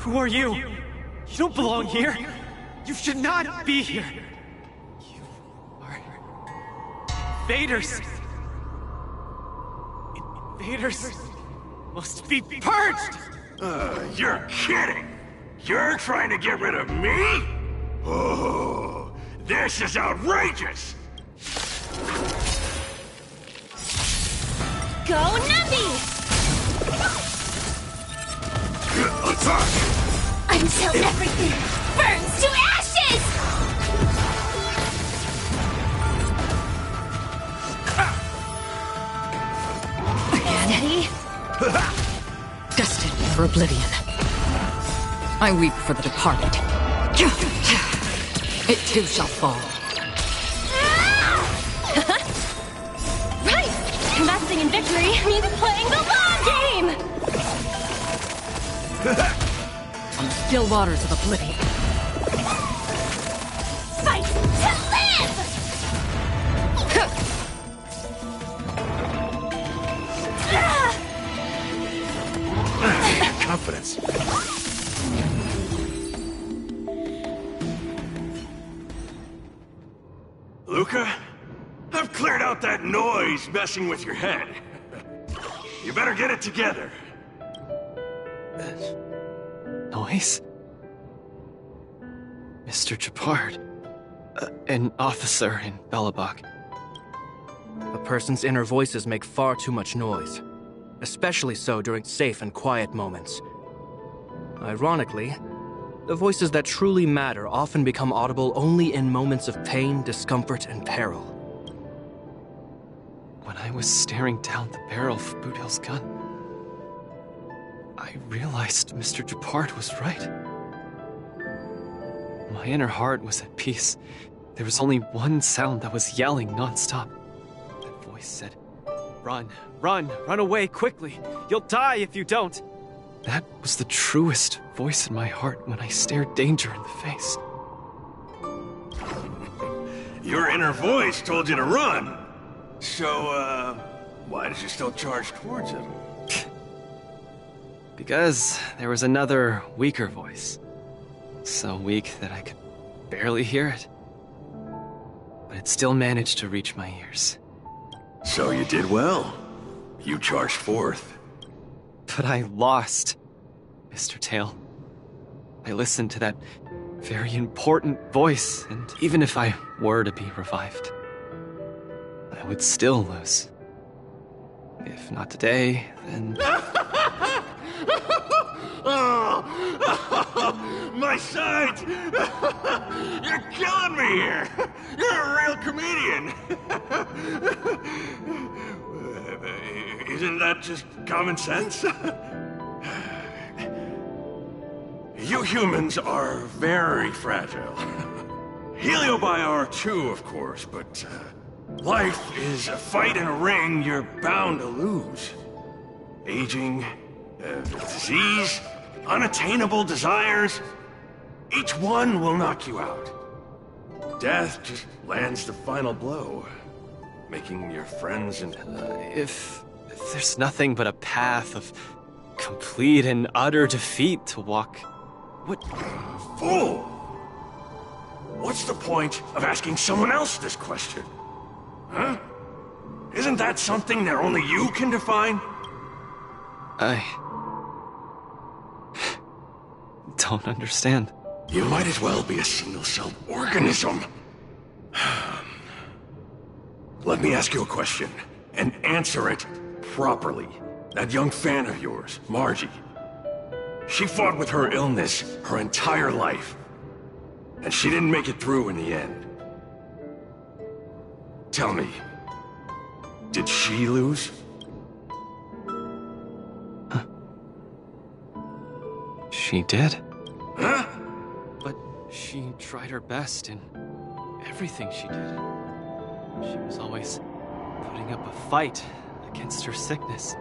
Who are you? You don't belong here! You should not be here! You are... invaders! Invaders must be purged! You're kidding! You're trying to get rid of me? Oh, this is outrageous! Go Nuppy! Attack! Until everything burns to ashes! Steady. Destined for oblivion. I weep for the departed. It too shall fall. Right! Investing in victory means playing the long game! On the still waters of oblivion. Fight to live! Confidence. Luca, I've cleared out that noise messing with your head. You better get it together. Noise? Mr. Japard. An officer in Bellabog. A person's inner voices make far too much noise. Especially so during safe and quiet moments. Ironically, the voices that truly matter often become audible only in moments of pain, discomfort, and peril. When I was staring down the barrel of Boudil's gun, I realized Mr. Japard was right. My inner heart was at peace. There was only one sound that was yelling nonstop. That voice said, "Run, run, run away quickly! You'll die if you don't!" That was the truest voice in my heart when I stared danger in the face. Your inner voice told you to run. So, why did you still charge towards it? Because there was another, weaker voice. So weak that I could barely hear it. But it still managed to reach my ears. So you did well. You charged forth. But I lost, Mr. Tail. I listened to that very important voice, and even if I were to be revived, I would still lose. If not today, then... Oh, my sight! You're killing me here! You're a real comedian! Isn't that just common sense? You humans are very fragile. Heliobi are too, of course, but life is a fight in a ring you're bound to lose. Aging, disease, unattainable desires, each one will knock you out. death just lands the final blow, making your friends and... If there's nothing but a path of complete and utter defeat to walk, what... Fool! What's the point of asking someone else this question? Huh? Isn't that something that only you can define? I... don't understand. You might as well be a single-celled organism. Let me ask you a question, and answer it properly. That young fan of yours, Margie, she fought with her illness her entire life, and she didn't make it through in the end. Tell me, did she lose? She did. Huh? But she tried her best in everything she did. She was always putting up a fight against her sickness.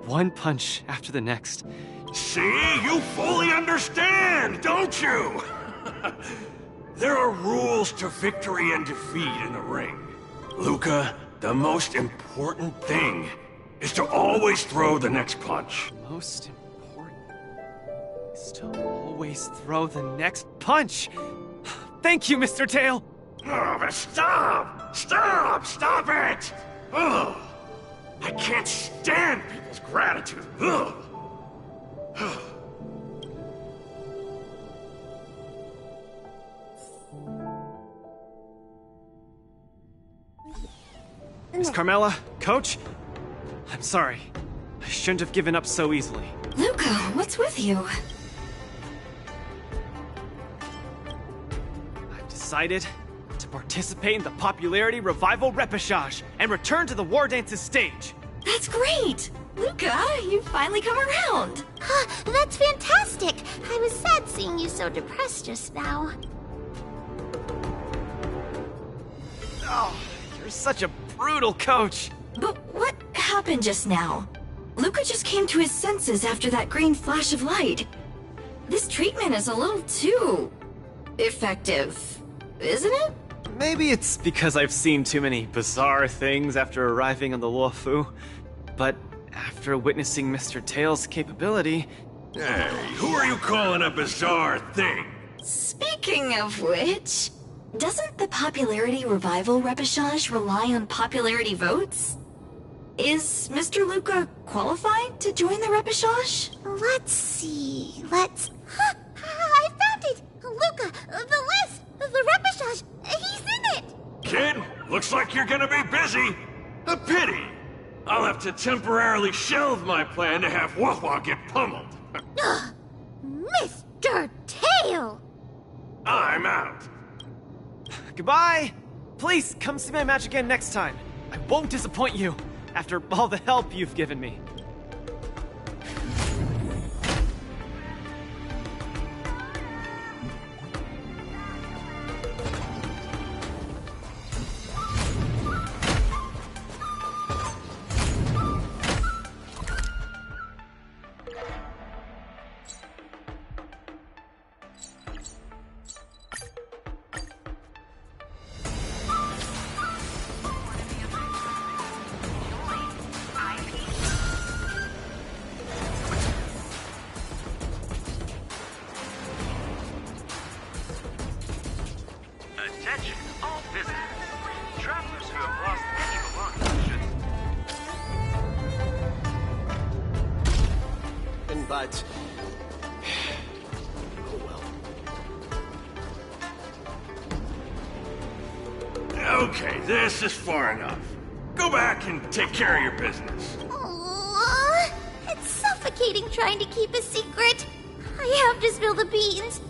One punch after the next. See? You fully understand, don't you? There are rules to victory and defeat in the ring. Luca, the most important thing is to always throw the next punch. Most important is to always throw the next punch. Thank you, Mr. Tail. Oh, but stop! Stop! Stop it! Ugh. I can't stand people's gratitude. Ugh. Miss Carmela, Coach, I'm sorry. I shouldn't have given up so easily. Luca, what's with you? I've decided to participate in the Popularity Revival Repechage and return to the Wardance's stage. That's great! Luca, you've finally come around. That's fantastic. I was sad seeing you so depressed just now. Oh, you're such a brutal coach. But what happened just now? Luca just came to his senses after that green flash of light. This treatment is a little too... effective, isn't it? Maybe it's because I've seen too many bizarre things after arriving on the Luofu, but after witnessing Mr. Tail's capability... Hey, who are you calling a bizarre thing? Speaking of which, doesn't the Popularity Revival Repechage rely on popularity votes? Is Mr. Luca qualified to join the Repechage? Let's see, I found it! Luca, the list! The Repechage! He's in it! Kid, looks like you're gonna be busy. A pity. I'll have to temporarily shelve my plan to have Wawa get pummeled. Mr. Tail! I'm out. Goodbye! Please, come see my match again next time. I won't disappoint you, after all the help you've given me. Attention, all visitors. Travelers who have lost any belongings should... But... oh well. Okay, this is far enough. Go back and take care of your business. Aww, it's suffocating trying to keep a secret. I have to spill the beans.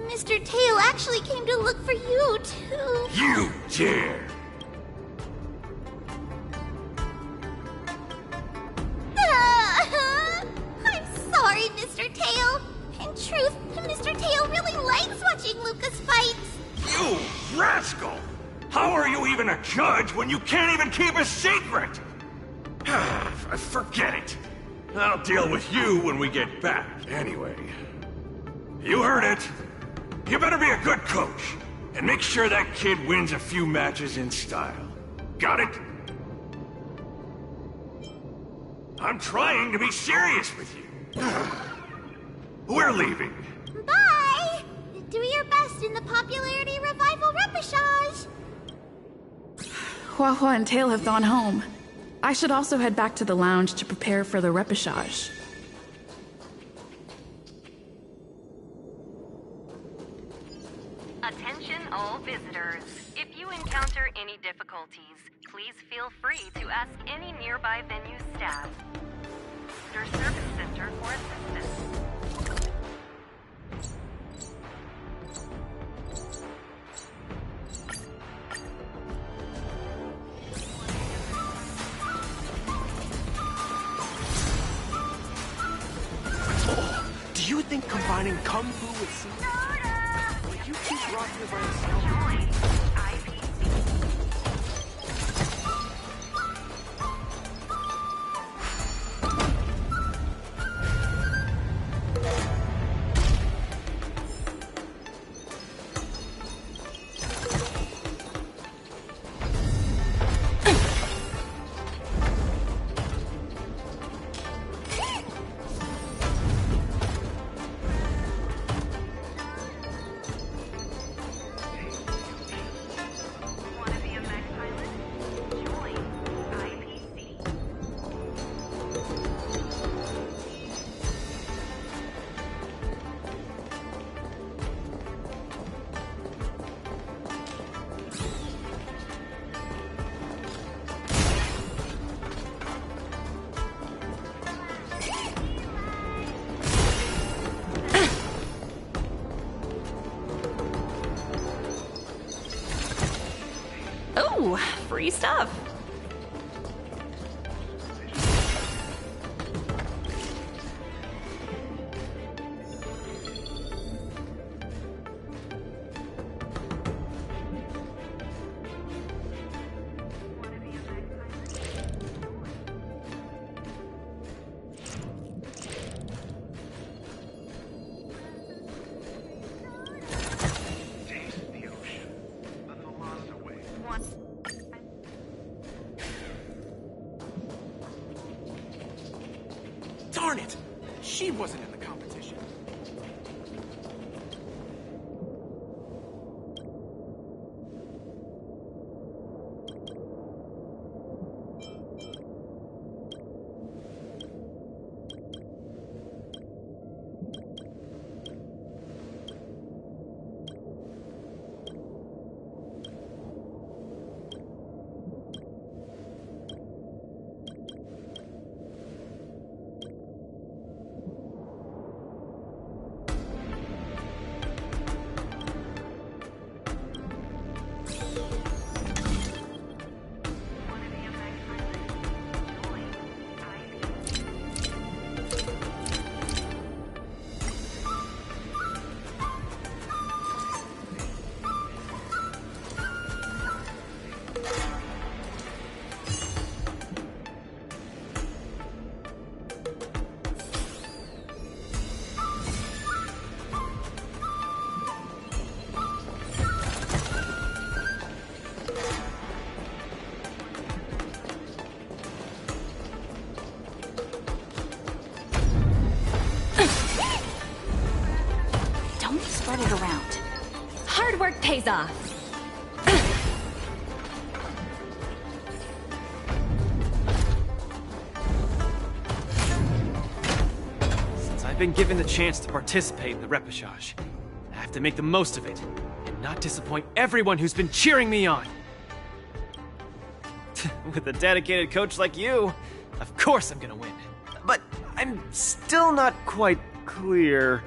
Mr. Tail actually came to look for you, too. You dare! I'm sorry, Mr. Tail. In truth, Mr. Tail really likes watching Lucas fights. You rascal! How are you even a judge when you can't even keep a secret? Forget it. I'll deal with you when we get back. Anyway, you heard it. You better be a good coach, and make sure that kid wins a few matches in style. Got it? I'm trying to be serious with you. We're leaving. Bye! Do your best in the popularity revival repechage! Hua Hua and Tail have gone home. I should also head back to the lounge to prepare for the repechage. Attention all visitors. If you encounter any difficulties, please feel free to ask any nearby venue staff. Your service center for assistance. Do you think combining Kung Fu with Will you keep rocking by yourself? Ooh, free stuff. Darn it! She wasn't in the competition. Spread it around. Hard work pays off. Since I've been given the chance to participate in the repechage, I have to make the most of it and not disappoint everyone who's been cheering me on. With a dedicated coach like you, of course I'm gonna win. But I'm still not quite clear.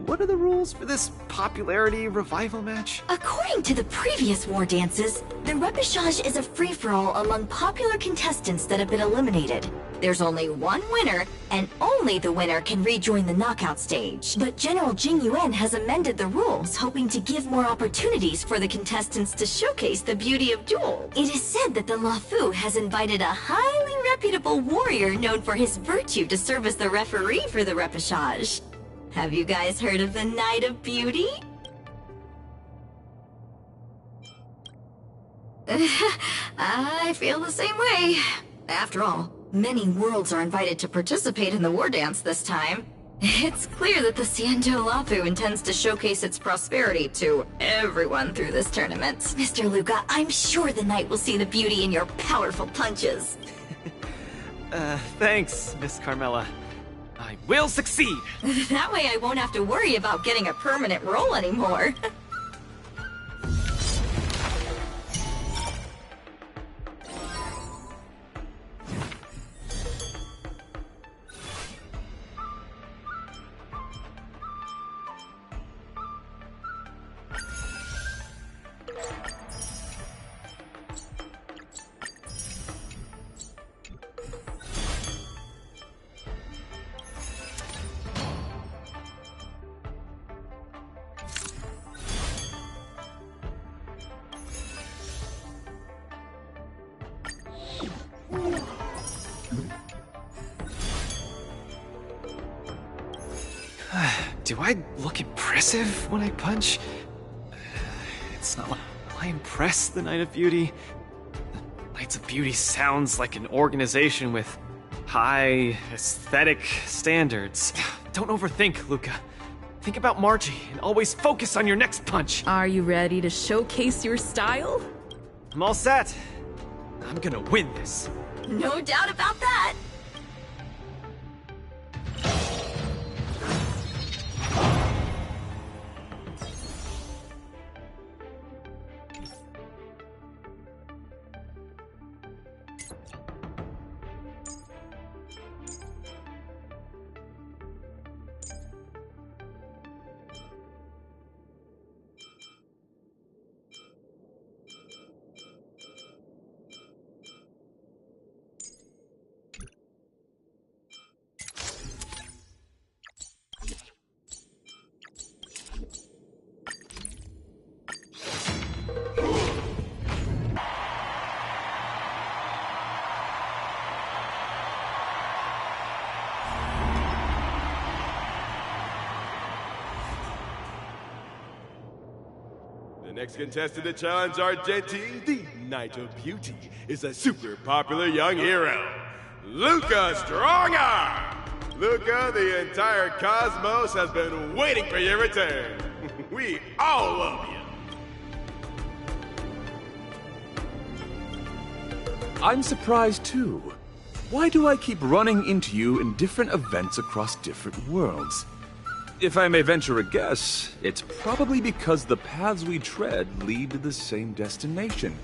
What are the rules for this popularity revival match? According to the previous war dances, the repechage is a free-for-all among popular contestants that have been eliminated. There's only one winner, and only the winner can rejoin the knockout stage. But General Jing Yuan has amended the rules, hoping to give more opportunities for the contestants to showcase the beauty of duel. It is said that the LaFu has invited a highly reputable warrior known for his virtue to serve as the referee for the repechage. Have you guys heard of the Night of Beauty? I feel the same way. After all, many worlds are invited to participate in the war dance this time. It's clear that the Sanjo Lapu intends to showcase its prosperity to everyone through this tournament. Mr. Luca, I'm sure the night will see the beauty in your powerful punches. Thanks, Miss Carmela. I will succeed! That way I won't have to worry about getting a permanent role anymore. Do I look impressive when I punch? It's not like... Will I impress the Knight of Beauty? The Knights of Beauty sounds like an organization with high aesthetic standards. Don't overthink, Luca. Think about Margie and always focus on your next punch. Are you ready to showcase your style? I'm all set. I'm gonna win this. No doubt about that. The next contestant to challenge Argenti, the Knight of Beauty, is a super popular young hero, Luca Strongarm! Luca, the entire cosmos has been waiting for your return. We all love you. I'm surprised too. Why do I keep running into you in different events across different worlds? If I may venture a guess, it's probably because the paths we tread lead to the same destination.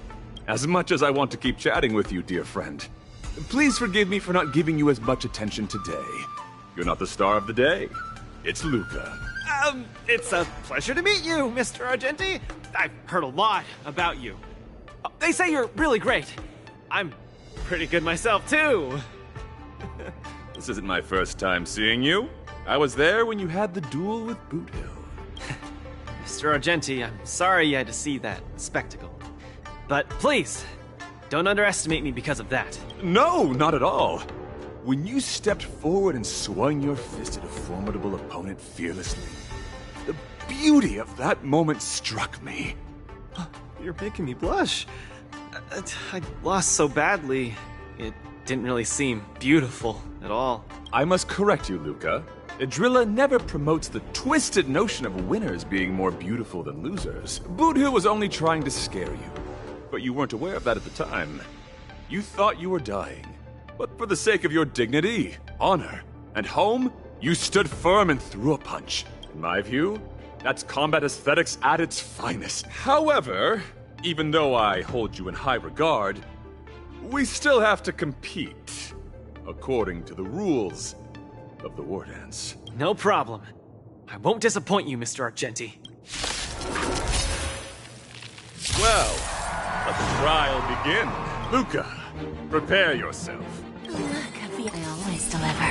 As much as I want to keep chatting with you, dear friend, please forgive me for not giving you as much attention today. You're not the star of the day. It's Luca. It's a pleasure to meet you, Mr. Argenti. I've heard a lot about you. They say you're really great. I'm pretty good myself, too. This isn't my first time seeing you. I was there when you had the duel with Boot Hill. Mr. Argenti, I'm sorry you had to see that spectacle. But please, don't underestimate me because of that. No, not at all. When you stepped forward and swung your fist at a formidable opponent fearlessly, the beauty of that moment struck me. You're making me blush. I lost so badly, it didn't really seem beautiful at all. I must correct you, Luca. Idrilla never promotes the twisted notion of winners being more beautiful than losers. Boot Hill was only trying to scare you, but you weren't aware of that at the time. You thought you were dying, but for the sake of your dignity, honor, and home, you stood firm and threw a punch. In my view, that's combat aesthetics at its finest. However, even though I hold you in high regard, we still have to compete, according to the rules of the war dance. No problem. I won't disappoint you, Mr. Argenti. Well, let the trial begin. Luca, prepare yourself. Luca, I always deliver.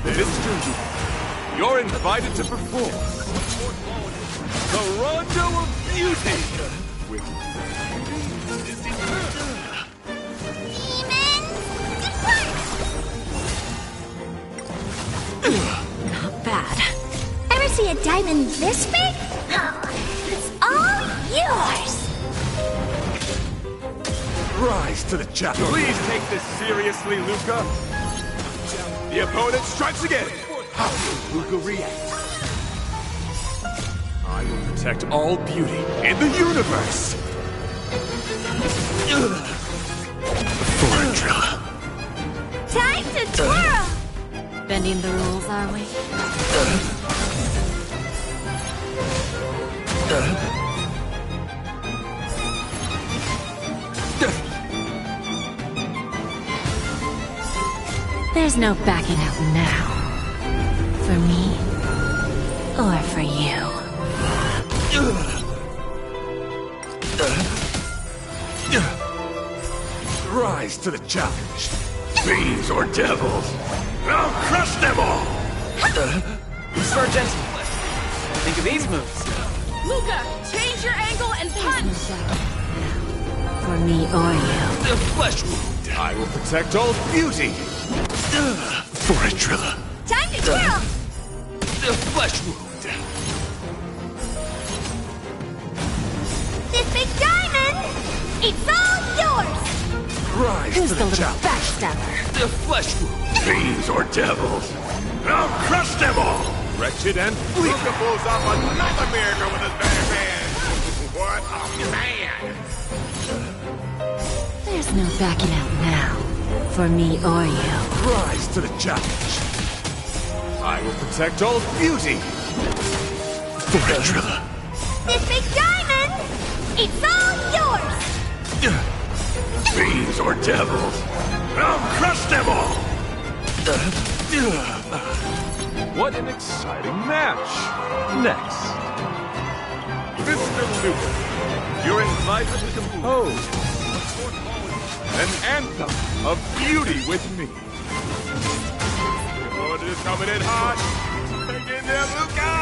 It is true. You're invited to perform the Rondo of Beauty. With Not bad. Ever see a diamond this big? Oh, it's all yours! Rise to the challenge. Please take this seriously, Luca. The opponent strikes again. How will Luca react? I will protect all beauty in the universe. Forandrilla. Time to twirl! Bending the rules, are we? There's no backing out now. For me, or for you. Rise to the challenge. Fiends or devils, I'll crush them all! Sergeant, think of these moves. Luca, change your angle and punch! For me or you. The flesh wound. I will protect all beauty. Forandrilla. Time to twirl! The flesh wound. This big diamond, it's all yours! Rise Who's to the the little challenge. backstabber? The flesh wound. Fiends or devils, I'll crush them all! Wretched and Luca pulls off another miracle with his bare hands. What a man! There's no backing out now. For me or you. Rise to the challenge. I will protect all beauty. Forandrilla. This big diamond, it's all yours! Fiends or devils, I'll crush them all! What an exciting match! Next, Mr. Luca, you're invited to compose an anthem of beauty with me. The opponent is coming in hot. Hang in there, Luca!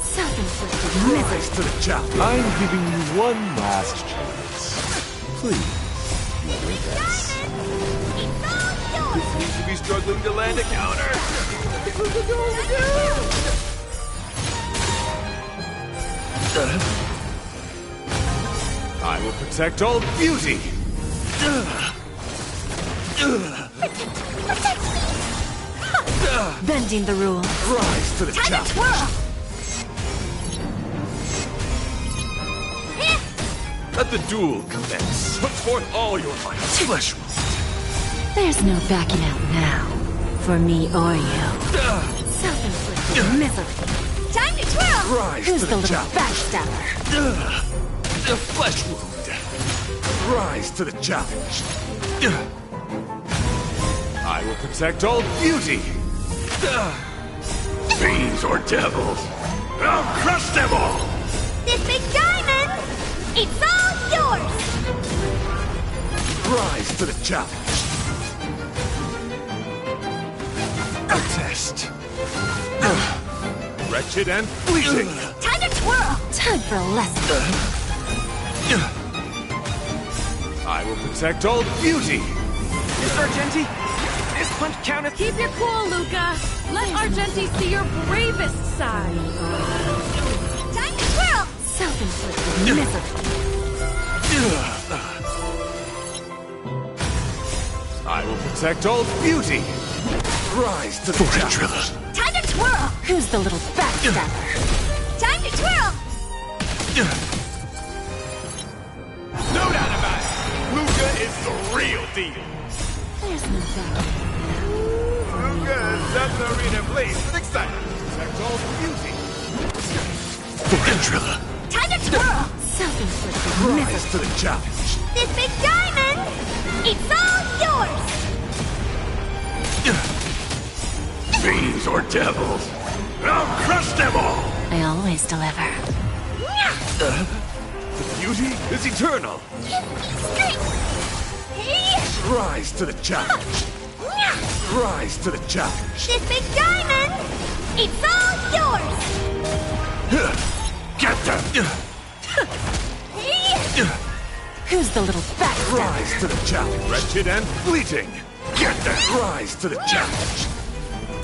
Self-inflicted Rise misery. to the challenge. I'm giving you one last chance. Please, you with us. You seem to be struggling to land a counter. I will protect all beauty. Bending the rules. Rise to the Time to challenge. twirl! Let the duel commence. Put forth all your might. Flesh wound. There's no backing out now. For me or you. Self-inflicted misery. Time to twirl! Rise Who's to the the little challenge. backstabber? The flesh wound. Rise to the challenge. I will protect all beauty. Fiends or devils, I'll crush them all! This big diamond, it's all yours! Rise to the challenge. A test. Wretched and fleeting. Time to twirl! Time for a lesson. I will protect all beauty. Miss Argenti, this punch counteth. Keep your cool, Luca. Let Argenti see your bravest side. Time to twirl! Self-inflicted misery. I will protect all beauty. Rise to the challenge. Time to twirl! Who's the little backstabber? Time to twirl! No doubt about it. Luca is the real deal. There's no backing. Luca is set the arena ablaze with excitement. Protect all beauty. Forandrilla. Time to twirl! Self-inflicted Rise misery. to the challenge. This big diamond, it's all yours! Fiends or devils, I'll crush them all! I always deliver. The beauty is eternal. Rise to the challenge. Rise to the challenge. This big diamond, it's all yours! Get them! Who's the little backstabber? Rise to the challenge. Wretched and fleeting. Get them. Rise to the challenge.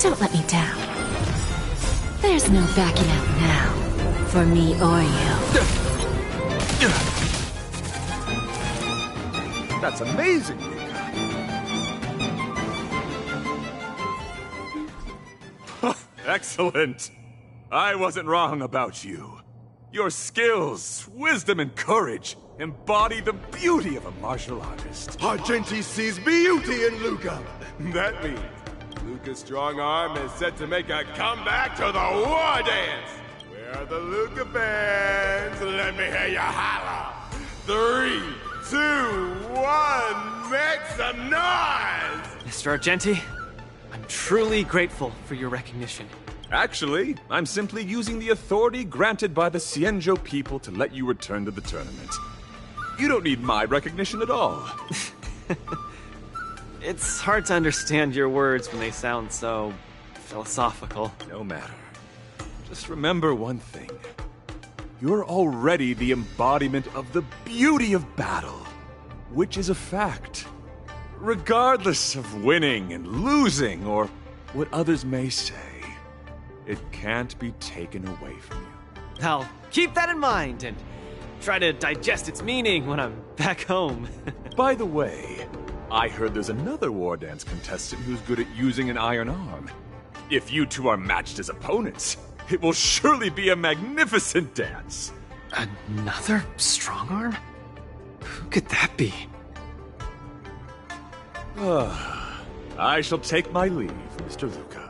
Don't let me down. There's no backing out now. For me or you. That's amazing, Luca. Excellent. I wasn't wrong about you. Your skills, wisdom, and courage embody the beauty of a martial artist. Argenti sees beauty in Luca. That means Luca's strong arm is set to make a comeback to the war dance. Where are the Luca bands? Let me hear you holler. 3, 2, 1, make some noise! Mr. Argenti, I'm truly grateful for your recognition. Actually, I'm simply using the authority granted by the Cienjo people to let you return to the tournament. You don't need my recognition at all. It's hard to understand your words when they sound so philosophical. No matter. Just remember one thing. You're already the embodiment of the beauty of battle, which is a fact. Regardless of winning and losing, or what others may say, it can't be taken away from you. I'll keep that in mind and try to digest its meaning when I'm back home. By the way, I heard there's another war dance contestant who's good at using an iron arm. If you two are matched as opponents, it will surely be a magnificent dance. Another strong arm? Who could that be? I shall take my leave, Mr. Luca.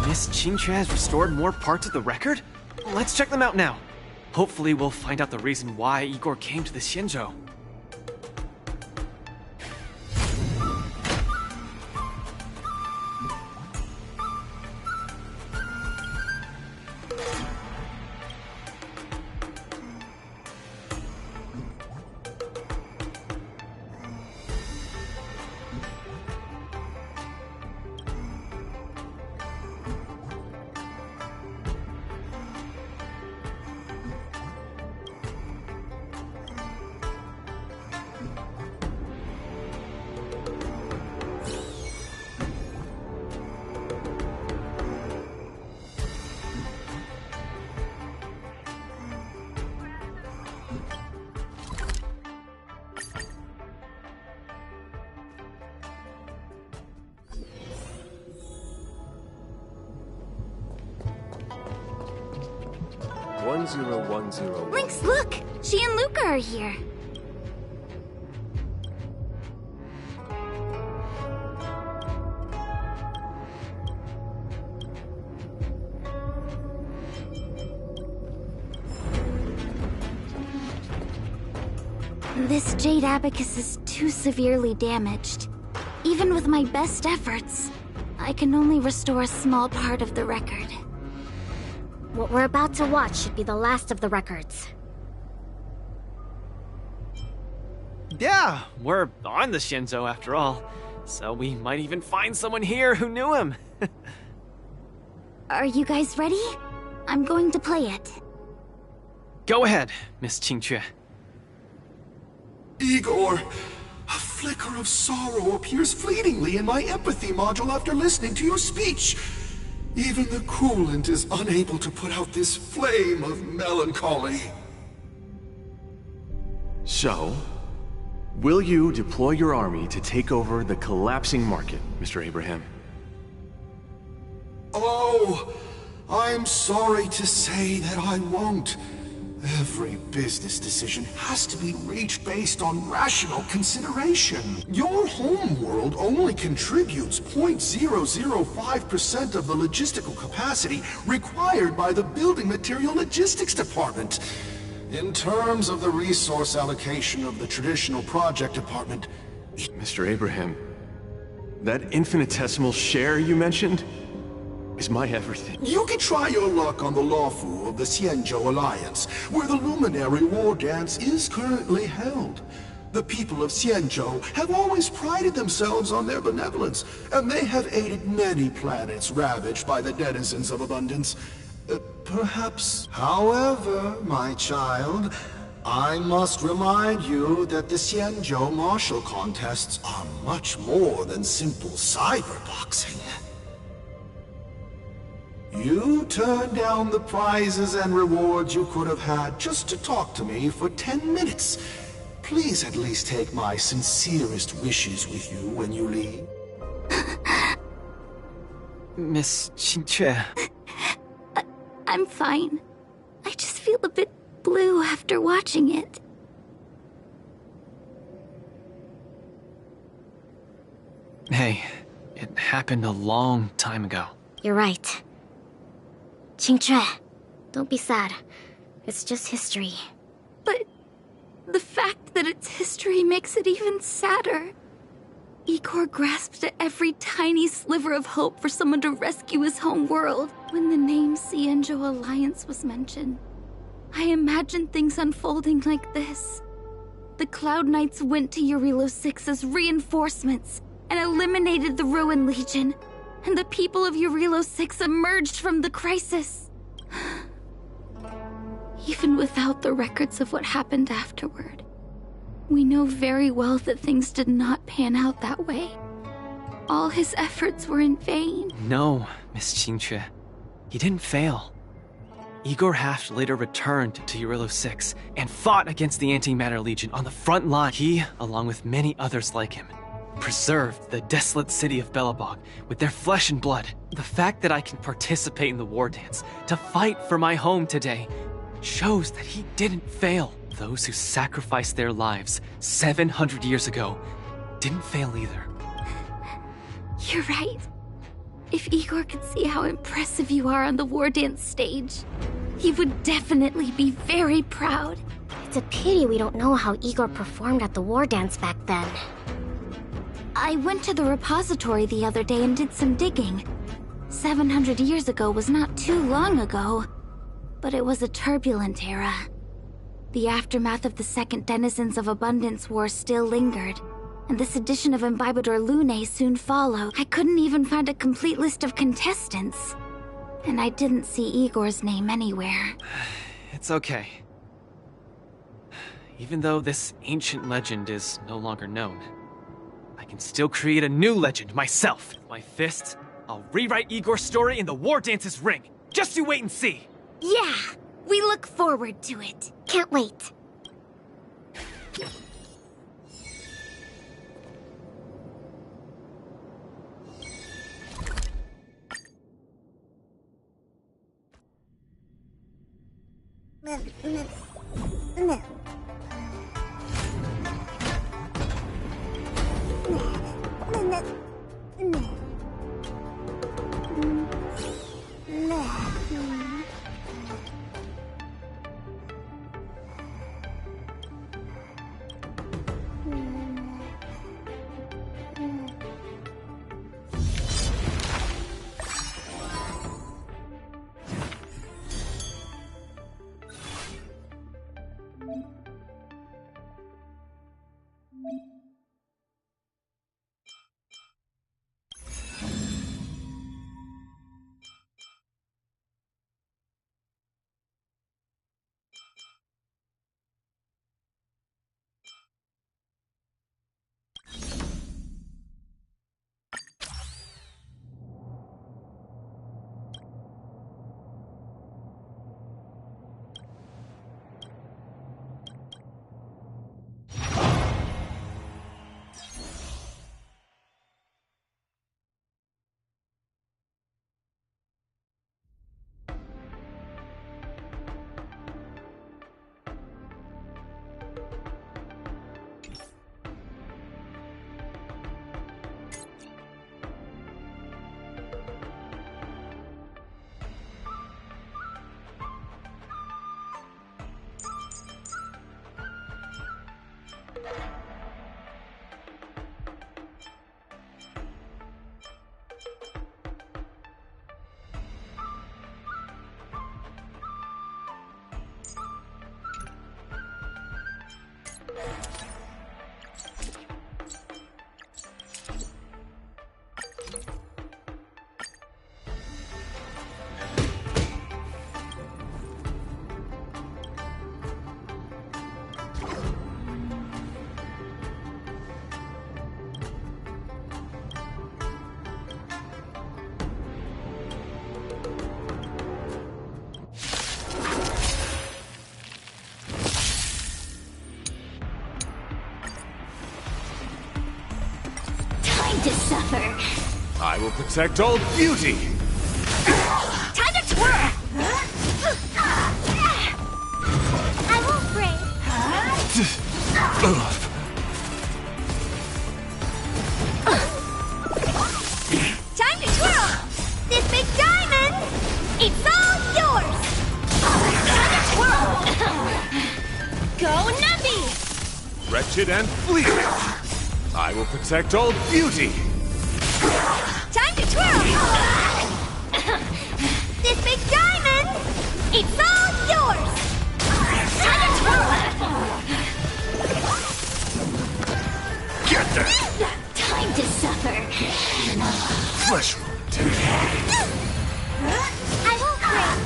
Miss Qingque has restored more parts of the record? Let's check them out now. Hopefully we'll find out the reason why Igor came to the Xianzhou. Lynx, look! She and Luca are here. This jade abacus is too severely damaged. Even with my best efforts, I can only restore a small part of the record. What we're about to watch should be the last of the records. Yeah, we're on the Xianzhou after all, so we might even find someone here who knew him. Are you guys ready? I'm going to play it. Go ahead, Miss Qingque. Igor, a flicker of sorrow appears fleetingly in my empathy module after listening to your speech. Even the coolant is unable to put out this flame of melancholy. So, will you deploy your army to take over the collapsing market, Mr. Abraham? Oh, I'm sorry to say that I won't. Every business decision has to be reached based on rational consideration. Your homeworld only contributes 0.005% of the logistical capacity required by the Building Material Logistics Department. In terms of the resource allocation of the traditional project department... Mr. Abraham, that infinitesimal share you mentioned is my everything. You can try your luck on the Lawfu of the Xianzhou Alliance, where the Luminary Wardance is currently held. The people of Xianzhou have always prided themselves on their benevolence, and they have aided many planets ravaged by the denizens of abundance. Perhaps. However, my child, I must remind you that the Xianzhou martial contests are much more than simple cyberboxing. You turned down the prizes and rewards you could have had just to talk to me for 10 minutes. Please at least take my sincerest wishes with you when you leave. Miss Qingque. I'm fine. I just feel a bit blue after watching it. Hey, it happened a long time ago. You're right. Qingque, don't be sad. It's just history. But the fact that it's history makes it even sadder. Igor grasped at every tiny sliver of hope for someone to rescue his home world when the name Xianzhou Alliance was mentioned. I imagined things unfolding like this. The Cloud Knights went to Eurilo 6 as reinforcements and eliminated the Ruin Legion, and the people of Eurilo 6 emerged from the crisis. Even without the records of what happened afterward, we know very well that things did not pan out that way. All his efforts were in vain. No, Miss Qingque. He didn't fail. Igor Haft later returned to Eurilo 6 and fought against the Antimatter Legion on the front line. He, along with many others like him, preserved the desolate city of Belobog with their flesh and blood. The fact that I can participate in the war dance to fight for my home today shows that he didn't fail. Those who sacrificed their lives 700 years ago didn't fail either. You're right. If Igor could see how impressive you are on the war dance stage, he would definitely be very proud. It's a pity we don't know how Igor performed at the war dance back then. I went to the repository the other day and did some digging. 700 years ago was not too long ago, but it was a turbulent era. The aftermath of the Second Denizens of Abundance War still lingered, and the sedition of Imbibador Lune soon followed. I couldn't even find a complete list of contestants, and I didn't see Igor's name anywhere. It's okay. Even though this ancient legend is no longer known, I can still create a new legend myself. With my fists, I'll rewrite Igor's story in the War Dance's ring. Just you wait and see. Yeah, we look forward to it. Can't wait. To suffer. I will protect all beauty! Time to twirl! I won't break. Time to twirl! This big diamond, it's all yours! Time to twirl! Go Nuppy! Wretched and fleeting! I will protect all beauty! Time to twirl! This big diamond, it's all yours! Time to twirl! Get there! Time to suffer! Flesh wound! I won't break!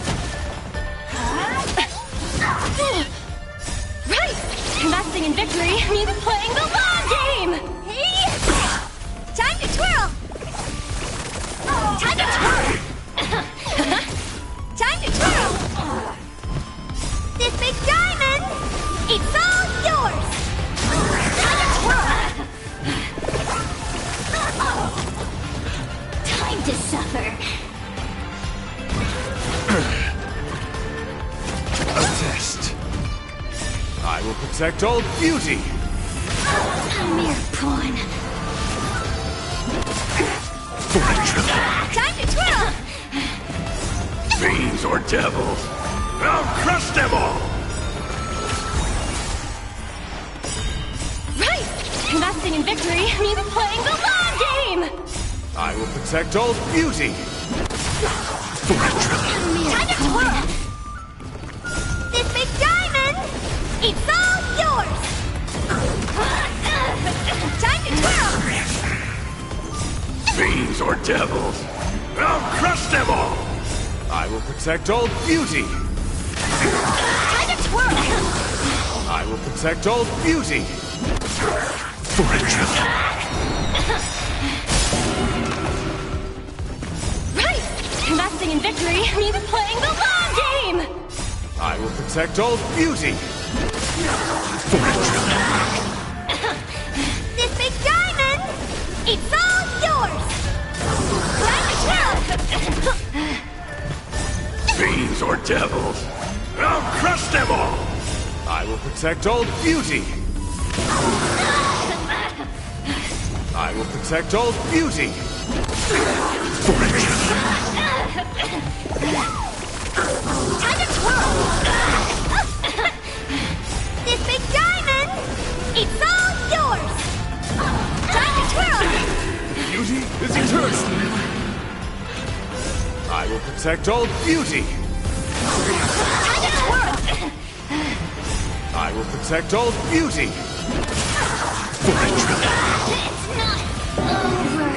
Right! Investing in victory means playing the long game! Time to twirl! Time to twirl! Time to twirl! This big diamond, it's all yours! Time to twirl! Time to suffer! A test. I will protect all beauty! A mere pawn. For a trip. Time to Fiends or devils, I'll crush them all! Right! Investing in victory means playing the long game! I will protect Old Beauty! Time to twirl! This big diamond, it's all yours! Time to twirl! Fiends or devils, I'll crush them all! I will protect Old Beauty! Time to twirl! I will protect Old Beauty! Right! Investing in victory means playing the long game! I will protect Old Beauty! This big diamond, it's all yours! Time to twirl! Fiends or devils, I'll crush them all! I will protect Old Beauty! I will protect Old Beauty! Time to twirl! This big diamond, it's all yours! Time to twirl! Beauty is eternal! I will protect Old Beauty! Time to twirl! I will protect Old Beauty! It's not over.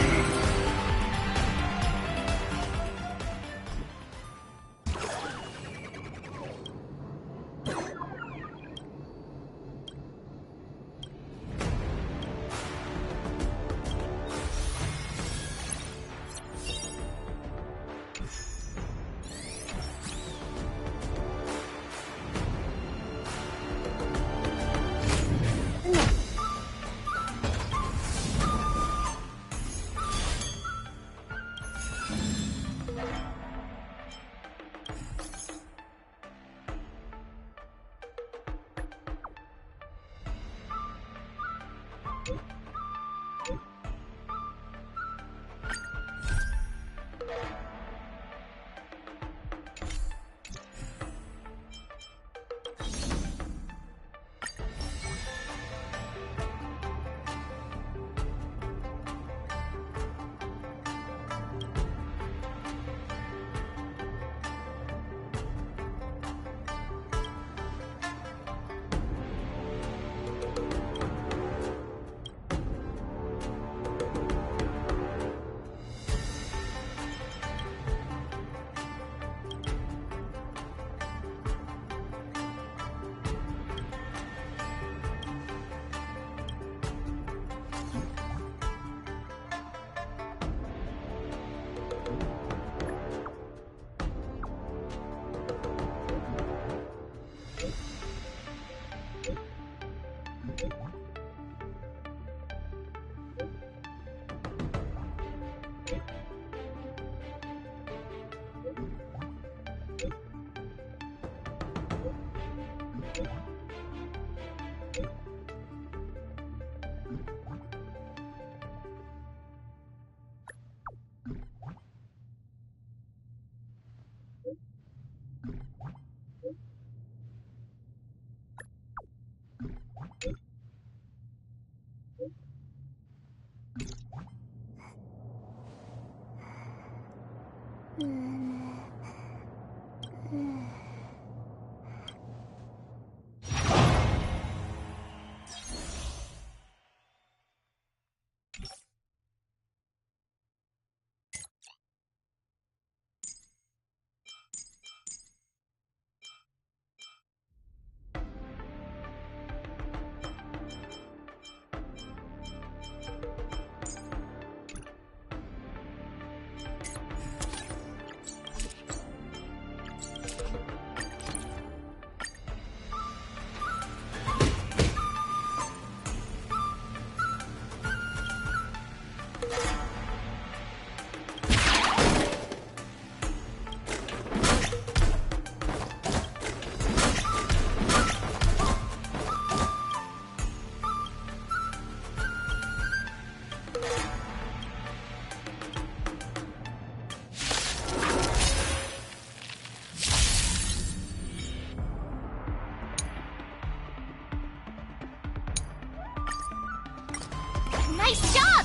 Nice job!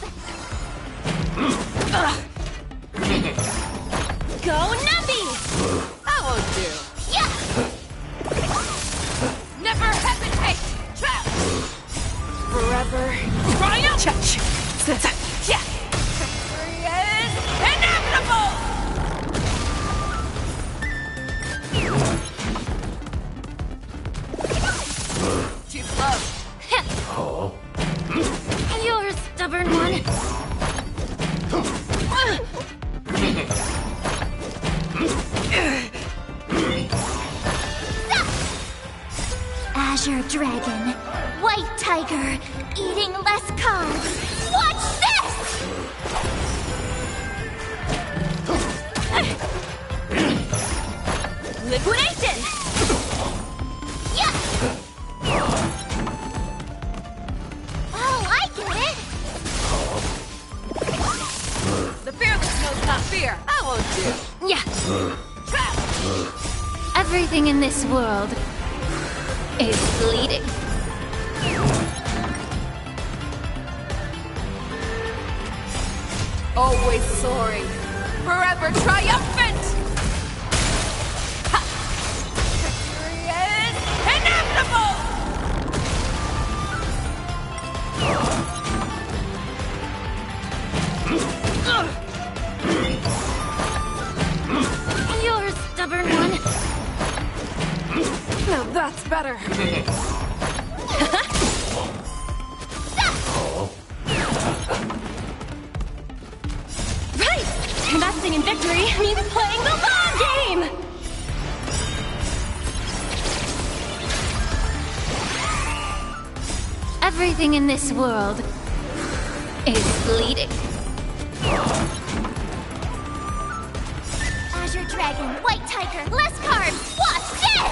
Go Numby! I won't do. Yeah! Never hesitate! Trap! Forever. Triumph! Yeah! Victory is inevitable! Too close. Oh. You're a stubborn one. Azure Dragon, White Tiger, eating less carbs. Watch this! Liquidation! Yeah! Oh, I get it! The fearless knows not fear. I won't do. Yeah. Trap! Everything in this world is bleeding. Always soaring. Forever triumphant! Ha! Victory is inevitable! You're a stubborn one. Now that's better. Right! Investing in victory means playing the long game! Everything in this world is bleeding. Azure Dragon, White Tiger, less carbs! Watch this!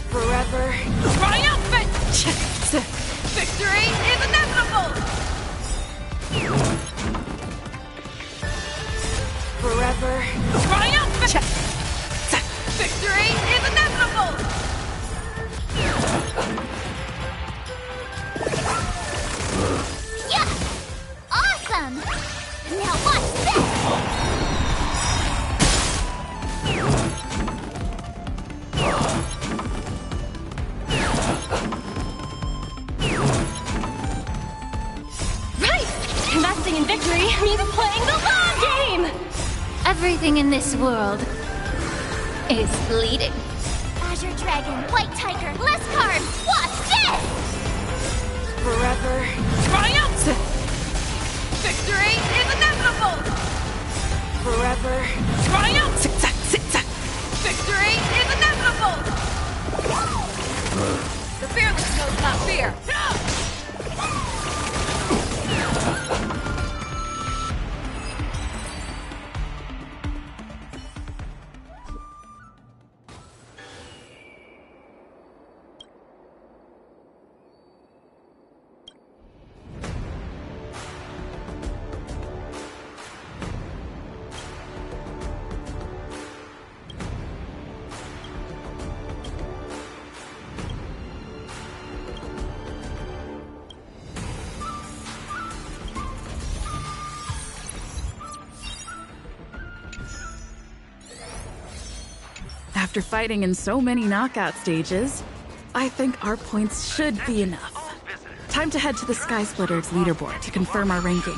Forever triumphant! Victory is inevitable! Forever triumphant! Victory is inevitable! Yeah! Awesome! Now watch this! Right! Investing in victory means playing the long game! Everything in this world is bleeding. Azure Dragon, White Tiger, less carbs! Watch this! Forever triumph! Victory is inevitable! Forever triumph! Victory is inevitable! The fearless knows not fear. After fighting in so many knockout stages, I think our points should be enough. Time to head to the Sky Splitter's leaderboard to confirm our ranking.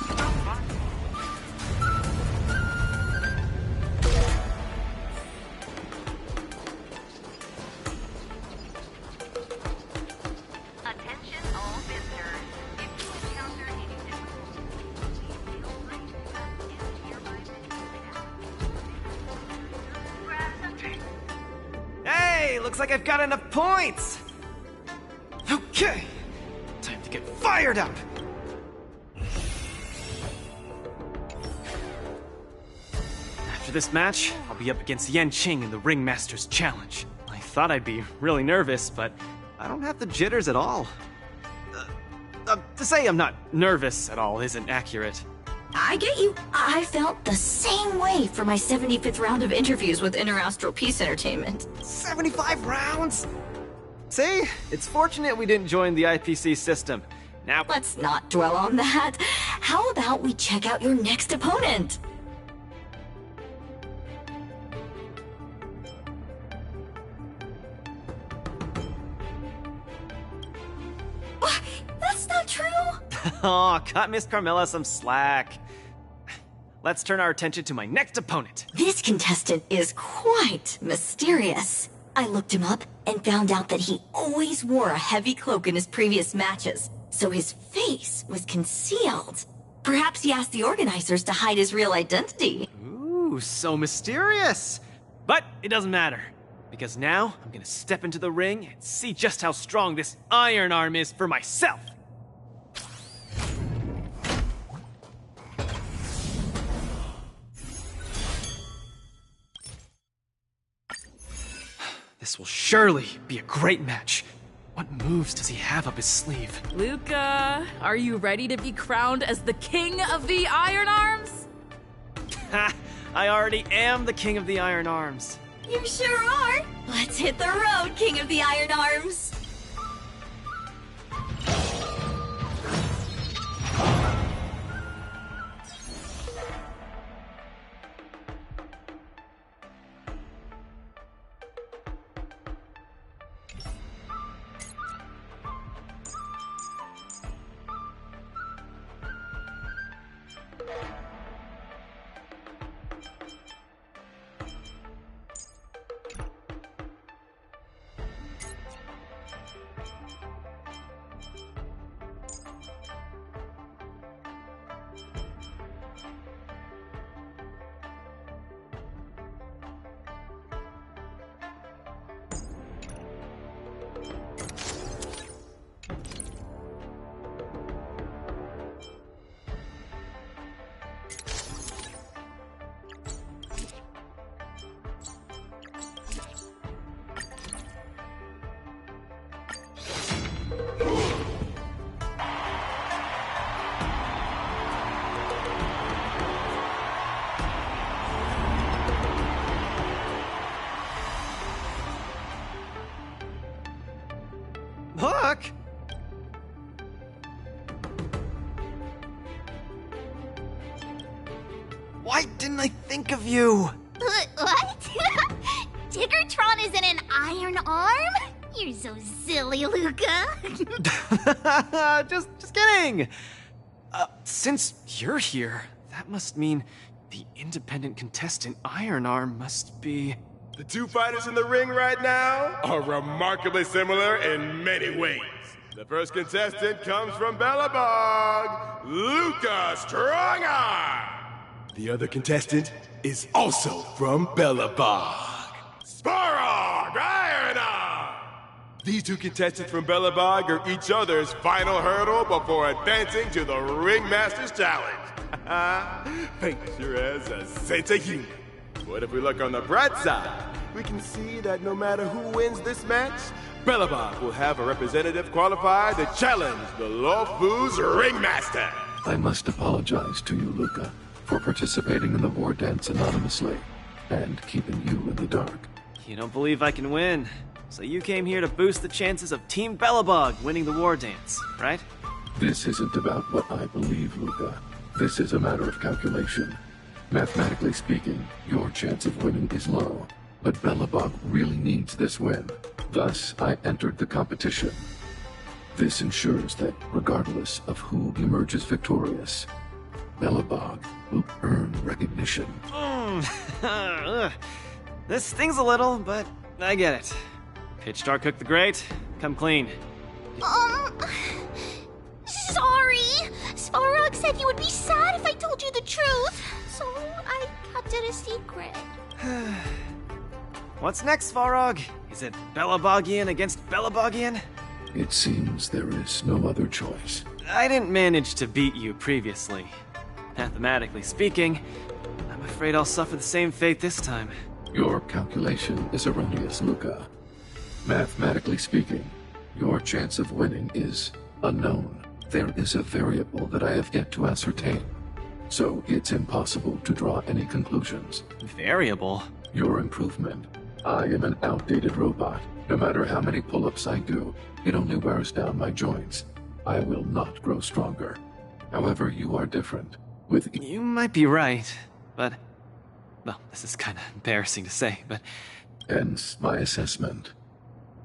Attention all visitors. If you encounter any difficulties, feel free to ask any nearby venue staff. Hey, looks like I've got enough points! Okay, time to get fired up! After this match, I'll be up against Yan Qing in the Ringmaster's Challenge. I thought I'd be really nervous, but I don't have the jitters at all. To say I'm not nervous at all isn't accurate. I get you. I felt the same way for my 75th round of interviews with Interastral Peace Entertainment. 75 rounds? See? It's fortunate we didn't join the IPC system. Now... Let's not dwell on that. How about we check out your next opponent? What? That's not true. Aw, cut Miss Carmilla some slack. Let's turn our attention to my next opponent. This contestant is quite mysterious. I looked him up and found out that he always wore a heavy cloak in his previous matches, so his face was concealed. Perhaps he asked the organizers to hide his real identity. Ooh, so mysterious. But it doesn't matter, because now I'm gonna step into the ring and see just how strong this iron arm is for myself. This will surely be a great match. What moves does he have up his sleeve? Luca, are you ready to be crowned as the king of the Iron Arms? Ha! I already am the king of the Iron Arms. You sure are. Let's hit the road, King of the Iron Arms. Look! Why didn't I think of you? What? Tiggertron is in an iron arm? You're so silly, Luca. just kidding! Since you're here, that must mean the independent contestant Iron Arm must be... The two fighters in the ring right now are remarkably similar in many ways. The first contestant comes from Bellabog, Luca Strongarm. The other contestant is also from Bellabog, Sporog Iron Arm. These two contestants from Bellabog are each other's final hurdle before advancing to the Ringmaster's Challenge. Fate sure has a sense of humor. But if we look on the bright side, we can see that no matter who wins this match, Bellabog will have a representative qualified to challenge the Lawfoo's Ringmaster. I must apologize to you, Luca, for participating in the war dance anonymously and keeping you in the dark. You don't believe I can win, so you came here to boost the chances of Team Bellabog winning the war dance, right? This isn't about what I believe, Luca. This is a matter of calculation. Mathematically speaking, your chance of winning is low, but Bellabog really needs this win. Thus, I entered the competition. This ensures that, regardless of who emerges victorious, Bellabog will earn recognition. This stings a little, but I get it. Pitch Dark Cook the Great, come clean. Sorry. Svarog said you would be sad if I told you the truth, so I kept it a secret. What's next, Svarog? Is it Bellabogian against Bellabogian? It seems there is no other choice. I didn't manage to beat you previously. Mathematically speaking, I'm afraid I'll suffer the same fate this time. Your calculation is erroneous, Luca. Mathematically speaking, your chance of winning is unknown. There is a variable that I have yet to ascertain, so it's impossible to draw any conclusions. Variable? Your improvement I am an outdated robot. No matter how many pull-ups I do, it only wears down my joints. I will not grow stronger. However, you are different. You might be right, but... Well, this is kinda embarrassing to say, but... Hence my assessment.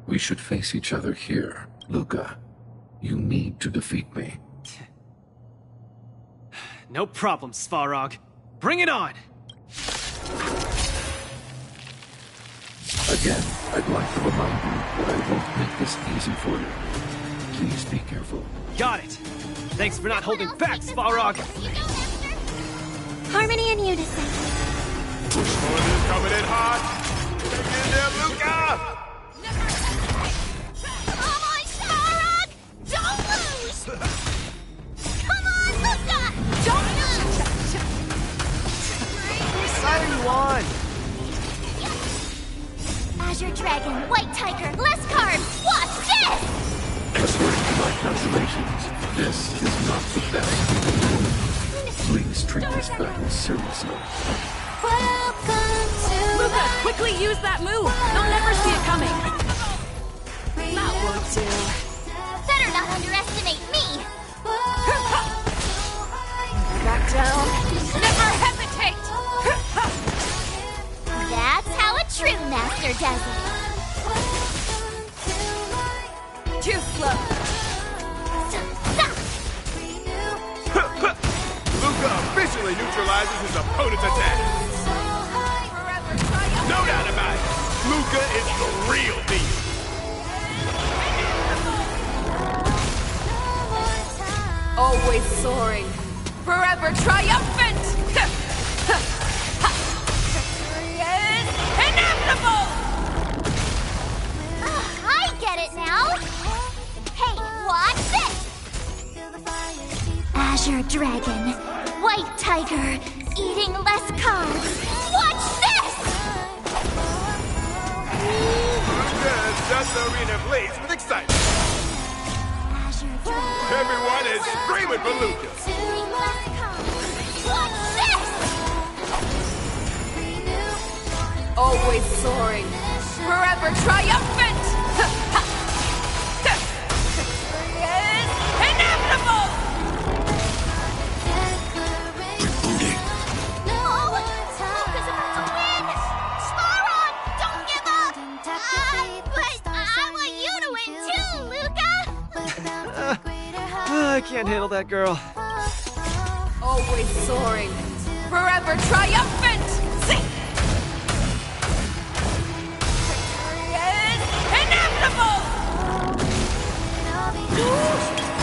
We should face each other here, Luca. You need to defeat me. No problem, Svarog. Bring it on! Again, I'd like to remind you that I won't make this easy for you. Please be careful. Got it! Thanks for not holding back, Svarog! Harmony and unison. Is coming in hot! Get in there, Luca! Come on, Svarog! Don't lose! Come on, Luca! Don't lose! Whose side are you on? Azure Dragon, White Tiger, less carbs! Watch this! According to my calculations, this is not the best. Please treat this battle seriously. Luca, quickly use that move! They'll never see it coming! That won't do. Better not underestimate me! Back down. Never hesitate! That's how a true master does it. Too slow. Luca officially neutralizes his opponent's attack. No doubt about it. Luca is the real deal. Always soaring. Forever triumphant! Victory is inevitable! I get it now! Hey, watch this! Azure Dragon, White Tiger, eating less carbs. Watch this! Luca has done the arena ablaze with excitement. Everyone is screaming for Luca. Eating less carbs. Watch this! Always soaring. Forever triumphant! Victory is inevitable! Luca's about to win! Svarog, don't give up! But I want you to win too, Luca! I can't handle that girl. Always soaring. Forever triumphant! See! Victory is inevitable!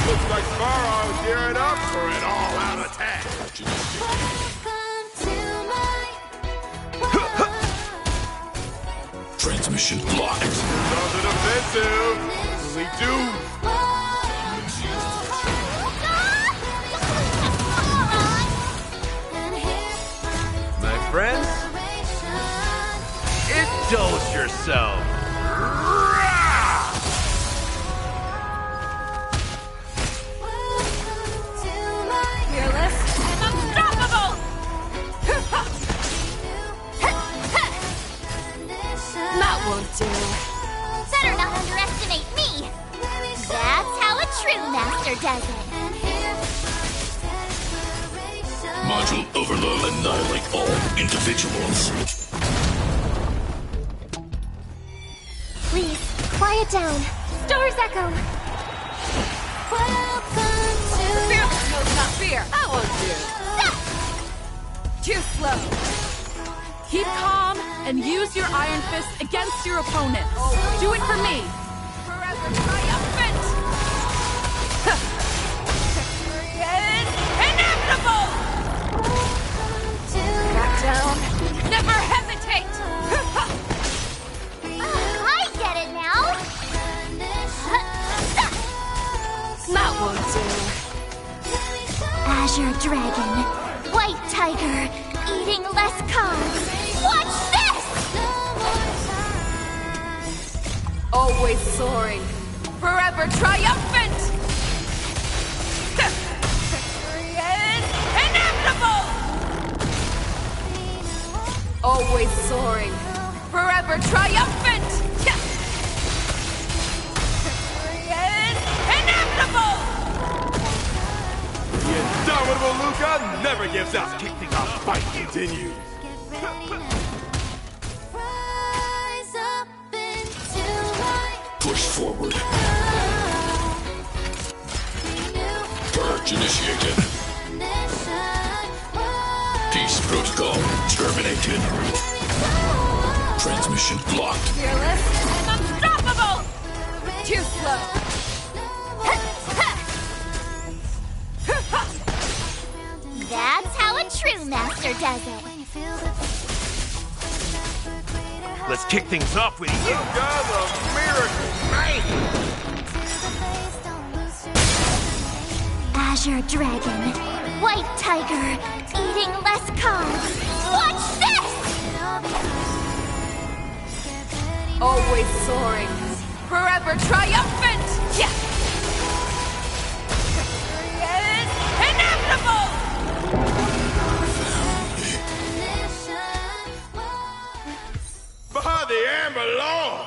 Looks like Svarog's gearing up for an all-out attack. Transmission blocked. Something offensive. We do. My friends, indulge yourself. Fearless and unstoppable! That won't do. Better not underestimate me! That's how a true master does it. Module overload. Annihilate all individuals. Please, quiet down. Stars echo. Fearless knows not fear. That won't do. Too slow. Keep calm and use your Iron Fist against your opponent. Do it for me. Forever triumphant! Victory is inevitable! Back down. Never hesitate! I get it now! That won't do. Azure Dragon, White Tiger, eating less carbs. Watch this! Always soaring. Forever triumphant! Victory is inevitable! Always soaring. Forever triumphant! Victory is inevitable! The indomitable Luca never gives up. Kick things off, fight continues. Push forward. Purge initiated. Peace protocol terminated. Transmission blocked. Fearless and unstoppable! Too slow! That's how a true master does it. Let's kick things off with you. Luca, the miracle man. Azure Dragon, White Tiger, eating less carbs. Watch this! Always soaring. Forever triumphant! Victory is inevitable! By the Amber Lord!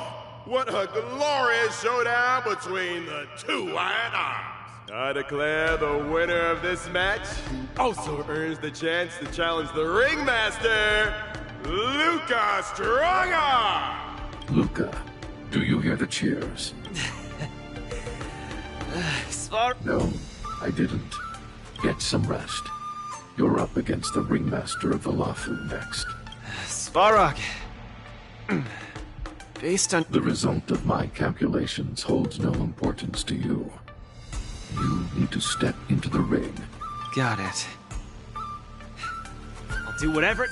What a glorious showdown between the two Iron Arms! I declare the winner of this match also earns the chance to challenge the Ringmaster, Luca Strongarm! Luca, do you hear the cheers? No, I didn't. Get some rest. You're up against the Ringmaster of the Lafu next. Svarog. Based on... The result of my calculations holds no importance to you. You need to step into the ring. Got it. I'll do whatever it...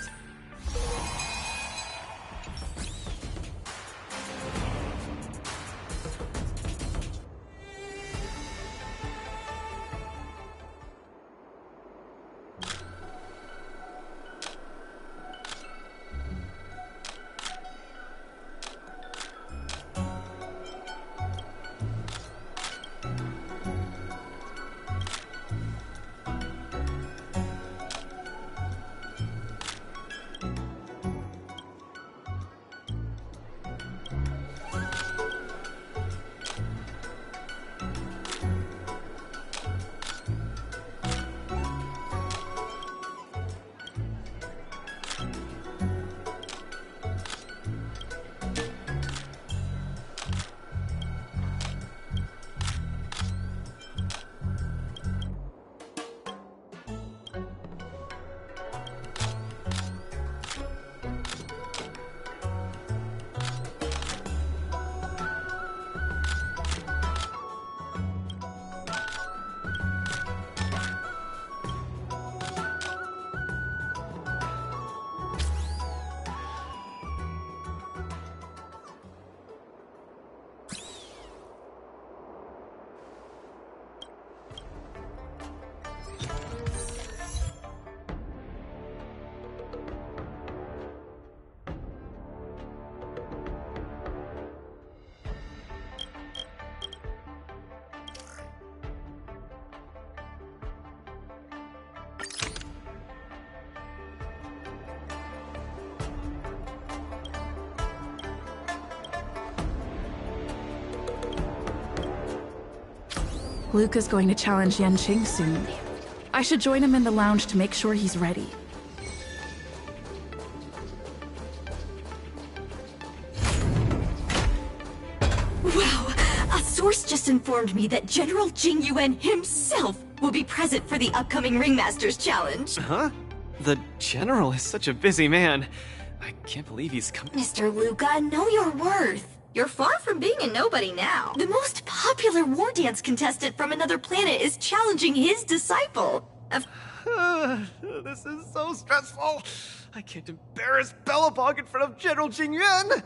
Luca's going to challenge Yanqing soon. I should join him in the lounge to make sure he's ready. Wow, a source just informed me that General Jing Yuan himself will be present for the upcoming Ringmasters Challenge. Huh? The General is such a busy man. I can't believe he's come. Mr. Luca, know your worth. You're far from being a nobody now. The most popular war dance contestant from another planet is challenging his disciple. This is so stressful. I can't embarrass Belobog in front of General Jingyuan.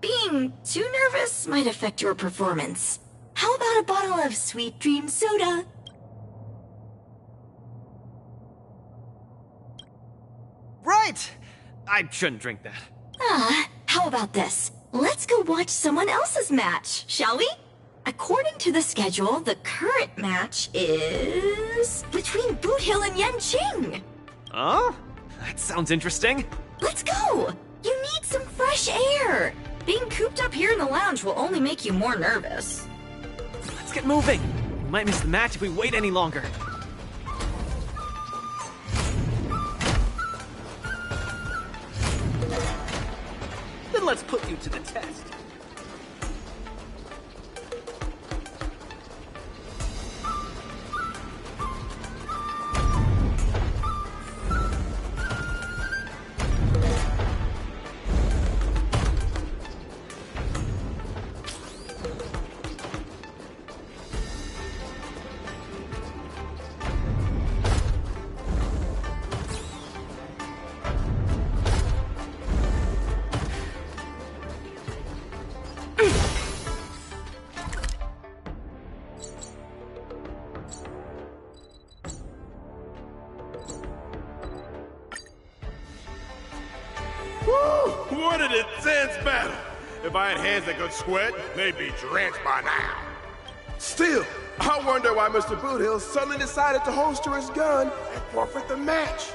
Being too nervous might affect your performance. How about a bottle of Sweet Dream soda? Right! I shouldn't drink that. How about this? Let's go watch someone else's match, shall we? According to the schedule, the current match is between Boot Hill and Yanqing. Oh? That sounds interesting. Let's go! You need some fresh air! Being cooped up here in the lounge will only make you more nervous. Let's get moving! We might miss the match if we wait any longer. Then let's put you to the test. Woo! What an intense battle! If I had hands that could sweat, they'd be drenched by now. Still, I wonder why Mr. Boothill suddenly decided to holster his gun and forfeit the match.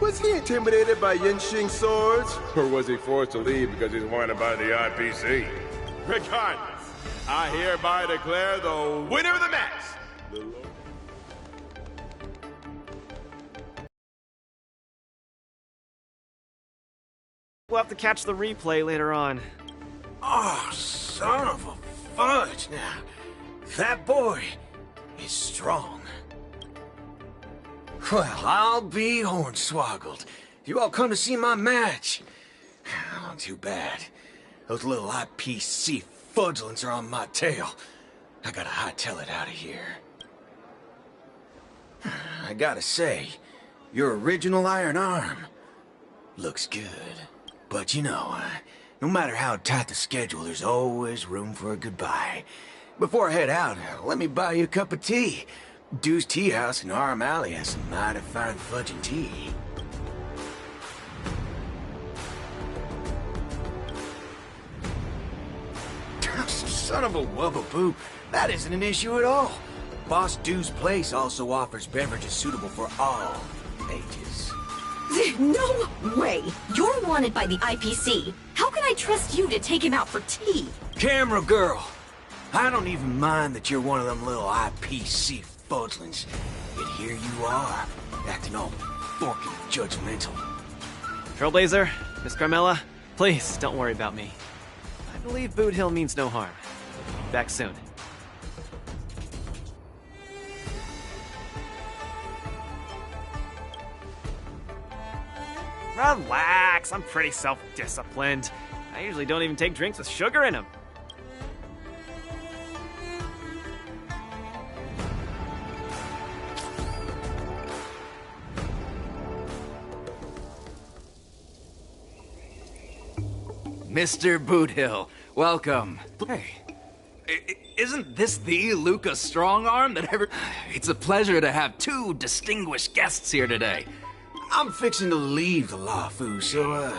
Was he intimidated by Yinxing's swords? Or was he forced to leave because he's wanted by the IPC? Regardless, I hereby declare the winner of the match. We'll have to catch the replay later on. Oh, son of a fudge now. That boy is strong. Well, I'll be hornswoggled. You all come to see my match. Oh, too bad. Those little IPC fudgelings are on my tail. I gotta hightail it out of here. I gotta say, your original iron arm looks good. But you know, no matter how tight the schedule, there's always room for a goodbye. Before I head out, let me buy you a cup of tea. Dew's Tea House in Arm Alley has some mighty fine fudging tea. Son of a wubbaboo, that isn't an issue at all. Boss Dew's Place also offers beverages suitable for all ages. No way! You're wanted by the IPC. How can I trust you to take him out for tea? Camera girl, I don't even mind that you're one of them little IPC fudglings. Yet here you are, acting all forking judgmental. Trailblazer, Miss Carmella, please don't worry about me. I believe Boothill means no harm. Back soon. Relax, I'm pretty self-disciplined. I usually don't even take drinks with sugar in them. Mr. Boothill, welcome. Hey, isn't this the Lucas Strongarm that ever... It's a pleasure to have two distinguished guests here today. I'm fixing to leave the Lafu, so,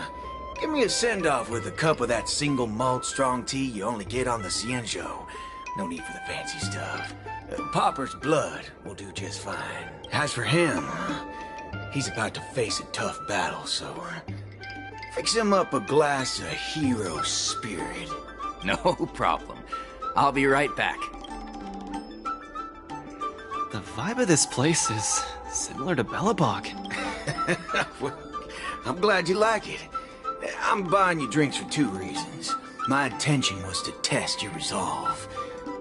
give me a send-off with a cup of that single malt strong tea you only get on the Cienjo. No need for the fancy stuff. Popper's blood will do just fine. As for him, he's about to face a tough battle, so, fix him up a glass of hero spirit. No problem. I'll be right back. The vibe of this place is similar to Belobog. Well, I'm glad you like it. I'm buying you drinks for two reasons. My intention was to test your resolve,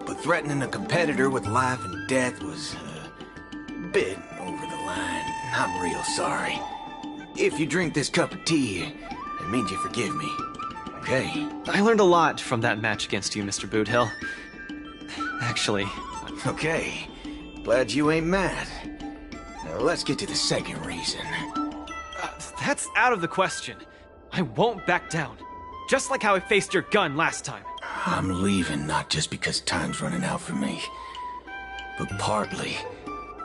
but threatening a competitor with life and death was a bit over the line. I'm real sorry. If you drink this cup of tea, it means you forgive me. Okay? I learned a lot from that match against you, Mr. Boothill. Actually. Okay. Glad you ain't mad. Now let's get to the second reason. That's out of the question. I won't back down. Just like how I faced your gun last time. I'm leaving not just because time's running out for me, but partly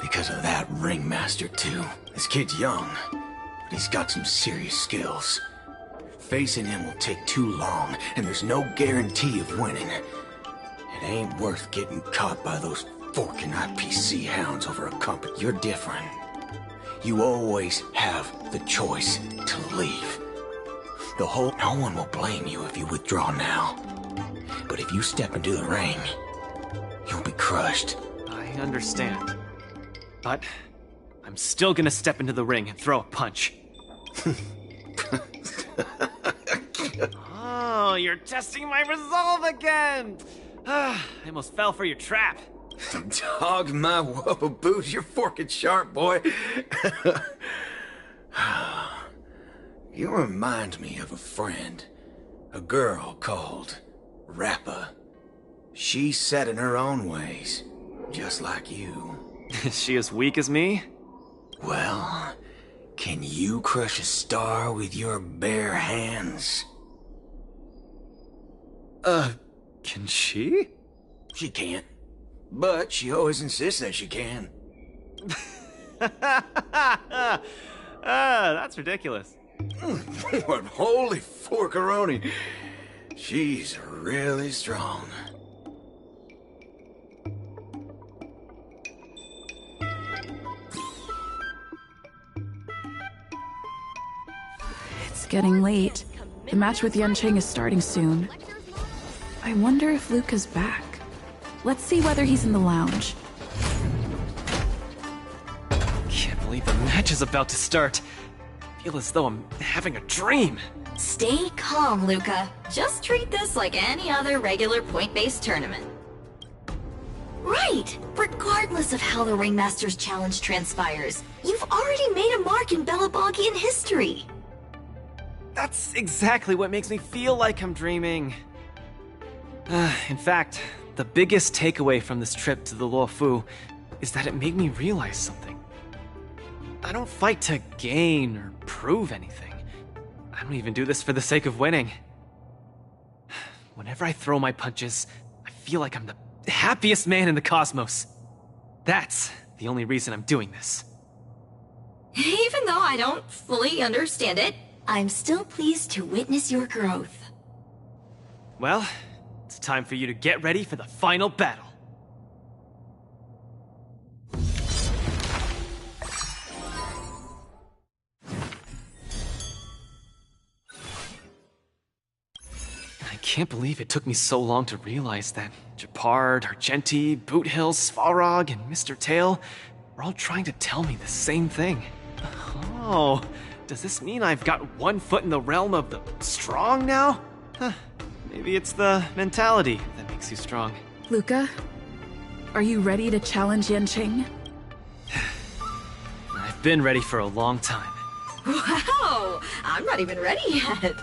because of that ringmaster too. This kid's young, but he's got some serious skills. Facing him will take too long, and there's no guarantee of winning. It ain't worth getting caught by those forking IPC hounds over a company. You're different. You always have the choice to leave. No one will blame you if you withdraw now. But if you step into the ring, you'll be crushed. I understand. But I'm still gonna step into the ring and throw a punch. Oh, you're testing my resolve again! I almost fell for your trap. Dog my whoa boots, you're forking sharp, boy. You remind me of a friend. A girl called Rappa. She's set in her own ways, just like you. Is she as weak as me? Well, can you crush a star with your bare hands? Can she? She can't. But she always insists that she can. That's ridiculous. What holy forkaroni. She's really strong. It's getting late. The match with Yanqing is starting soon. I wonder if Luca's back. Let's see whether he's in the lounge. Can't believe the match is about to start. I feel as though I'm having a dream. Stay calm, Luca. Just treat this like any other regular point-based tournament. Right! Regardless of how the Ringmaster's Challenge transpires, you've already made a mark in Belabogian history. That's exactly what makes me feel like I'm dreaming. In fact, the biggest takeaway from this trip to the Luofu is that it made me realize something. I don't fight to gain or prove anything. I don't even do this for the sake of winning. Whenever I throw my punches, I feel like I'm the happiest man in the cosmos. That's the only reason I'm doing this. Even though I don't fully understand it, I'm still pleased to witness your growth. Well, it's time for you to get ready for the final battle. I can't believe it took me so long to realize that Gepard, Argenti, Boothills, Svarog, and Mr. Tail were all trying to tell me the same thing. Oh, does this mean I've got one foot in the realm of the strong now? Huh, maybe it's the mentality that makes you strong. Luca, are you ready to challenge Yanqing? I've been ready for a long time. Wow! I'm not even ready yet.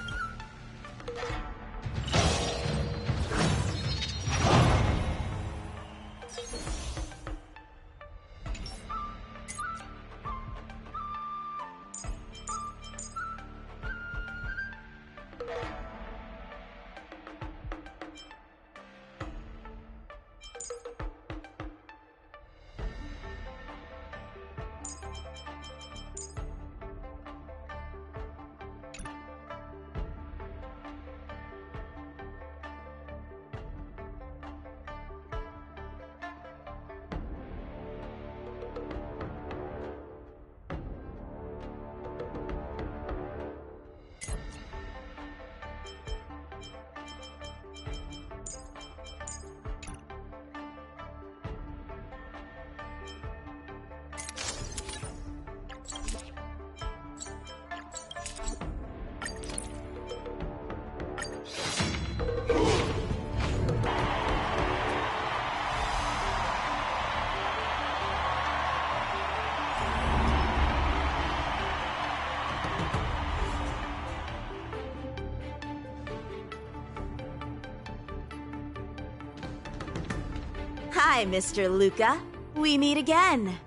Hi, Mr. Luca. We meet again.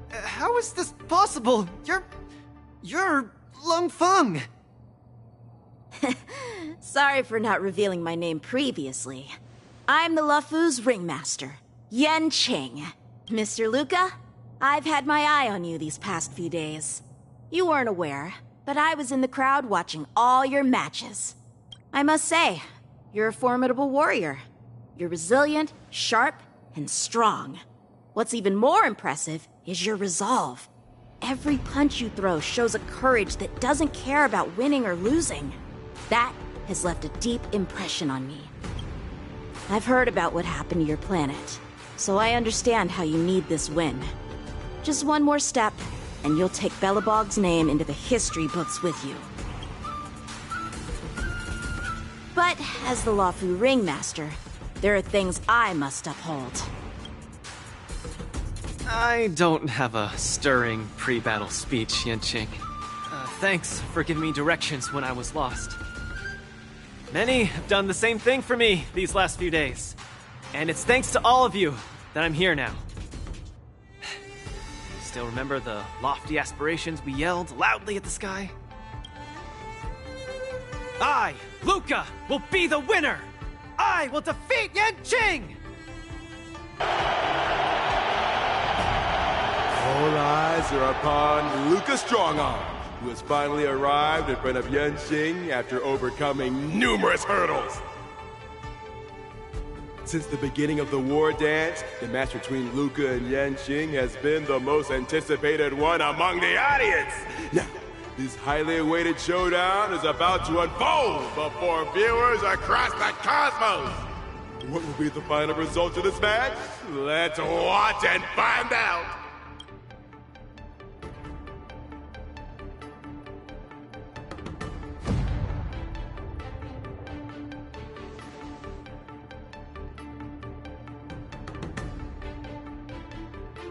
How is this possible? You're Lung Feng. Sorry for not revealing my name previously. I'm the Luofu's ringmaster, Yanqing. Mr. Luca, I've had my eye on you these past few days. You weren't aware, but I was in the crowd watching all your matches. I must say, you're a formidable warrior. You're resilient, sharp, and strong. What's even more impressive is your resolve. every punch you throw shows a courage that doesn't care about winning or losing. That has left a deep impression on me. I've heard about what happened to your planet, so I understand how you need this win. Just one more step, and you'll take Belobog's name into the history books with you. But as the Luofu Ringmaster, there are things I must uphold. I don't have a stirring pre-battle speech, Yanqing. Thanks for giving me directions when I was lost. Many have done the same thing for me these last few days. And it's thanks to all of you that I'm here now. Still remember the lofty aspirations we yelled loudly at the sky? I, Luca, will be the winner! I will defeat Yanqing! All eyes are upon Luca Strongarm, who has finally arrived in front of Yanqing after overcoming numerous hurdles. Since the beginning of the war dance, the match between Luca and Yanqing has been the most anticipated one among the audience. Now, this highly awaited showdown is about to unfold before viewers across the cosmos. What will be the final result of this match? Let's watch and find out.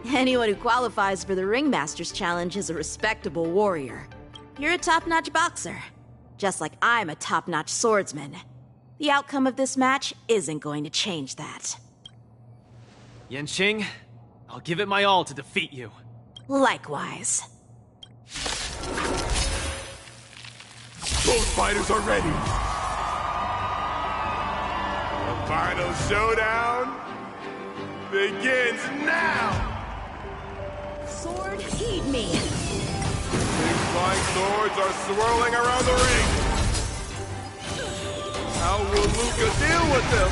Anyone who qualifies for the Ringmaster's Challenge is a respectable warrior. You're a top-notch boxer, just like I'm a top-notch swordsman. The outcome of this match isn't going to change that. Yanqing, I'll give it my all to defeat you. Likewise. Both fighters are ready. The final showdown begins now. Sword, heed me. Big flying swords are swirling around the ring. How will Luca deal with them?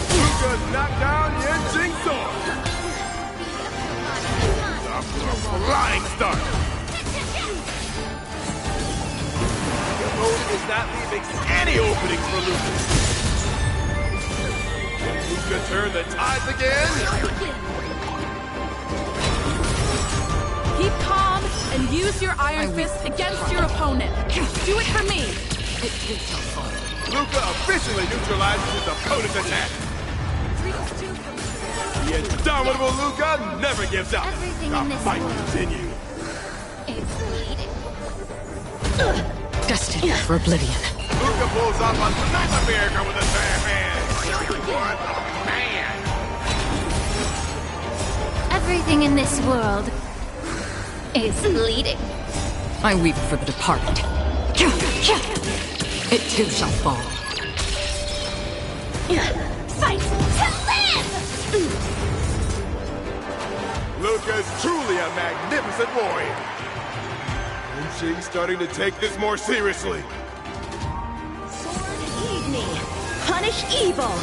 Luca's knocked down Yanqing's sword. A flying start. The opponent is not leaving any openings for Luca. Luca turn the tides again. Keep calm and use your Iron Fist against your opponent. Do it for me. Luca officially neutralizes his opponent's attack. The indomitable Luca never gives up. The fight continues. Destined for oblivion. Luca pulls off a sniper finger with his bare hands. What a man! Everything in this world is bleeding. I weep for the departed. It too shall fall. Fight to live! Luca's truly a magnificent warrior. Yanqing's starting to take this more seriously. Sword, heed me. Punish evil.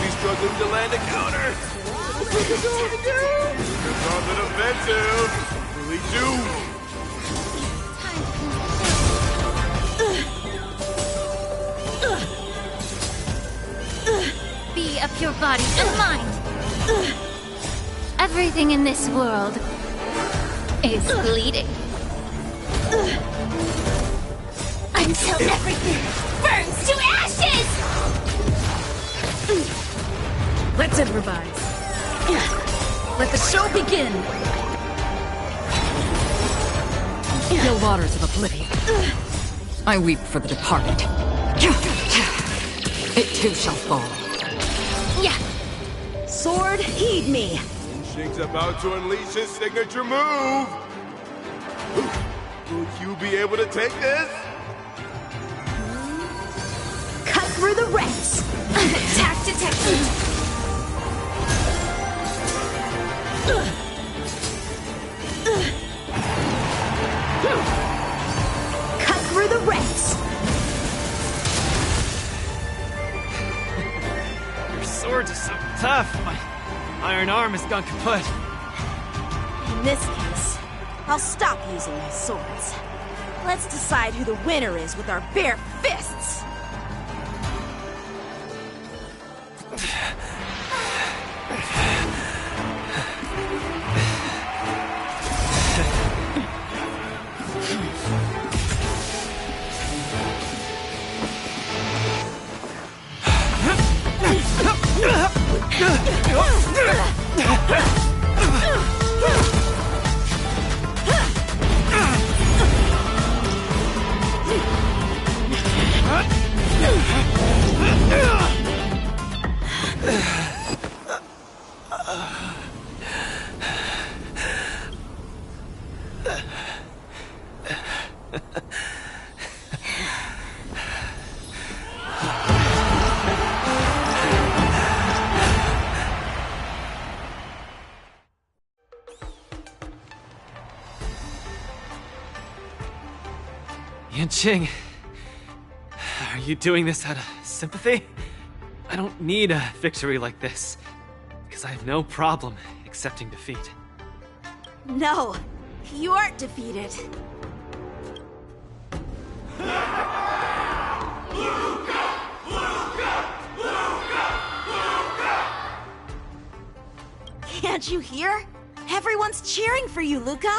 He's struggling to land a counter. Luca's on the defensive. Will he do? Be of your body and mind. Everything in this world is bleeding. Until everything burns to ashes! Let's improvise. Let the show begin. Still waters of oblivion. I weep for the departed. It too shall fall. Yeah. Sword, heed me. Yanqing's about to unleash his signature move. Will you be able to take this? Cut through the ranks. Attack detected. Cut through the ranks. swords are so tough. My iron arm has gone kaput. In this case, I'll stop using my swords. Let's decide who the winner is with our bare fists! Yanqing, are you doing this out of sympathy? I don't need a victory like this, because I have no problem accepting defeat. No, you aren't defeated. Can't you hear? Everyone's cheering for you, Luca!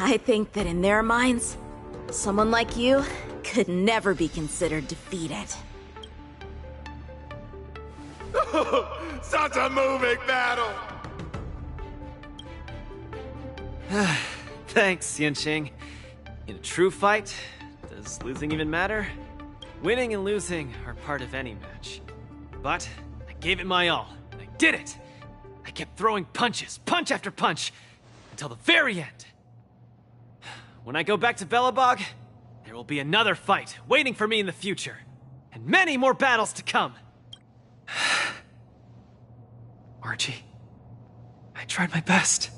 I think that in their minds, someone like you could never be considered defeated. Such a moving battle! Thanks, Yanqing. In a true fight, does losing even matter? Winning and losing are part of any match. But I gave it my all, and I did it! I kept throwing punches, punch after punch, until the very end. When I go back to Belobog, there will be another fight waiting for me in the future, and many more battles to come. Archie, I tried my best.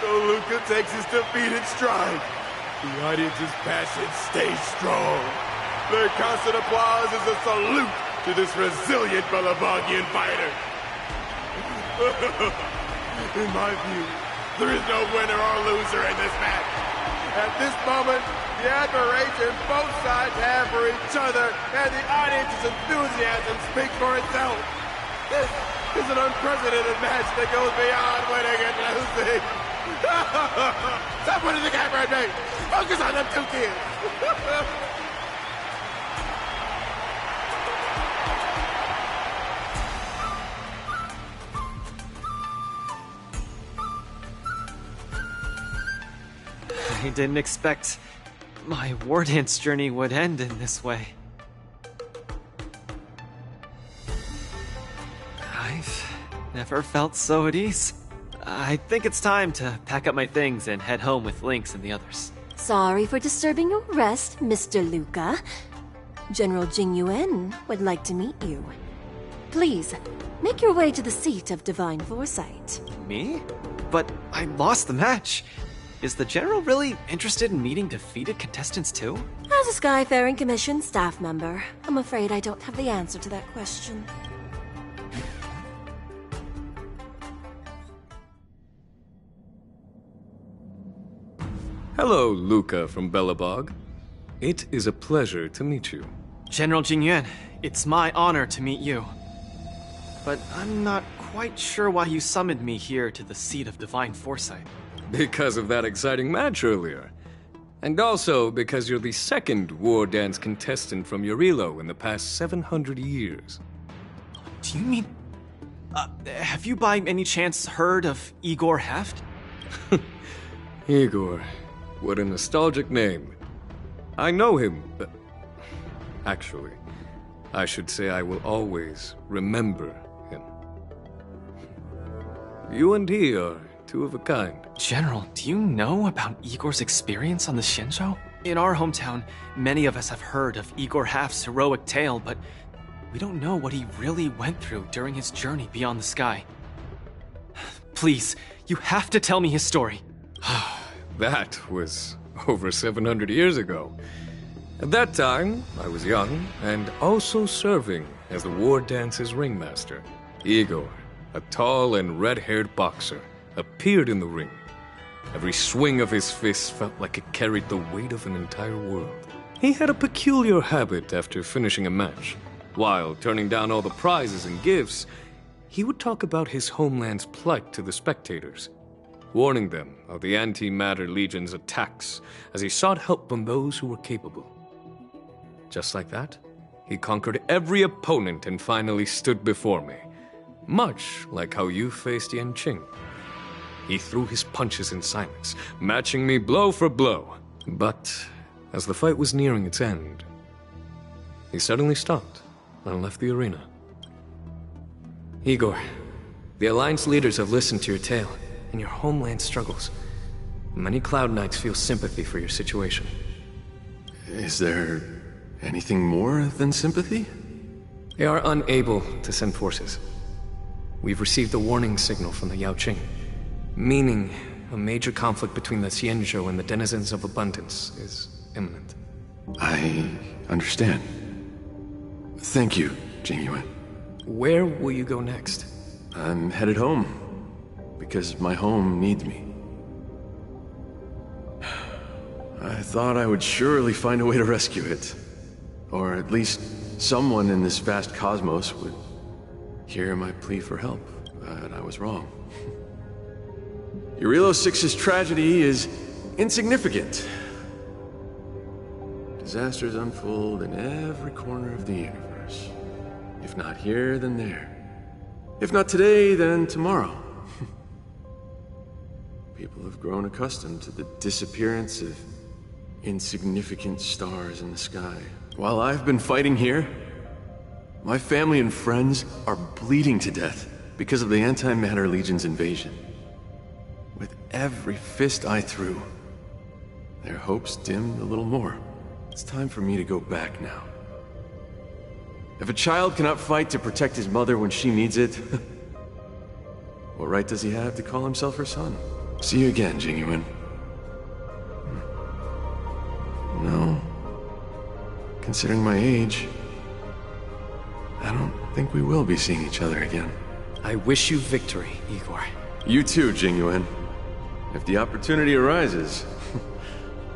So Luca takes his defeat in stride. The audience's passion stays strong. Their constant applause is a salute to this resilient Belabogian fighter. In my view, there is no winner or loser in this match. At this moment, the admiration both sides have for each other and the audience's enthusiasm speaks for itself. This is an unprecedented match that goes beyond winning and losing. Stop pointing the camera at me! Focus on them two kids! I didn't expect my Wardance journey would end in this way. I've never felt so at ease. I think it's time to pack up my things and head home with Lynx and the others. Sorry for disturbing your rest, Mr. Luca. General Jing Yuan would like to meet you. Please, make your way to the seat of Divine Foresight. Me? But I lost the match. Is the General really interested in meeting defeated contestants too? As a Skyfaring Commission staff member, I'm afraid I don't have the answer to that question. Hello, Luca from Belobog. It is a pleasure to meet you. General Jingyuan, it's my honor to meet you. But I'm not quite sure why you summoned me here to the seat of Divine Foresight. Because of that exciting match earlier. And also because you're the second Wardance contestant from Yorilo in the past 700 years. Do you mean... have you by any chance heard of Igor Heft? Igor. What a nostalgic name. I know him, but... Actually, I should say I will always remember him. You and he are two of a kind. General, do you know about Igor's experience on the Shenzhou? In our hometown, many of us have heard of Igor Half's heroic tale, but we don't know what he really went through during his journey beyond the sky. Please, you have to tell me his story. That was over 700 years ago. At that time, I was young and also serving as the Wardance's ringmaster. Igor, a tall and red-haired boxer, appeared in the ring. Every swing of his fist felt like it carried the weight of an entire world. He had a peculiar habit after finishing a match. While turning down all the prizes and gifts, he would talk about his homeland's plight to the spectators, warning them of the Antimatter Legion's attacks as he sought help from those who were capable. Just like that, he conquered every opponent and finally stood before me, much like how you faced Yanqing. He threw his punches in silence, matching me blow for blow. But as the fight was nearing its end, he suddenly stopped and left the arena. Igor, the Alliance leaders have listened to your tale and your homeland struggles. Many Cloud Knights feel sympathy for your situation. Is there anything more than sympathy? They are unable to send forces. We've received a warning signal from the Yaoqing, meaning a major conflict between the Xianzhou and the denizens of abundance is imminent. I understand. Thank you, Jingyuan. Where will you go next? I'm headed home, because my home needs me. I thought I would surely find a way to rescue it. Or at least someone in this vast cosmos would hear my plea for help, but I was wrong. Eurilo 6's tragedy is insignificant. Disasters unfold in every corner of the universe. If not here, then there. If not today, then tomorrow. People have grown accustomed to the disappearance of insignificant stars in the sky. While I've been fighting here, my family and friends are bleeding to death because of the Antimatter Legion's invasion. With every fist I threw, their hopes dimmed a little more. It's time for me to go back now. If a child cannot fight to protect his mother when she needs it, what right does he have to call himself her son? See you again, Jingyuan. No. Considering my age, I don't think we will be seeing each other again. I wish you victory, Igor. You too, Jingyuan. If the opportunity arises,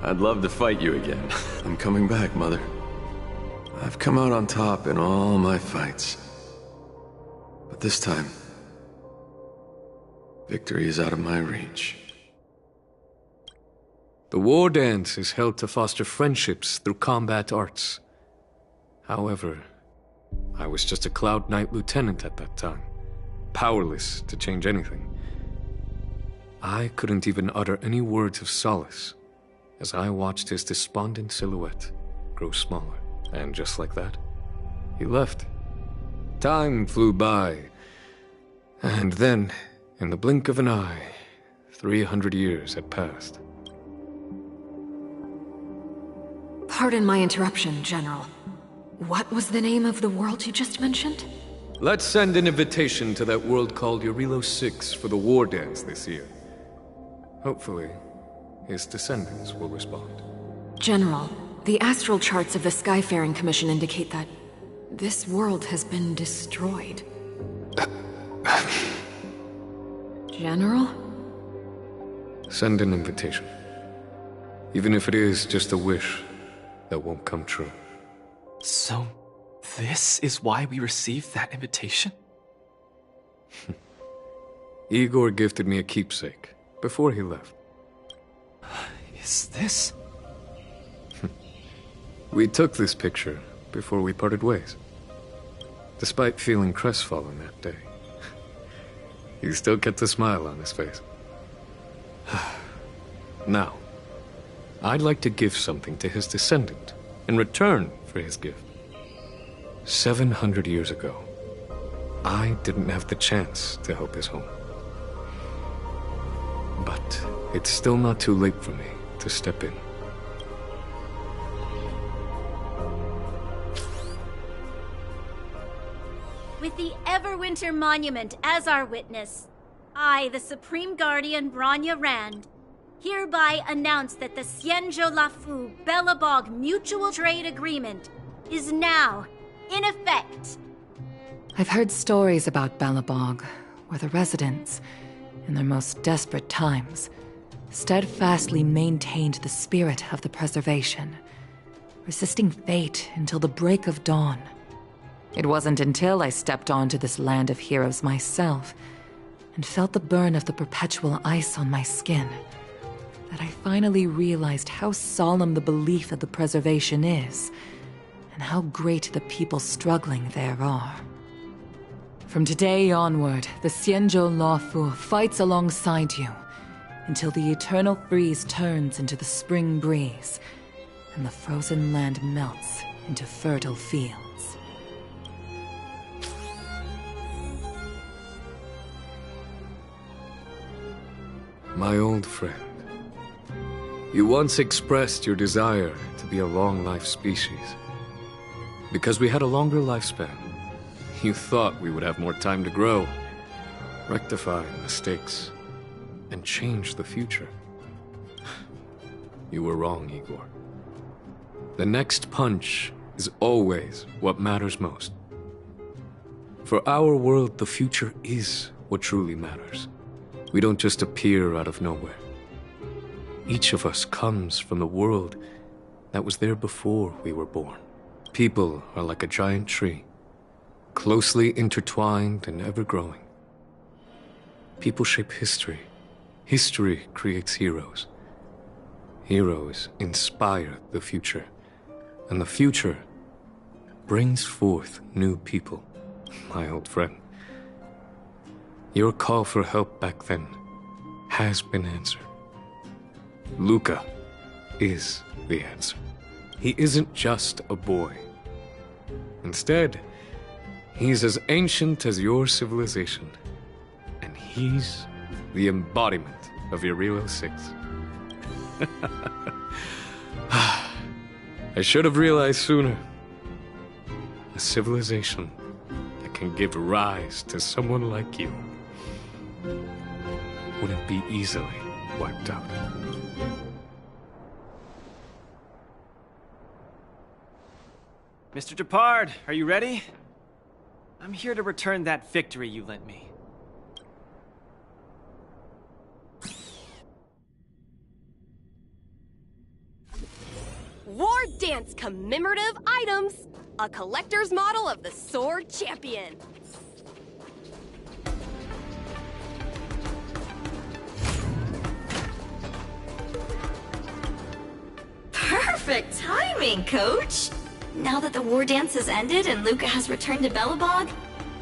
I'd love to fight you again. I'm coming back, Mother. I've come out on top in all my fights. But this time, victory is out of my reach. The War Dance is held to foster friendships through combat arts. However, I was just a Cloud Knight lieutenant at that time, powerless to change anything. I couldn't even utter any words of solace as I watched his despondent silhouette grow smaller. And just like that, he left. Time flew by. And then, in the blink of an eye, 300 years had passed. Pardon my interruption, General. What was the name of the world you just mentioned? Let's send an invitation to that world called Eurilo 6 for the War Dance this year. Hopefully, his descendants will respond. General, the astral charts of the Skyfaring Commission indicate that this world has been destroyed. General? Send an invitation. Even if it is just a wish that won't come true. So, this is why we received that invitation? Igor gifted me a keepsake before he left. Is this? We took this picture before we parted ways. Despite feeling crestfallen that day, he still kept a smile on his face. Now, I'd like to give something to his descendant in return for his gift. 700 years ago, I didn't have the chance to help his home. But it's still not too late for me to step in. With the Everwinter Monument as our witness, I, the Supreme Guardian Branya Rand, hereby announce that the Xianzhou Lafu Belobog Mutual Trade Agreement is now in effect. I've heard stories about Belobog, where the residents, in their most desperate times, steadfastly maintained the spirit of the preservation, resisting fate until the break of dawn. It wasn't until I stepped onto this land of heroes myself and felt the burn of the perpetual ice on my skin that I finally realized how solemn the belief of the preservation is and how great the people struggling there are. From today onward, the Xianzhou Lafu fights alongside you until the eternal freeze turns into the spring breeze and the frozen land melts into fertile fields. My old friend, you once expressed your desire to be a long-life species. Because we had a longer lifespan, you thought we would have more time to grow, rectify mistakes, and change the future. You were wrong, Igor. The next punch is always what matters most. For our world, the future is what truly matters. We don't just appear out of nowhere. Each of us comes from the world that was there before we were born. People are like a giant tree, closely intertwined and ever-growing. People shape history. History creates heroes. Heroes inspire the future. And the future brings forth new people, my old friend. Your call for help back then has been answered. Luca is the answer. He isn't just a boy. Instead, he's as ancient as your civilization. And he's the embodiment of Uriel 6. I should have realized sooner. A civilization that can give rise to someone like you wouldn't be easily wiped out. Mr. Depard, are you ready? I'm here to return that victory you lent me. Wardance commemorative items. A collector's model of the Sword Champion. Perfect timing, Coach! Now that the war dance has ended and Luca has returned to Belobog,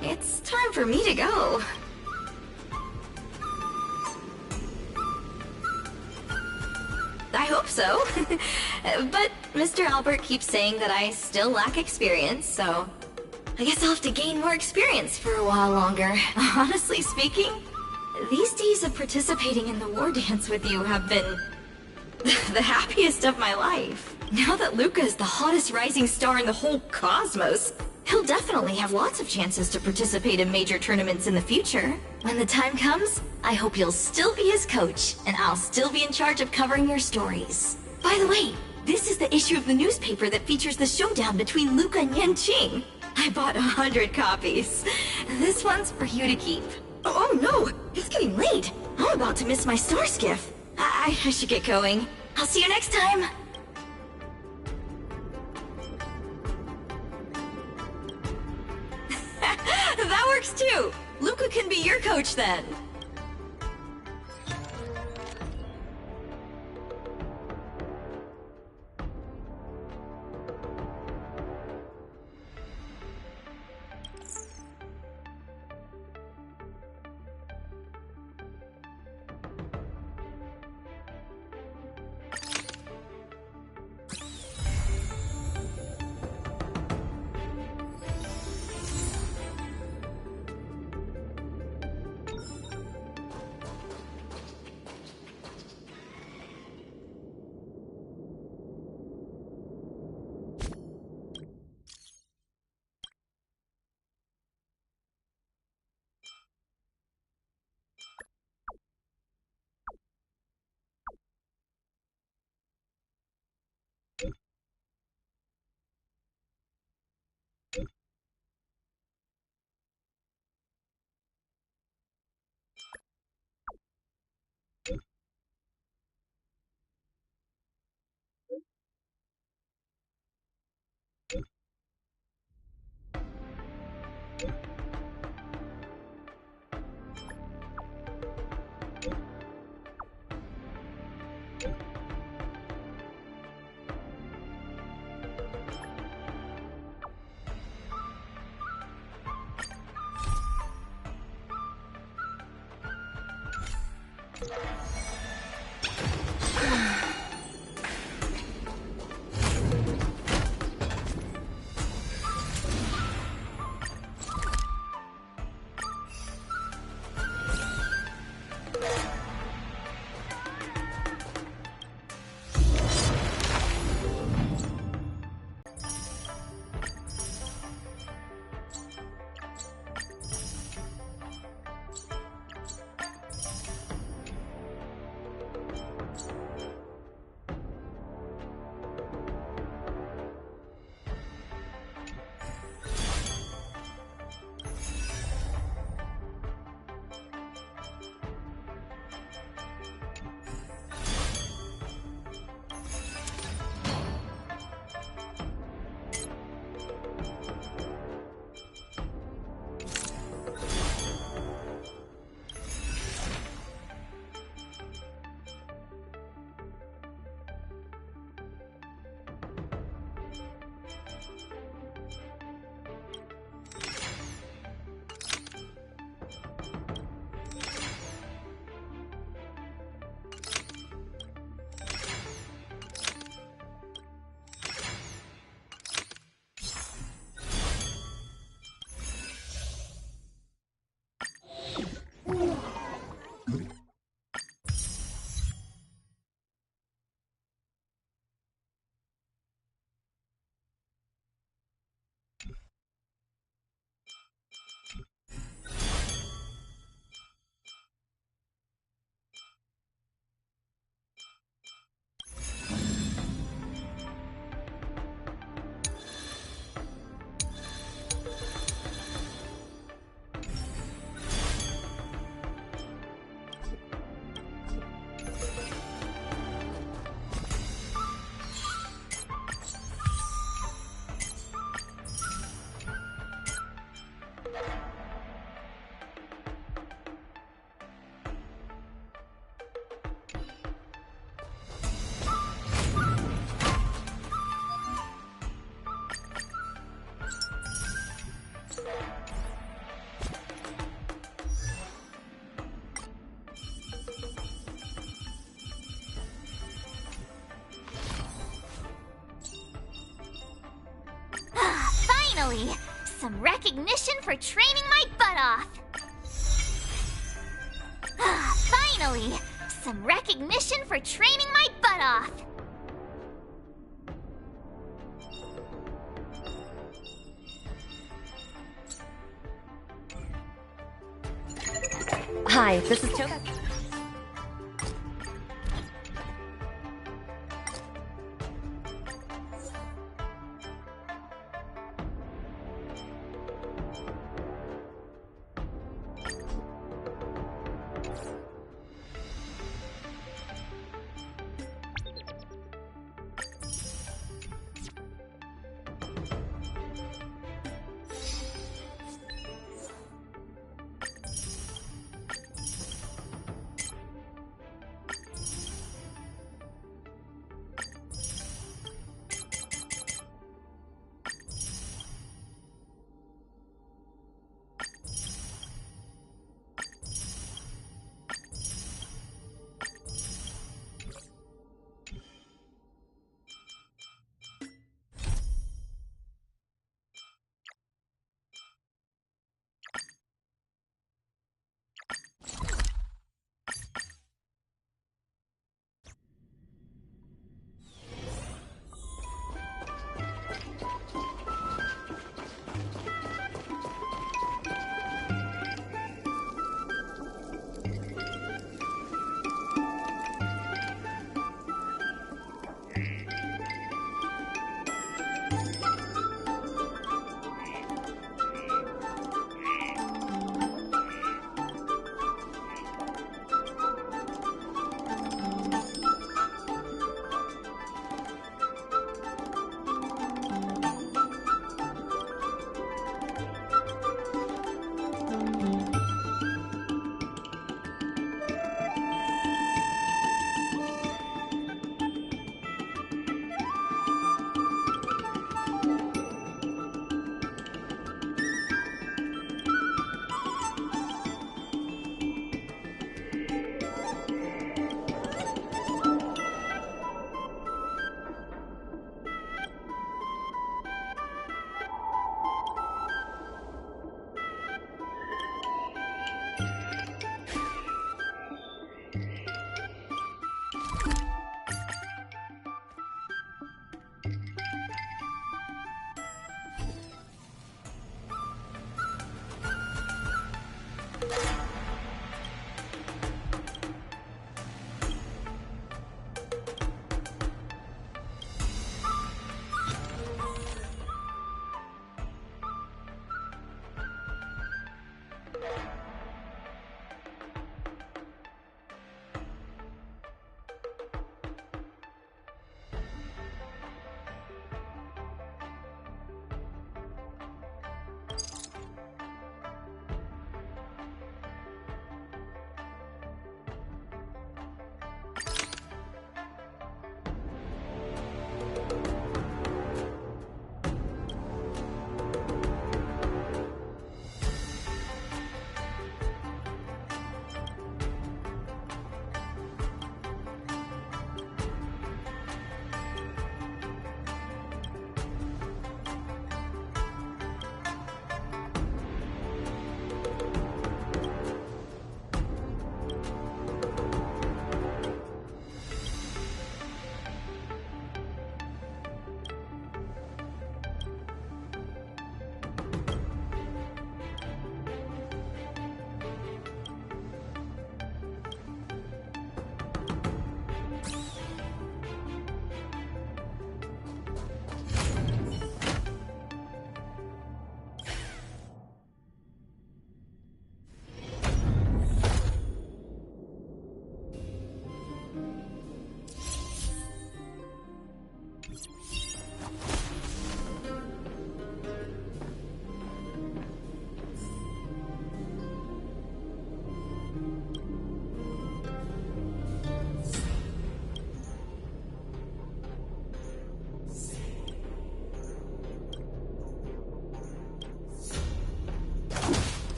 it's time for me to go. I hope so. But Mr. Albert keeps saying that I still lack experience, so I guess I'll have to gain more experience for a while longer. Honestly speaking, these days of participating in the war dance with you have been the happiest of my life. Now that Luca is the hottest rising star in the whole cosmos, he'll definitely have lots of chances to participate in major tournaments in the future. When the time comes, I hope you'll still be his coach, and I'll still be in charge of covering your stories. By the way, this is the issue of the newspaper that features the showdown between Luca and Yanqing. I bought 100 copies. This one's for you to keep. Oh no, it's getting late. I'm about to miss my star skiff. I should get going. I'll see you next time. That works too. Luca can be your coach then. Finally! Some recognition for training my butt off! Finally! Some recognition for training my butt off! Hi, this is Toka.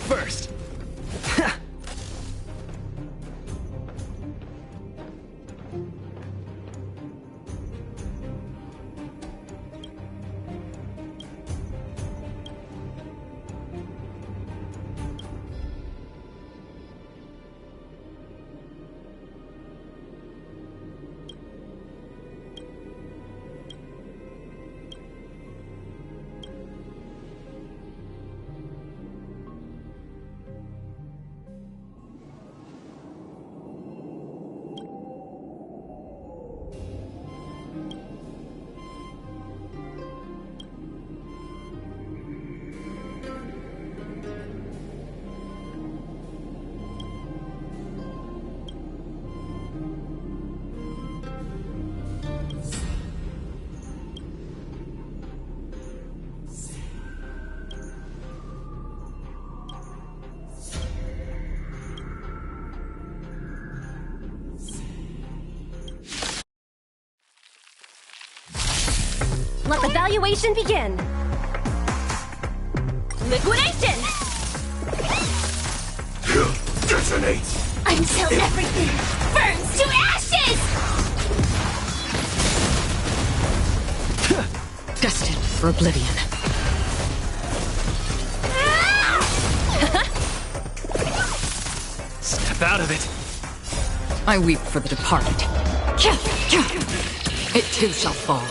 first. Let the valuation begin! Liquidation! Detonate! Until everything burns to ashes! Destined for oblivion. Step out of it. I weep for the departed. It too shall fall.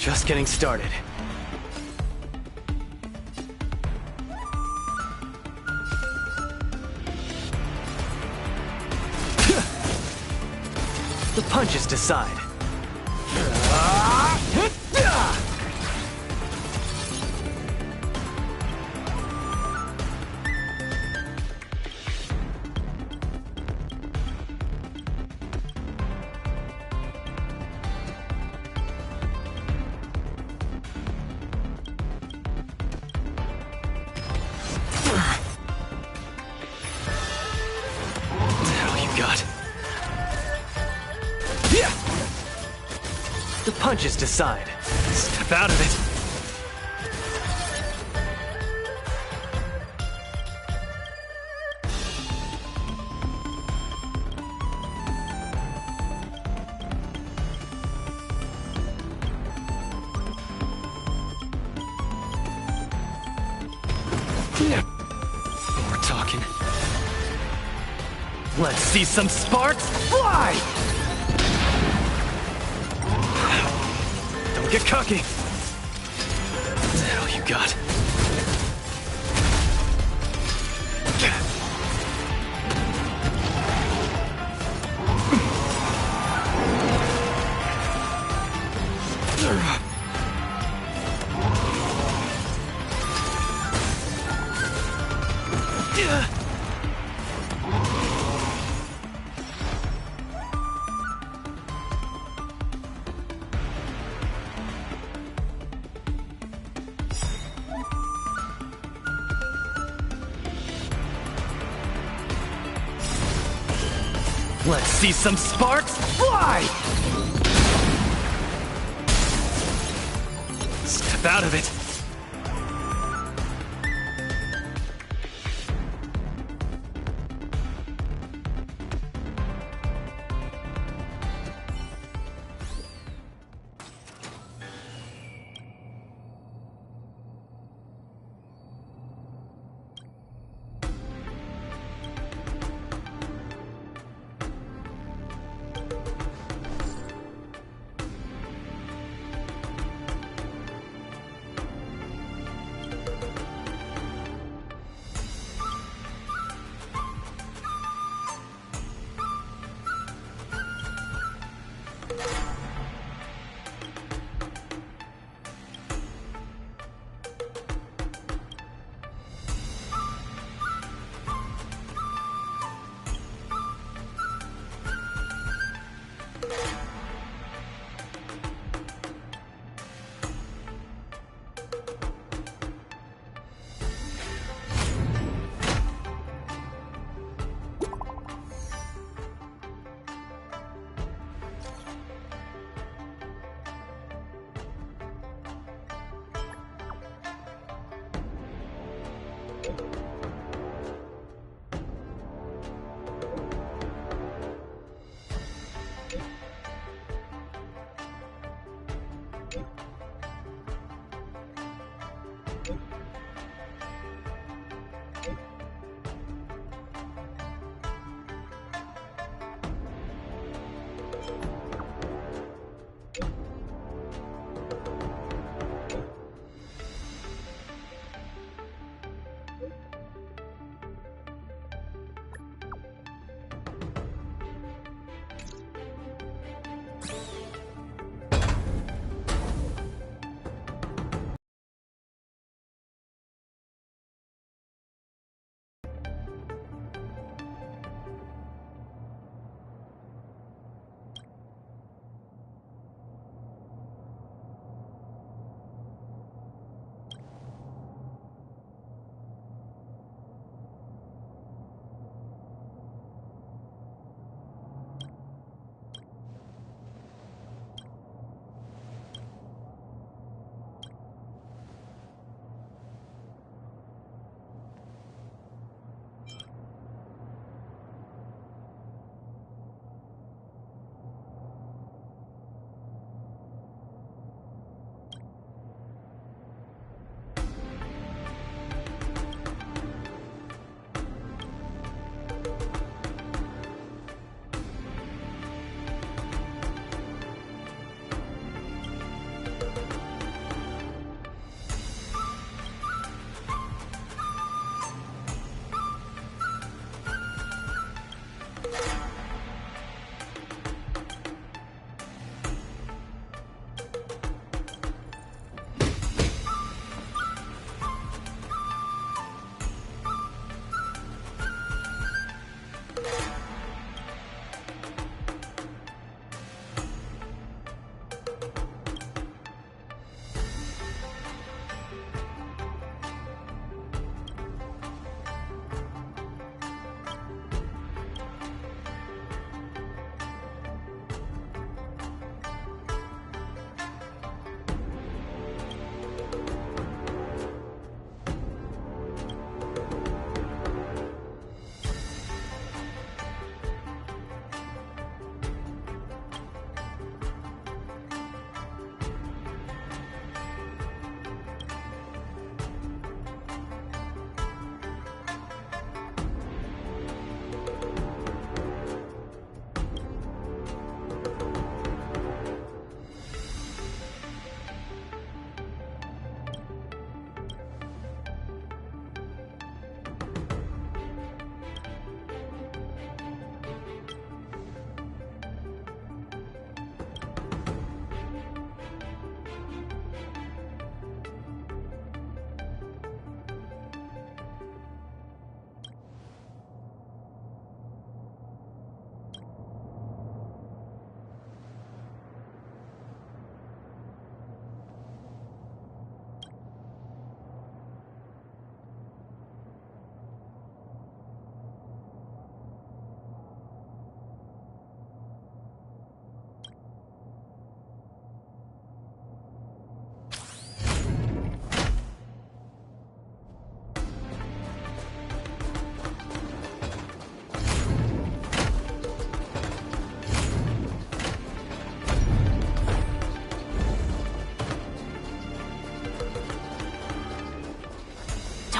Just getting started. The punches decide. The punches decide. Step out of it. We're talking. Let's see some sparks fly! Don't get cocky. Is that all you got? Let's see some sparks fly! Step out of it.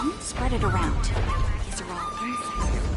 Don't spread it around. These are all insects.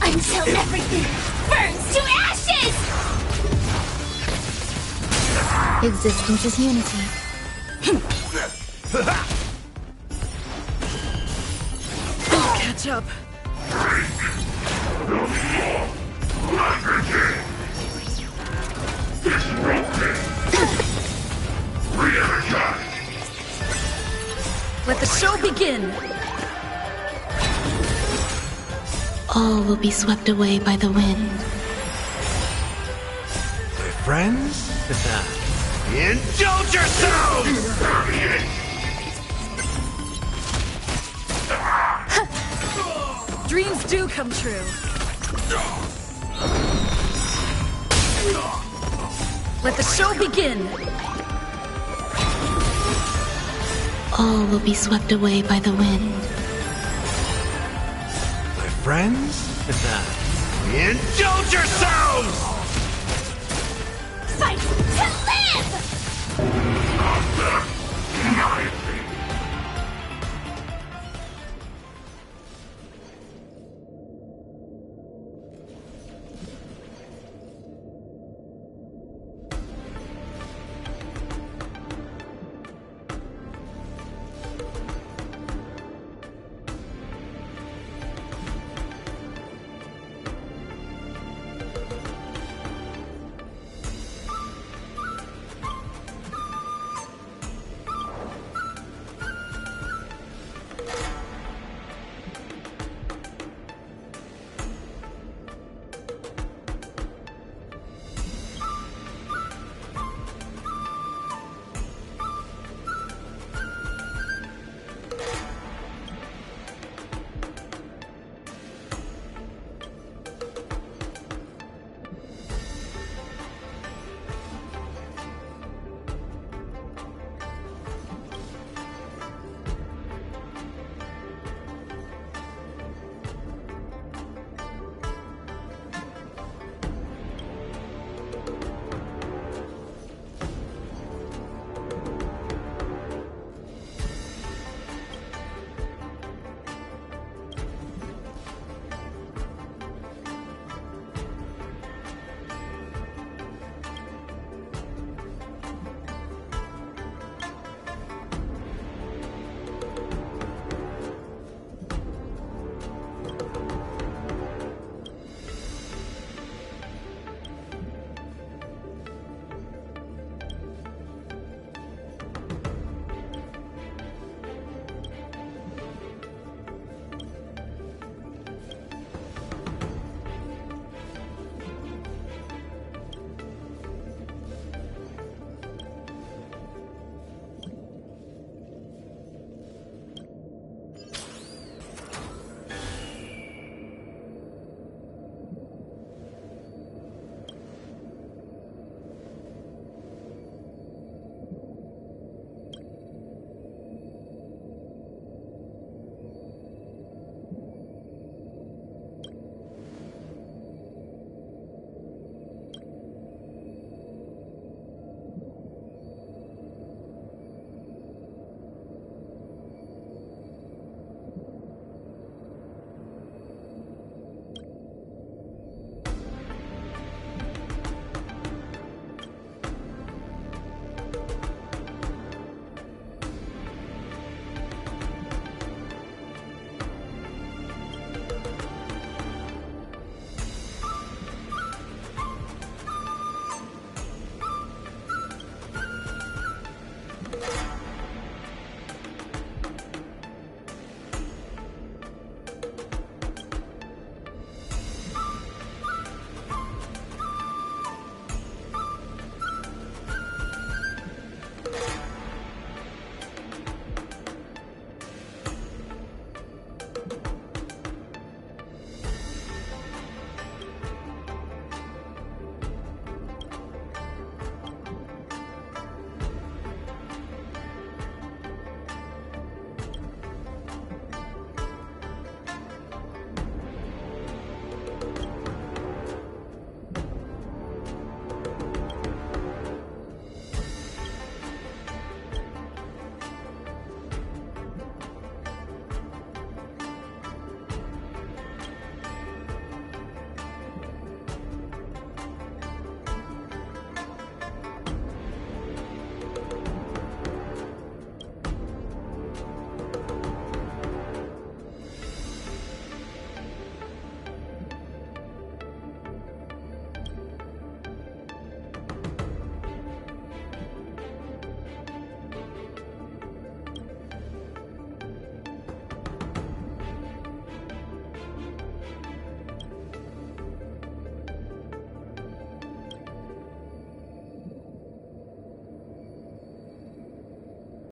Until everything burns to ashes! Existence is unity. I'll catch up. Let the show begin! All will be swept away by the wind. My friends? Indulge yourselves! Dreams do come true. Let the show begin! All will be swept away by the wind. My friends? Indulge yourselves! Fight to live!